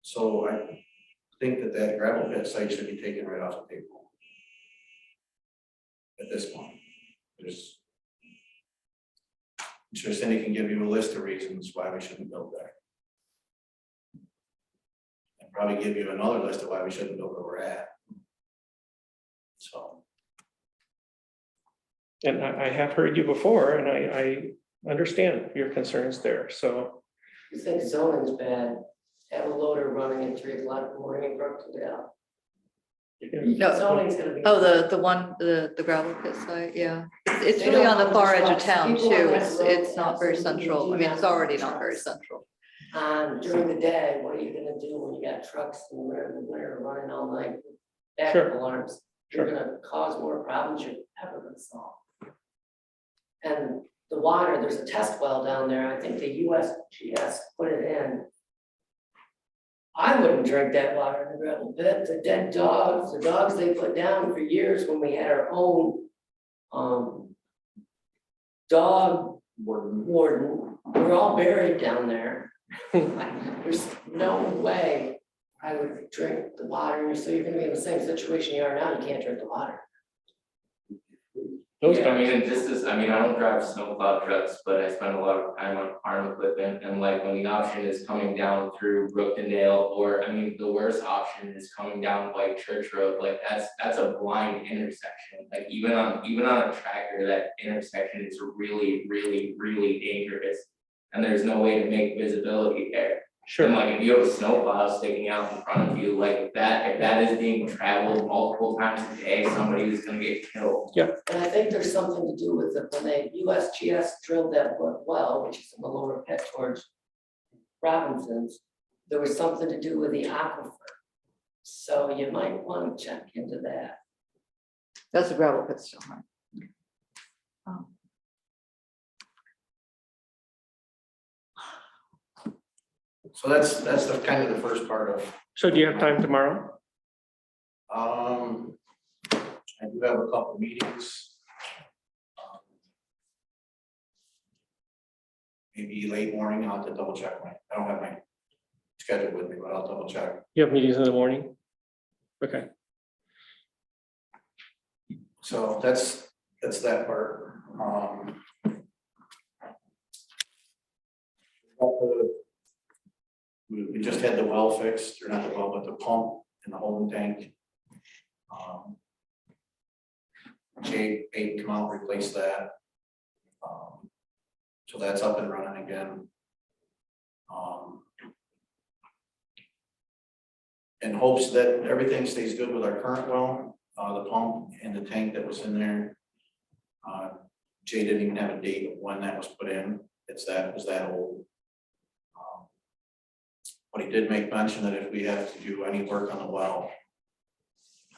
[SPEAKER 12] So I think that gravel pit site should be taken right off the table. At this point, I'm sure Cindy can give you a list of reasons why we shouldn't build there. probably give you another list of why we shouldn't go where we're at. So,
[SPEAKER 2] And I have heard you before, and I understand your concerns there, so.
[SPEAKER 10] You think zoning's bad, have a loader running at 3 o'clock in the morning in Brookendale.
[SPEAKER 8] No.
[SPEAKER 10] Zoning's gonna be.
[SPEAKER 8] Oh, the one, the gravel pit site, yeah. It's
[SPEAKER 10] They
[SPEAKER 8] really
[SPEAKER 10] don't
[SPEAKER 8] on the
[SPEAKER 10] want
[SPEAKER 8] far
[SPEAKER 10] the
[SPEAKER 8] edge of
[SPEAKER 10] trucks.
[SPEAKER 8] town
[SPEAKER 10] People
[SPEAKER 8] too.
[SPEAKER 10] on that
[SPEAKER 8] It's
[SPEAKER 10] road
[SPEAKER 8] not very
[SPEAKER 10] absolutely
[SPEAKER 8] central. I
[SPEAKER 10] do
[SPEAKER 8] mean, it's
[SPEAKER 10] not
[SPEAKER 8] already
[SPEAKER 10] want
[SPEAKER 8] not very
[SPEAKER 10] trucks.
[SPEAKER 8] central.
[SPEAKER 10] During the day, what are you gonna do when you got trucks in the winter running all night? Backup
[SPEAKER 2] Sure.
[SPEAKER 10] alarms,
[SPEAKER 2] Sure.
[SPEAKER 10] you're gonna cause more problems you're ever gonna solve. And the water, there's a test well down there, I think the USGS put it in. I wouldn't drink that water in the gravel pit, the dead dogs, the dogs they put down for years when we had our own dog warden, we're all buried down there. There's no way I would drink the water, so you're gonna be in the same situation you are now, you can't drink the water.
[SPEAKER 2] Those
[SPEAKER 7] Yeah, I mean,
[SPEAKER 2] guys,
[SPEAKER 7] and just as, I mean, I don't drive snowplow trucks, but I spend a lot of time on farm equipment, and like when the option is coming down through Brookendale, or, I mean, the worst option is coming down White Church Road, like that's a blind intersection, like even on a tractor, that intersection is really, really, really dangerous. And there's no way to make visibility there.
[SPEAKER 2] sure.
[SPEAKER 7] And like if you have a snowplow sticking out in front of you, like if that is being traveled multiple times a day, somebody is gonna get killed.
[SPEAKER 10] And I think there's something to do with it, when they USGS drilled that well, which is in the lower pit towards Robinson's, there was something to do with the aquifer. So you might want to check into that.
[SPEAKER 8] That's a gravel pit still, right? Oh.
[SPEAKER 12] so that's the kind of the first part of,
[SPEAKER 2] So do you have time tomorrow?
[SPEAKER 12] I do have a couple meetings. Maybe late morning, I'll have to double check I don't have my schedule with me, but I'll double check.
[SPEAKER 2] You have meetings in the morning? Okay,
[SPEAKER 12] So that's that part. We just had the well fixed, or not the well, but the pump in the holding tank. Jay come out, replace that. So that's up and running again. In hopes that everything stays good with our current well, the pump and the tank that was in there. Jay didn't even have a date of when that was put in, it was that old. But he did make mention that if we have to do any work on the well,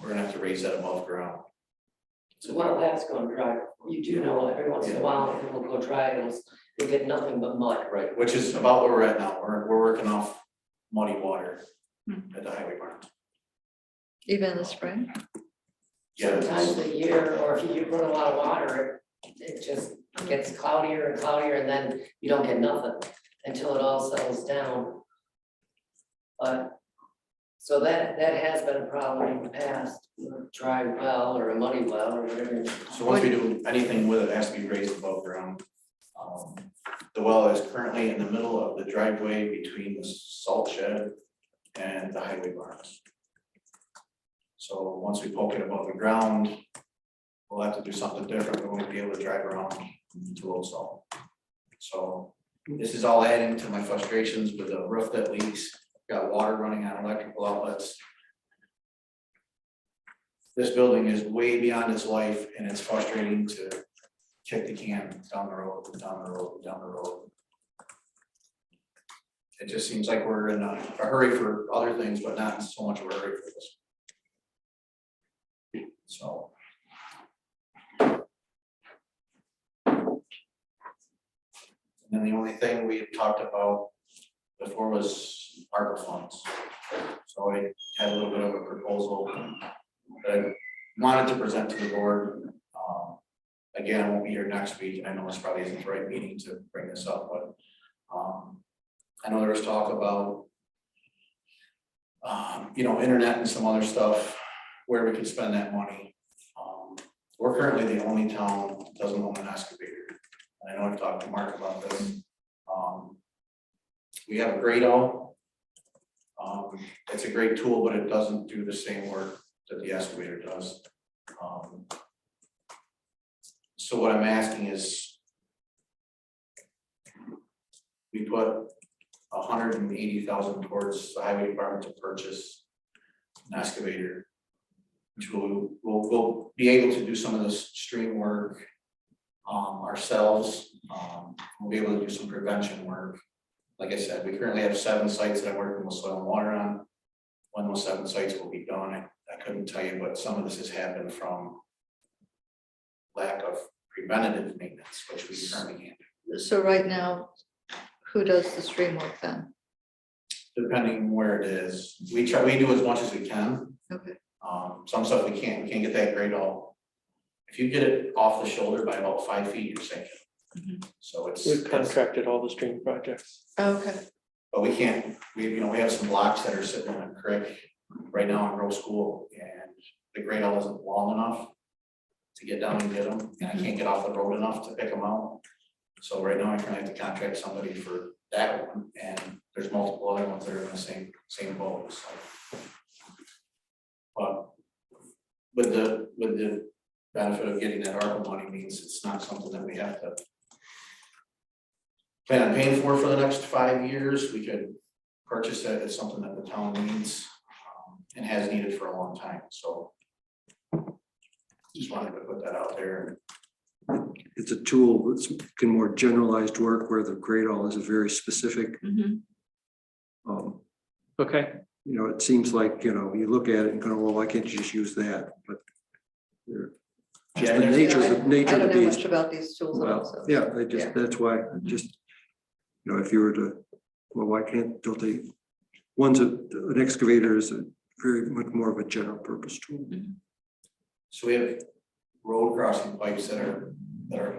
[SPEAKER 12] we're gonna have to raise that above ground.
[SPEAKER 10] So well, that's going dry. You do know every once in a while, it will go dry, you'll get nothing but mud.
[SPEAKER 12] Right, which is about where we're at now, we're working off muddy water at the highway barn.
[SPEAKER 8] Even in the spring?
[SPEAKER 12] Yeah,
[SPEAKER 10] Sometimes a year, or if you run a lot of water, it just gets cloudier and cloudier, and then you don't get nothing until it all settles down. But, so that has been a problem in the past, a dry well or a muddy well or whatever.
[SPEAKER 12] so once we do anything with it, it has to be raised above ground. The well is currently in the middle of the driveway between the salt shed and the highway barns. So once we poke it above the ground, we'll have to do something different, we won't be able to drive around to Old Salt. So this is all adding to my frustrations with the roof that leaks, got water running on electrical outlets. This building is way beyond its life, and it's frustrating to kick the can down the road, down the road, down the road. It just seems like we're in a hurry for other things, but not so much of a hurry for this. So. And then the only thing we had talked about before was ARPA funds. So I had a little bit of a proposal that I wanted to present to the board. Again, I won't be here next week, and I know this probably isn't the right meeting to bring this up, but I know there was talk about internet and some other stuff where we could spend that money. We're currently the only town that doesn't own an excavator. And I know I've talked to Mark about this. We have a Grado. It's a great tool, but it doesn't do the same work that the excavator does. So what I'm asking is, we put $180,000 towards the highway department to purchase an excavator, which we'll be able to do some of this stream work ourselves. We'll be able to do some prevention work. Like I said, we currently have 7 sites that I'm working with soil and water on. When those 7 sites will be done, I couldn't tell you, but some of this has happened from lack of preventative maintenance, which we currently can't do.
[SPEAKER 8] So right now, who does the stream work then?
[SPEAKER 12] Depending where it is, we do as much as we can.
[SPEAKER 8] Okay.
[SPEAKER 12] Some stuff we can't get that grade all. If you get it off the shoulder by about 5 feet, you're sinking. So
[SPEAKER 2] We've contracted all the stream projects.
[SPEAKER 8] Okay.
[SPEAKER 12] but we can't, we have some blocks that are sitting in a creek right now in Grove School, and the grade L isn't long enough to get down and get them, and I can't get off the road enough to pick them out. So right now I'm trying to contract somebody for that one, and there's multiple other ones that are in the same boat, so. But with the benefit of getting that ARPA money means it's not something that we have to plan on paying for the next 5 years. We could purchase it as something that the town needs and has needed for a long time, so. Just wanted to put that out there.
[SPEAKER 9] It's a tool that's can more generalized work where the grade all is a very specific.
[SPEAKER 2] Okay,
[SPEAKER 9] It seems like, you look at it and go, well, why can't you just use that? But they're just
[SPEAKER 12] Yeah,
[SPEAKER 9] the
[SPEAKER 12] there's-
[SPEAKER 9] nature
[SPEAKER 8] I
[SPEAKER 9] of the
[SPEAKER 8] don't know
[SPEAKER 9] beast.
[SPEAKER 8] much about these tools at all,
[SPEAKER 9] Well,
[SPEAKER 8] so.
[SPEAKER 9] yeah,
[SPEAKER 8] Yeah.
[SPEAKER 9] that's why, just, if you were to, well, why don't they, an excavator is a very much more of a general purpose tool.
[SPEAKER 12] So we have road crossing pipes that are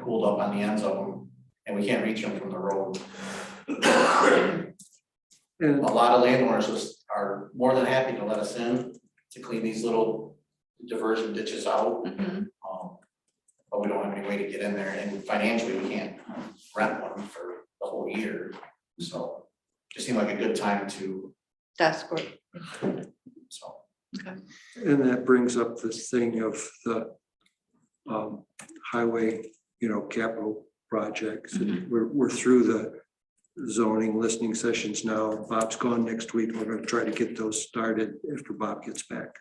[SPEAKER 12] pulled up on the ends of them, and we can't reach them from the road.
[SPEAKER 9] And
[SPEAKER 12] A lot of landowners are more than happy to let us in to clean these little diversion ditches out. But we don't have any way to get in there, and financially, we can't rent one for the whole year, so just seemed like a good time to,
[SPEAKER 8] That's great.
[SPEAKER 12] so.
[SPEAKER 9] And that brings up this thing of the highway, capital projects. And we're through the zoning listening sessions now. Bob's gone next week. We're going to try to get those started after Bob gets back.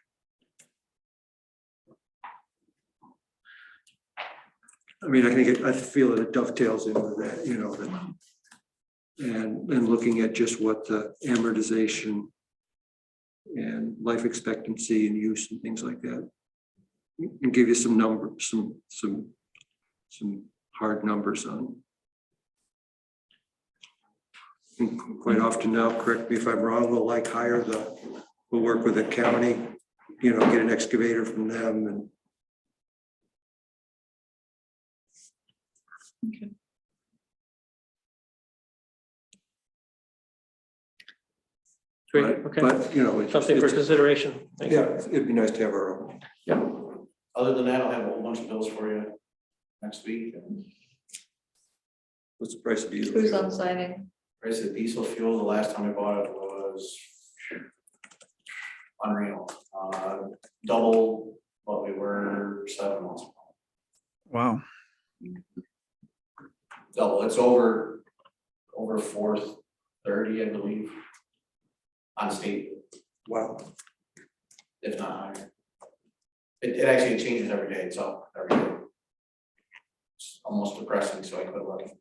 [SPEAKER 9] I mean, I feel that it dovetails into that, and looking at just what the amortization and life expectancy and use and things like that. And give you some numbers, some hard numbers on. And quite often now, correct me if I'm wrong, we'll we'll work with the county, get an excavator from them and.
[SPEAKER 2] great, okay.
[SPEAKER 9] But, it's-
[SPEAKER 2] Something for
[SPEAKER 9] it's-
[SPEAKER 2] consideration. Thank you.
[SPEAKER 9] Yeah, it'd be nice to have our own.
[SPEAKER 12] Other than that, I'll have a whole bunch of bills for you next week, and
[SPEAKER 9] What's the price of diesel?
[SPEAKER 8] Who's on signing?
[SPEAKER 12] price of diesel fuel, the last time I bought it was unreal, double what we were 7 months ago.
[SPEAKER 6] Wow.
[SPEAKER 12] Double, it's over 430, I believe. On state,
[SPEAKER 9] Wow.
[SPEAKER 12] if not higher. It actually changes every day, it's up every day. It's almost depressing, so I quit looking.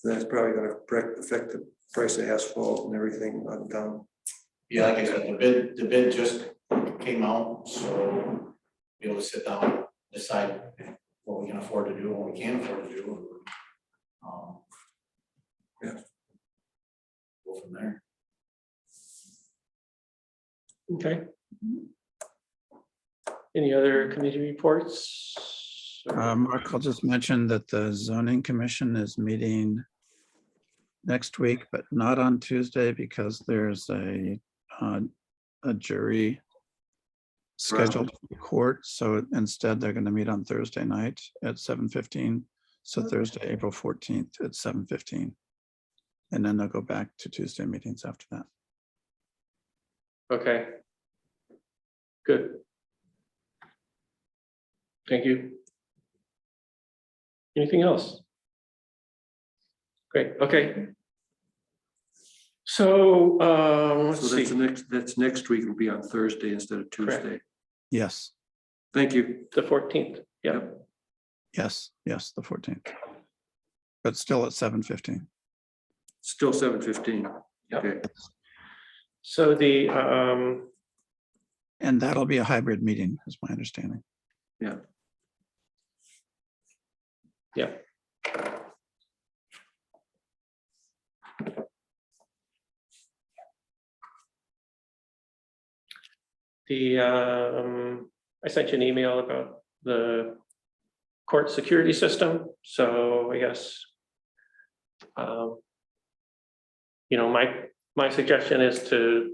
[SPEAKER 9] That's probably gonna affect the price of asphalt and everything on down.
[SPEAKER 12] Yeah, like I said, the bid just came out, so be able to sit down, decide what we can afford to do, and what we can't afford to do.
[SPEAKER 9] Yeah.
[SPEAKER 12] Go from there.
[SPEAKER 2] Okay. Any other committee reports?
[SPEAKER 6] Mark, I'll just mention that the zoning commission is meeting next week, but not on Tuesday because there's a jury scheduled for court. So instead, they're going to meet on Thursday night at 7:15. So Thursday, April 14th at 7:15. And then they'll go back to Tuesday meetings after that.
[SPEAKER 2] Okay. Good. Thank you. Anything else? Great, okay. So, let's
[SPEAKER 9] So that's
[SPEAKER 2] see,
[SPEAKER 9] that's next week will be on Thursday instead of
[SPEAKER 2] Correct.
[SPEAKER 9] Tuesday.
[SPEAKER 6] Yes,
[SPEAKER 9] Thank you.
[SPEAKER 2] the 14th, yeah.
[SPEAKER 9] Yep.
[SPEAKER 6] yes, the 14th. But still at 7:15.
[SPEAKER 9] Still 7:15.
[SPEAKER 2] Yep.
[SPEAKER 9] Okay.
[SPEAKER 2] So the,
[SPEAKER 6] And that'll be a hybrid meeting, is my understanding.
[SPEAKER 2] yeah. The, I sent you an email about the court security system, so I guess, you know, my suggestion is to,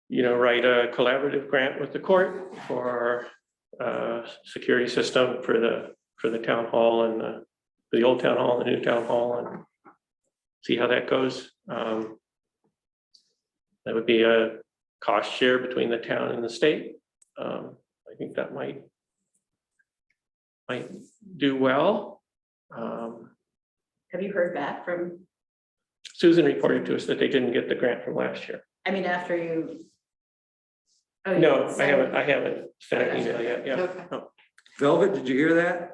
[SPEAKER 2] you know, write a collaborative grant with the court for security system for the town hall and the old town hall, the new town hall, and see how that goes. That would be a cost share between the town and the state. I think that might do well.
[SPEAKER 11] Have you heard back from,
[SPEAKER 2] Susan reported to us that they didn't get the grant from last year.
[SPEAKER 11] I mean, after you? Oh, you
[SPEAKER 2] No,
[SPEAKER 11] didn't
[SPEAKER 2] I
[SPEAKER 11] say.
[SPEAKER 2] haven't sent an email yet, yeah.
[SPEAKER 8] Okay.
[SPEAKER 2] No.
[SPEAKER 9] Velvet, did you hear that?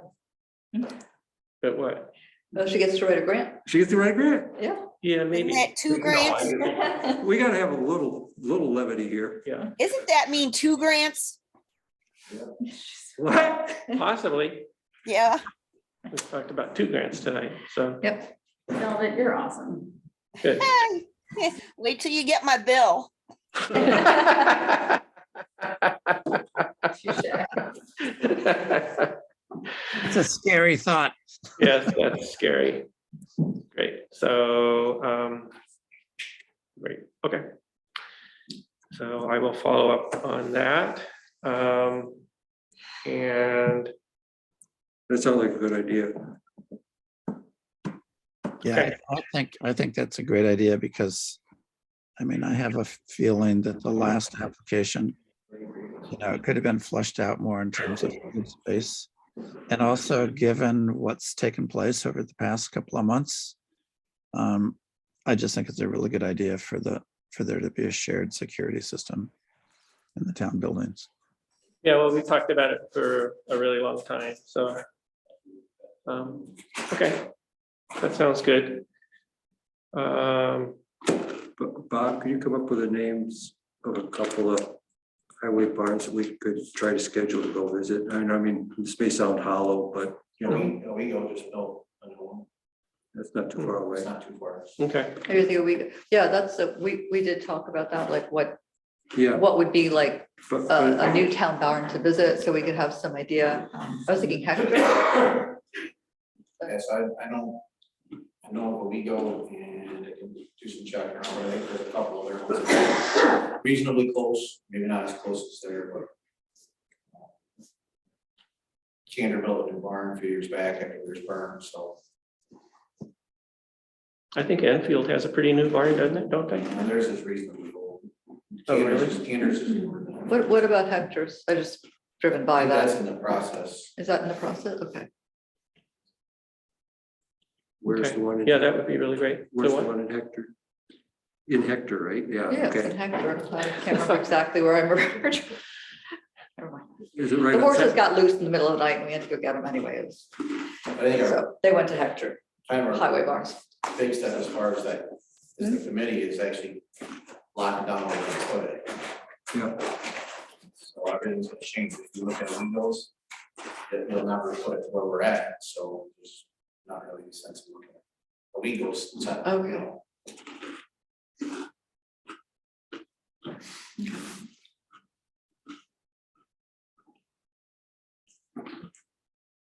[SPEAKER 2] But what?
[SPEAKER 8] Oh, she gets to write a grant.
[SPEAKER 9] She gets the right grant.
[SPEAKER 8] Yeah.
[SPEAKER 2] Yeah, maybe.
[SPEAKER 3] Isn't that 2 grants?
[SPEAKER 9] We gotta have a little levity here.
[SPEAKER 2] Yeah,
[SPEAKER 3] Isn't that mean 2 grants?
[SPEAKER 9] What?
[SPEAKER 2] possibly.
[SPEAKER 3] Yeah.
[SPEAKER 2] We talked about 2 grants tonight, so
[SPEAKER 8] Yep.
[SPEAKER 11] Velvet, you're awesome.
[SPEAKER 2] good.
[SPEAKER 3] Wait till you get my bill.
[SPEAKER 6] It's a scary thought.
[SPEAKER 2] Yes, that's scary. Great, so, great, okay. So I will follow up on that. And
[SPEAKER 9] That sounds like a good idea.
[SPEAKER 6] Yeah,
[SPEAKER 2] Okay.
[SPEAKER 6] I think that's a great idea because, I mean, I have a feeling that the last application, you know, it could have been fleshed out more in terms of open space. And also, given what's taken place over the past couple of months, I just think it's a really good idea for there to be a shared security system in the town buildings.
[SPEAKER 2] yeah, well, we talked about it for a really long time, so. Okay, that sounds good.
[SPEAKER 9] Bob, could you come up with the names of a couple of highway barns that we could try to schedule to go visit? I mean, this may sound hollow, but you know,
[SPEAKER 12] We go just built a new one.
[SPEAKER 9] that's not too far away.
[SPEAKER 12] It's not too far.
[SPEAKER 2] Okay,
[SPEAKER 8] Maybe think a week. Yeah, we did talk about that, like what
[SPEAKER 9] Yeah.
[SPEAKER 8] would be like
[SPEAKER 9] but-
[SPEAKER 8] a new town barn to visit, so we could have some idea. I was thinking Hector.
[SPEAKER 12] Yes, I know where we go and I can do some checking around, but I think there's a couple other ones that are reasonably close, maybe not as close as there, but. Kinder built a new barn a few years back after there's burned, so,
[SPEAKER 2] I think Enfield has a pretty new barn, doesn't it, don't they?
[SPEAKER 12] and theirs is reasonably old.
[SPEAKER 2] Oh, really?
[SPEAKER 12] Kinder's is more than that.
[SPEAKER 8] What about Hector's? I just driven
[SPEAKER 12] I
[SPEAKER 8] by
[SPEAKER 12] think that's
[SPEAKER 8] that.
[SPEAKER 12] in the process.
[SPEAKER 8] Is that in the process? Okay.
[SPEAKER 9] Where's
[SPEAKER 2] Okay.
[SPEAKER 9] the one?
[SPEAKER 2] Yeah, that would be really great.
[SPEAKER 9] Where's
[SPEAKER 2] The
[SPEAKER 9] the
[SPEAKER 2] one-
[SPEAKER 9] one in Hector? In Hector, right? Yeah,
[SPEAKER 8] Yeah, it's in
[SPEAKER 9] okay.
[SPEAKER 8] Hector. I can't remember exactly where I remember. Never mind.
[SPEAKER 9] Is it right?
[SPEAKER 8] The
[SPEAKER 9] on
[SPEAKER 8] horses
[SPEAKER 9] Sec-
[SPEAKER 8] got loose in the middle of the night and we had to go get them anyway. It was-
[SPEAKER 12] I think our
[SPEAKER 8] So they went to Hector,
[SPEAKER 12] timer
[SPEAKER 8] highway barns.
[SPEAKER 12] big step as far as that, is the committee is actually locking down where we put it.
[SPEAKER 9] Yeah.
[SPEAKER 12] So everything's gonna change. If you look at windows, you'll never put it where we're at, so there's not really a sense of looking at. Windows.
[SPEAKER 8] Okay.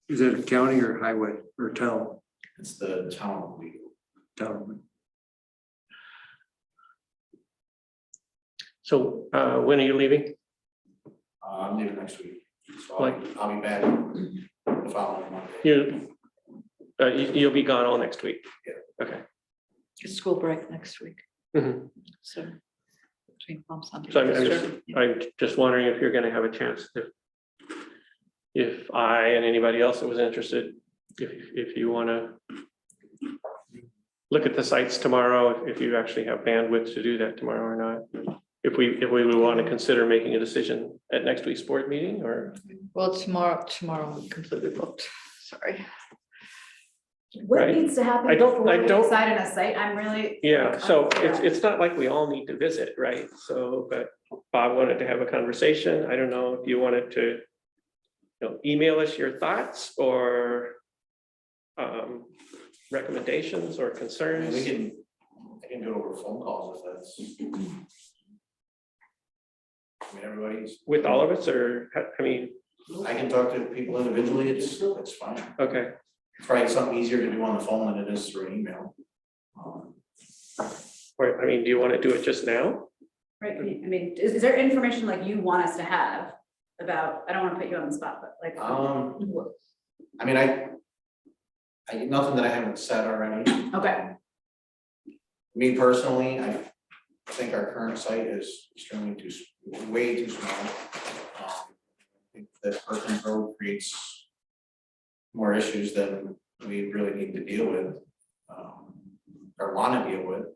[SPEAKER 9] Is it a county or highway or town?
[SPEAKER 12] It's the town of Owego.
[SPEAKER 9] Town.
[SPEAKER 2] So when are you leaving?
[SPEAKER 12] I'm leaving next week, so
[SPEAKER 2] Like-
[SPEAKER 12] I'll be back the following Monday.
[SPEAKER 2] You'll be gone all next week?
[SPEAKER 12] Yeah.
[SPEAKER 2] Okay,
[SPEAKER 8] It's school break next week,
[SPEAKER 2] Mhm.
[SPEAKER 8] so. Between Palm Sunday.
[SPEAKER 2] So I'm
[SPEAKER 8] and
[SPEAKER 2] just,
[SPEAKER 8] Easter, yeah.
[SPEAKER 2] I'm just wondering if you're gonna have a chance to. If I and anybody else that was interested, if you wanna. Look at the sites tomorrow, if you actually have bandwidth to do that tomorrow or not. If we would want to consider making a decision at next week's board meeting or,
[SPEAKER 8] Well, tomorrow I'm completely booked, sorry.
[SPEAKER 11] What
[SPEAKER 2] Right.
[SPEAKER 11] needs to happen
[SPEAKER 2] I don't-
[SPEAKER 11] before we decide on a site? I'm really.
[SPEAKER 2] yeah, so
[SPEAKER 11] unclear.
[SPEAKER 2] it's not like we all need to visit, right? So, but Bob wanted to have a conversation. I don't know if you wanted to. Email us your thoughts or recommendations or
[SPEAKER 12] I mean,
[SPEAKER 2] concerns.
[SPEAKER 12] I can do it over phone calls if that's. I mean, everybody's,
[SPEAKER 2] With all of us, or, I mean,
[SPEAKER 12] I can talk to people individually, it's fine.
[SPEAKER 2] okay,
[SPEAKER 12] Probably something easier to do on the phone than it is through an email.
[SPEAKER 2] or, I mean, do you want to do it just now?
[SPEAKER 11] Right, I mean, is there information like you want us to have about, I don't want to put you on the spot, but like.
[SPEAKER 12] I mean, I nothing that I haven't said already.
[SPEAKER 11] Okay,
[SPEAKER 12] Me personally, I think our current site is extremely way too small. I think that Perkins Road creates more issues than we really need to deal with, or want to deal with.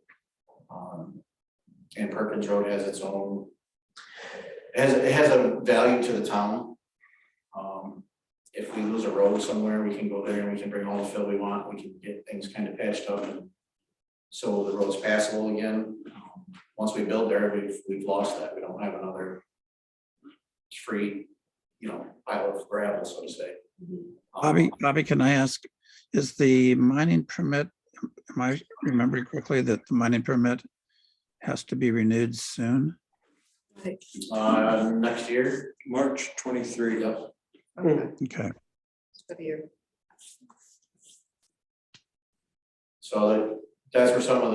[SPEAKER 12] And Perkins Road has its own, it has a value to the town. If we lose a road somewhere, we can go there and we can bring all the fill we want, we can get things kind of patched up and so the road's passable again. Once we build there, we've lost that, we don't have another free, pile of gravel, so to say.
[SPEAKER 6] Bobby, can I ask, is the mining permit, am I remembering correctly that the mining permit has to be renewed soon?
[SPEAKER 12] Next year,
[SPEAKER 9] March 23.
[SPEAKER 12] yep.
[SPEAKER 6] Okay,
[SPEAKER 12] So that's where some of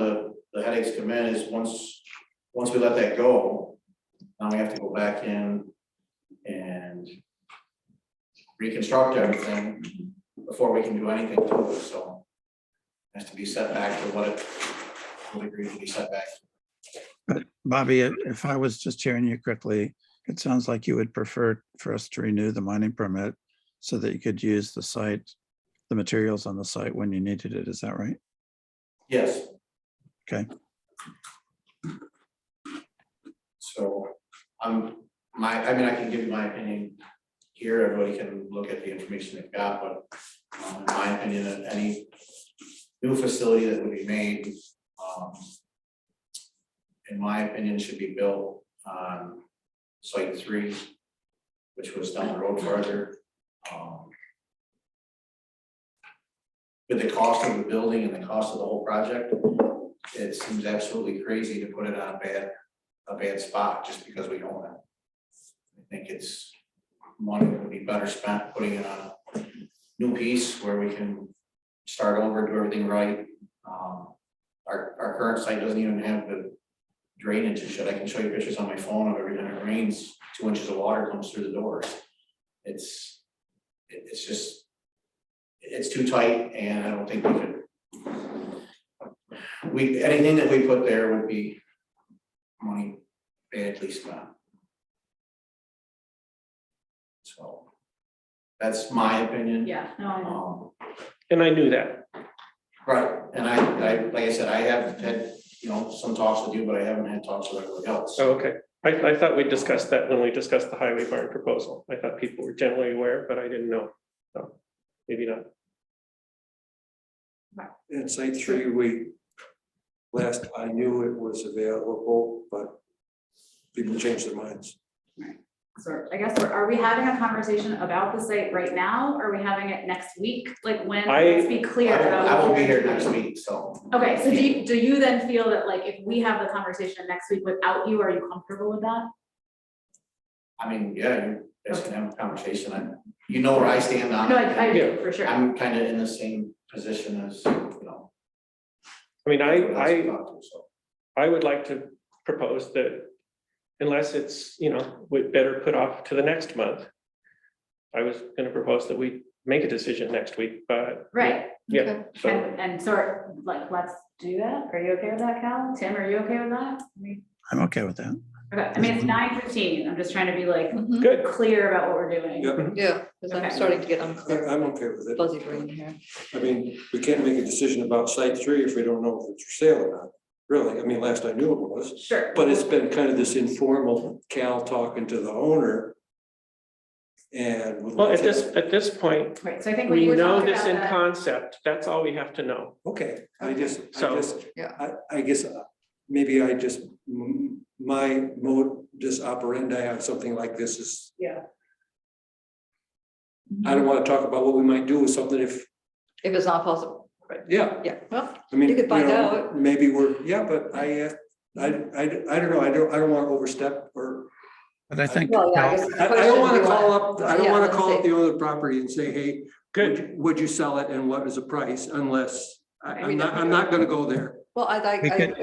[SPEAKER 12] the headaches come in is once we let that go, now we have to go back in and reconstruct everything before we can do anything to it, so. It has to be set back to what it would agree to be set back.
[SPEAKER 6] but Bobby, if I was just hearing you correctly, it sounds like you would prefer for us to renew the mining permit so that you could use the site, the materials on the site when you needed it, is that right?
[SPEAKER 12] Yes.
[SPEAKER 6] Okay.
[SPEAKER 12] So, I mean, I can give you my opinion here, everybody can look at the information they've got, but, in my opinion, any new facility that would be made, in my opinion, should be built on site 3, which was down the road farther. With the cost of the building and the cost of the whole project, it seems absolutely crazy to put it on a bad spot just because we own it. I think it's money would be better spent putting it on a new piece where we can start over, do everything right. Our current site doesn't even have the drainage and shit. I can show you pictures on my phone of every time it rains, 2 inches of water comes through the doors. It's just, it's too tight and I don't think anything that we put there would be money badly spent. So that's my opinion.
[SPEAKER 11] yeah, no, I know.
[SPEAKER 2] And I knew that.
[SPEAKER 12] Right, and I, like I said, I have had, some talks with you, but I haven't had talks with everybody else.
[SPEAKER 2] Oh, okay. I thought we discussed that when we discussed the highway barn proposal. I thought people were generally aware, but I didn't know. So maybe not.
[SPEAKER 9] And site 3, last I knew it was available, but people changed their minds.
[SPEAKER 11] So I guess, are we having a conversation about the site right now? Or are we having it next week? Like when, let's be clear.
[SPEAKER 12] I will be here next week, so.
[SPEAKER 11] Okay, so do you then feel that like if we have the conversation next week without you, are you comfortable with that?
[SPEAKER 12] I mean, yeah, you guys can have a conversation, you know where I stand on
[SPEAKER 11] No,
[SPEAKER 12] it.
[SPEAKER 11] I do, for sure.
[SPEAKER 12] I'm kind of in the same position as,
[SPEAKER 2] I mean,
[SPEAKER 12] everyone else we talk to, so.
[SPEAKER 2] I would like to propose that unless it's, we better put off to the next month. I was gonna propose that we make a decision next week, but.
[SPEAKER 11] Right,
[SPEAKER 2] Yeah, so,
[SPEAKER 11] and sort, like, let's do that. Are you okay with that, Cal? Tim, are you okay with that?
[SPEAKER 6] I'm okay with that.
[SPEAKER 11] Okay, I mean, it's 9:15. I'm just trying to be like
[SPEAKER 8] Mhm.
[SPEAKER 2] good.
[SPEAKER 11] clear about what we're doing.
[SPEAKER 9] Yep,
[SPEAKER 8] Yeah, because I'm
[SPEAKER 11] Okay.
[SPEAKER 8] starting to get unclear,
[SPEAKER 9] I'm okay with it.
[SPEAKER 8] fuzzy brain here.
[SPEAKER 9] I mean, we can't make a decision about site 3 if we don't know if it's for sale or not. Really, I mean, last I knew it was,
[SPEAKER 11] Sure.
[SPEAKER 9] but it's been kind of this informal Cal talking to the owner. And.
[SPEAKER 2] Well, at this point,
[SPEAKER 11] Right, so I think when
[SPEAKER 2] we
[SPEAKER 11] you were
[SPEAKER 2] know
[SPEAKER 11] talking
[SPEAKER 2] this
[SPEAKER 11] about
[SPEAKER 2] in
[SPEAKER 11] that.
[SPEAKER 2] concept. That's all we have to know.
[SPEAKER 9] Okay, I
[SPEAKER 2] So-
[SPEAKER 9] just,
[SPEAKER 8] Yeah.
[SPEAKER 9] I guess, maybe I just, my modus operandi on something like this is, I don't want to talk about what we might do with something if,
[SPEAKER 8] If it's not possible, right?
[SPEAKER 9] yeah,
[SPEAKER 8] Yeah, well,
[SPEAKER 9] I mean.
[SPEAKER 8] You could find
[SPEAKER 9] know,
[SPEAKER 8] out.
[SPEAKER 9] Maybe we're, yeah, but I don't know, I don't want to overstep or,
[SPEAKER 6] But I think,
[SPEAKER 8] well, yeah, I
[SPEAKER 6] Cal,
[SPEAKER 8] guess. the
[SPEAKER 9] I don't
[SPEAKER 8] question
[SPEAKER 9] want to
[SPEAKER 8] you
[SPEAKER 9] call
[SPEAKER 8] wanna-
[SPEAKER 9] up, I don't
[SPEAKER 8] yeah,
[SPEAKER 9] want to
[SPEAKER 8] let's
[SPEAKER 9] call up
[SPEAKER 8] see.
[SPEAKER 9] the owner of the property and say, hey,
[SPEAKER 2] Good.
[SPEAKER 9] would you sell it and what is the price unless,
[SPEAKER 8] Maybe
[SPEAKER 9] I'm not gonna go there.
[SPEAKER 8] Well,
[SPEAKER 6] we could,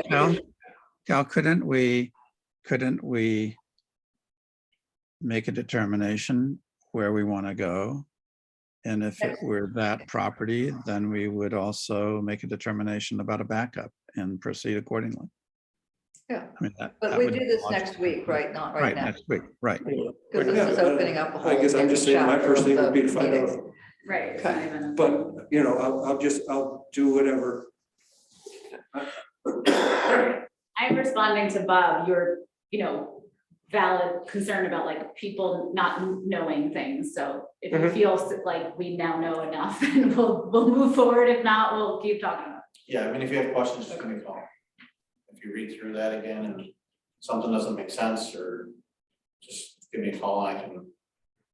[SPEAKER 6] Cal, couldn't we make a determination where we want to go? And if it were that property, then we would also make a determination about a backup and proceed accordingly.
[SPEAKER 8] Yeah.
[SPEAKER 6] I mean, that.
[SPEAKER 8] But
[SPEAKER 6] that
[SPEAKER 8] we
[SPEAKER 6] would
[SPEAKER 8] do
[SPEAKER 6] be
[SPEAKER 8] this
[SPEAKER 6] logical.
[SPEAKER 8] next week, right? Not right
[SPEAKER 6] Right,
[SPEAKER 8] now.
[SPEAKER 6] next week, right.
[SPEAKER 8] Because this is
[SPEAKER 9] Yeah,
[SPEAKER 8] opening up a whole.
[SPEAKER 9] I guess I'm just saying my
[SPEAKER 8] different
[SPEAKER 9] first thing
[SPEAKER 8] chapter
[SPEAKER 9] would be to
[SPEAKER 8] of
[SPEAKER 9] find
[SPEAKER 8] meetings.
[SPEAKER 9] out,
[SPEAKER 11] Right. It's not even-
[SPEAKER 9] but, you know, I'll do whatever.
[SPEAKER 11] I'm responding to Bob, your, valid concern about like people not knowing things. So if you
[SPEAKER 2] Mhm.
[SPEAKER 11] feel like we now know enough, then we'll move forward. If not, we'll keep talking about it.
[SPEAKER 12] Yeah, I mean, if you have questions, just give me a call. If you read through that again and something doesn't make sense, or just give me a call, I can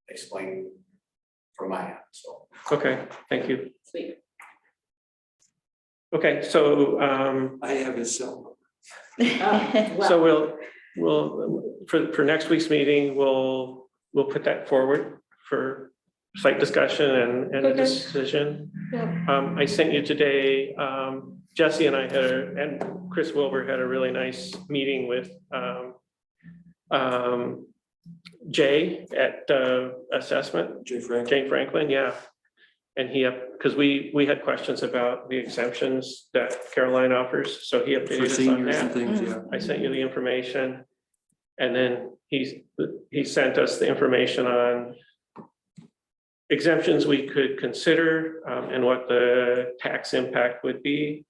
[SPEAKER 12] explain from my end, so.
[SPEAKER 2] Okay, thank you.
[SPEAKER 11] Sweet.
[SPEAKER 2] Okay, so,
[SPEAKER 9] I have his cell.
[SPEAKER 2] so we'll, for next week's meeting, we'll put that forward for site discussion and a
[SPEAKER 8] Okay.
[SPEAKER 2] decision.
[SPEAKER 8] Yeah.
[SPEAKER 2] I sent you today, Jesse and I and Chris Wilbur had a really nice meeting with Jay at assessment,
[SPEAKER 9] Jay Frank.
[SPEAKER 2] Jane Franklin, yeah. And he, because we had questions about the exemptions that Caroline offers, so he
[SPEAKER 9] For
[SPEAKER 2] updated us on
[SPEAKER 9] seniors and
[SPEAKER 2] that.
[SPEAKER 9] things, yeah.
[SPEAKER 2] I sent you the information. And then he sent us the information on exemptions we could consider and what the tax impact would be.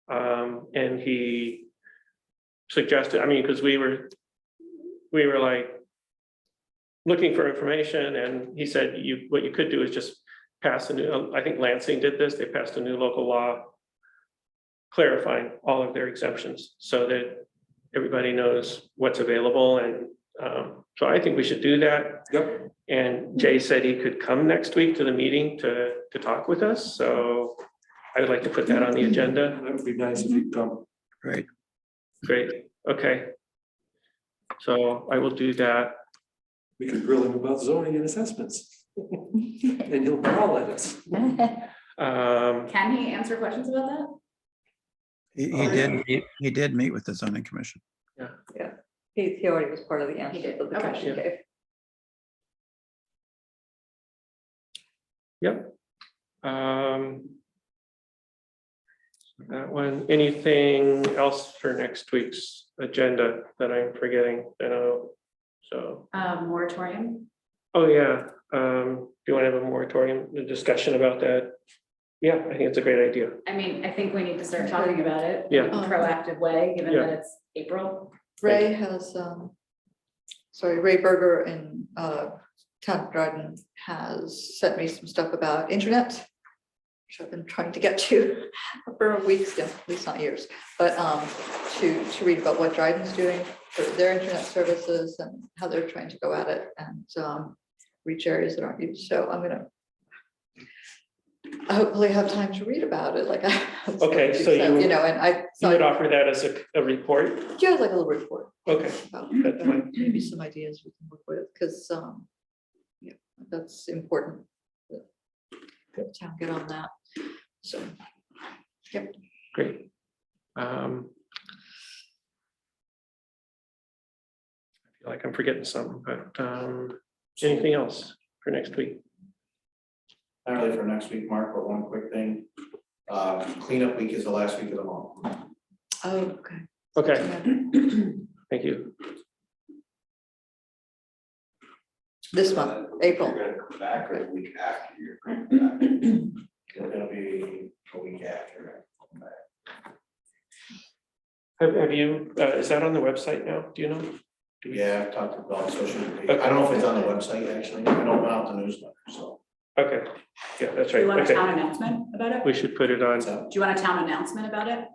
[SPEAKER 2] And he suggested, I mean, because we were like looking for information, and he said what you could do is just pass a new, I think Lansing did this, they passed a new local law clarifying all of their exemptions so that everybody knows what's available. And so I think we should do that.
[SPEAKER 9] Yep.
[SPEAKER 2] And Jay said he could come next week to the meeting to talk with us. So I would like to put that on the agenda.
[SPEAKER 9] That would be nice if you come.
[SPEAKER 6] Great.
[SPEAKER 2] Great, okay. So I will do that.
[SPEAKER 9] We could grill him about zoning and assessments. And he'll call at us.
[SPEAKER 11] Can he answer questions about that?
[SPEAKER 6] He did meet with the zoning commission.
[SPEAKER 8] Yeah, he already was part of the
[SPEAKER 11] He
[SPEAKER 8] answer
[SPEAKER 11] did,
[SPEAKER 8] that the
[SPEAKER 11] okay.
[SPEAKER 8] commission gave.
[SPEAKER 2] Yep. That one, anything else for next week's agenda that I'm forgetting? I know, so,
[SPEAKER 11] Moratorium?
[SPEAKER 2] oh yeah, do you want to have a moratorium, a discussion about that? Yeah, I think it's a great idea.
[SPEAKER 11] I mean, I think we need to start talking about it.
[SPEAKER 2] Yeah.
[SPEAKER 11] In a proactive way, given
[SPEAKER 2] Yeah.
[SPEAKER 11] that it's April.
[SPEAKER 8] Ray has, Ray Berger in Town of Dryden has sent me some stuff about internet, which I've been trying to get to for weeks now, at least not years, but to read about what Dryden's doing for their internet services and how they're trying to go at it and reach areas that aren't used. So I hopefully have time to read about it, like I. was
[SPEAKER 2] Okay,
[SPEAKER 8] going to,
[SPEAKER 2] so you-
[SPEAKER 8] and I.
[SPEAKER 2] You would offer that as a report?
[SPEAKER 8] Yeah, like a little report.
[SPEAKER 2] Okay,
[SPEAKER 8] about,
[SPEAKER 2] that's fine.
[SPEAKER 8] maybe some ideas we can work with, because yeah, that's important. that the town get on that, so.
[SPEAKER 2] Great. I feel like I'm forgetting something, but anything else for next week?
[SPEAKER 12] not really for next week, Mark, but one quick thing. Cleanup week is the last week of the month.
[SPEAKER 8] Oh, okay.
[SPEAKER 2] Okay, thank you.
[SPEAKER 8] This month, April.
[SPEAKER 3] You're gonna come back or the week after you're coming back?
[SPEAKER 12] It's gonna be a week after.
[SPEAKER 2] Have you, is that on the website now? Do you know? Do we-
[SPEAKER 12] Yeah, I've talked about social media. I don't know if it's on the website, actually. I don't know out the newsletter, so.
[SPEAKER 2] Okay, yeah, that's
[SPEAKER 11] Do
[SPEAKER 2] right.
[SPEAKER 11] you want a
[SPEAKER 2] Okay,
[SPEAKER 11] town announcement about it?
[SPEAKER 2] we should put it on.
[SPEAKER 12] So,
[SPEAKER 11] Do you want a town announcement about it?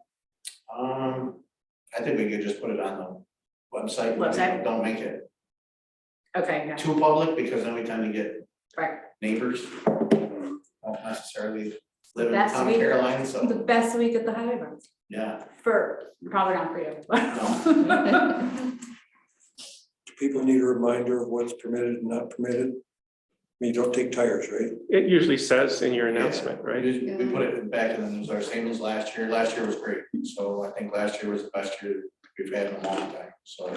[SPEAKER 12] I think we could just put it on the website.
[SPEAKER 11] Website?
[SPEAKER 12] Don't make it
[SPEAKER 11] Okay, yeah,
[SPEAKER 12] too public, because then we tend to get
[SPEAKER 11] right.
[SPEAKER 12] neighbors. Don't necessarily live in the
[SPEAKER 11] That's
[SPEAKER 12] town of
[SPEAKER 11] weird.
[SPEAKER 12] Caroline,
[SPEAKER 11] The
[SPEAKER 12] so,
[SPEAKER 11] best week at the highway barns,
[SPEAKER 12] yeah.
[SPEAKER 11] for, probably not for you. but-
[SPEAKER 9] People need a reminder of what's permitted and not permitted. I mean, you don't take tires, right?
[SPEAKER 2] It usually says in your announcement,
[SPEAKER 12] We
[SPEAKER 2] right?
[SPEAKER 12] just- we put it back in the news, our same as last year. Last year was great, so I think last year was the best year we've had in a long time, so.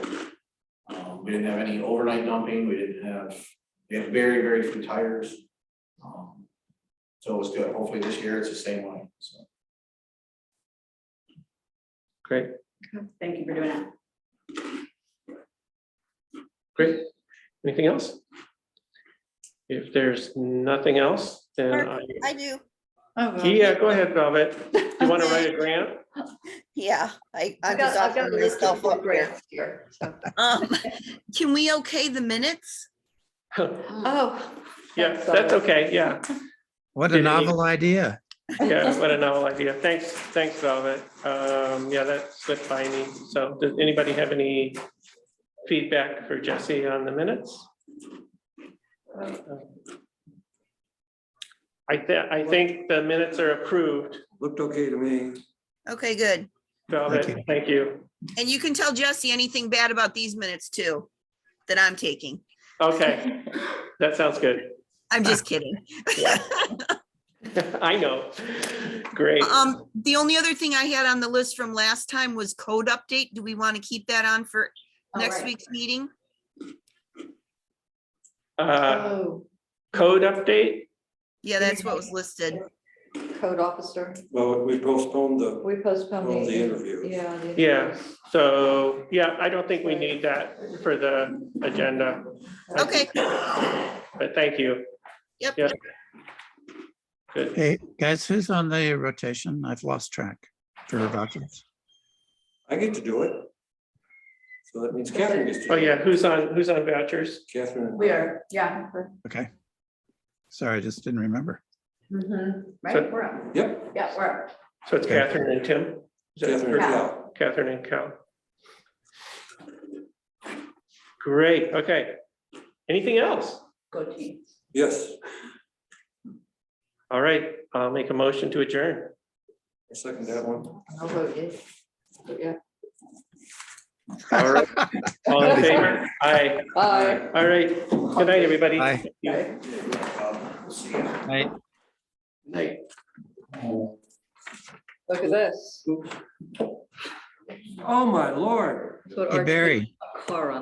[SPEAKER 12] We didn't have any overnight dumping, we had very, very few tires. So it was good, hopefully this year it's the same way, so.
[SPEAKER 2] Great,
[SPEAKER 11] Thank you for doing it.
[SPEAKER 2] great. Anything else? If there's nothing else, then
[SPEAKER 13] I do.
[SPEAKER 2] yeah, go ahead, Velvet. You want to write a grant?
[SPEAKER 13] Yeah, I'm
[SPEAKER 8] I've
[SPEAKER 13] just
[SPEAKER 8] got
[SPEAKER 13] offering
[SPEAKER 8] the list
[SPEAKER 13] myself
[SPEAKER 8] of
[SPEAKER 13] up here.
[SPEAKER 8] grants here. so.
[SPEAKER 13] Can we okay the minutes?
[SPEAKER 8] Oh.
[SPEAKER 2] Yeah, that's okay, yeah.
[SPEAKER 6] What
[SPEAKER 2] Did
[SPEAKER 6] a
[SPEAKER 2] any-
[SPEAKER 6] novel idea.
[SPEAKER 2] Yeah, what a novel idea. Thanks, Velvet. Yeah, that slipped by me. So does anybody have any feedback for Jesse on the minutes? I think the minutes are approved.
[SPEAKER 9] Looked okay to me.
[SPEAKER 13] Okay, good.
[SPEAKER 2] Velvet, thank you.
[SPEAKER 13] And you can tell Jesse anything bad about these minutes too, that I'm taking.
[SPEAKER 2] Okay, that sounds good.
[SPEAKER 13] I'm just kidding.
[SPEAKER 2] I know. Great.
[SPEAKER 13] The only other thing I had on the list from last time was code update. Do we want to keep that on for next
[SPEAKER 8] right.
[SPEAKER 13] week's meeting?
[SPEAKER 8] Oh,
[SPEAKER 2] Code update?
[SPEAKER 13] Yeah, that's what was listed.
[SPEAKER 8] code officer.
[SPEAKER 9] Well, we postponed the,
[SPEAKER 8] We postponed
[SPEAKER 9] the
[SPEAKER 8] the.
[SPEAKER 9] interview.
[SPEAKER 8] Yeah. the
[SPEAKER 2] Yeah,
[SPEAKER 8] interviews.
[SPEAKER 2] so, yeah, I don't think we need that for the agenda.
[SPEAKER 13] Okay,
[SPEAKER 2] But thank you.
[SPEAKER 13] Yep.
[SPEAKER 2] Yep. Good.
[SPEAKER 6] Hey, guys, who's on the rotation? I've lost track for vouchers.
[SPEAKER 9] I get to do it. So that means Catherine gets to. do
[SPEAKER 2] Oh,
[SPEAKER 9] it.
[SPEAKER 2] yeah, who's on vouchers?
[SPEAKER 9] Catherine. and-
[SPEAKER 11] We are, yeah.
[SPEAKER 6] Okay. Sorry, I just didn't remember.
[SPEAKER 11] Right, we're up.
[SPEAKER 9] Yep,
[SPEAKER 11] Yeah, we're up.
[SPEAKER 2] So it's
[SPEAKER 6] Okay.
[SPEAKER 2] Catherine and Tim? Is that
[SPEAKER 9] Catherine and
[SPEAKER 2] correct?
[SPEAKER 9] Cal.
[SPEAKER 2] Catherine and Cal. Great, okay. Anything else?
[SPEAKER 11] Go team.
[SPEAKER 9] Yes,
[SPEAKER 2] All right, I'll make a motion to adjourn.
[SPEAKER 9] I'll second that one.
[SPEAKER 8] I'll vote yes. Yeah.
[SPEAKER 2] All right, all in favor? Aye.
[SPEAKER 8] Bye.
[SPEAKER 2] All right, good night, everybody.
[SPEAKER 6] Bye.
[SPEAKER 12] We'll see you.
[SPEAKER 6] Night.
[SPEAKER 2] Night.
[SPEAKER 8] Look at this.
[SPEAKER 9] Oh, my Lord.
[SPEAKER 8] That's what
[SPEAKER 6] Hey,
[SPEAKER 8] Archie-
[SPEAKER 6] Barry.
[SPEAKER 8] a car on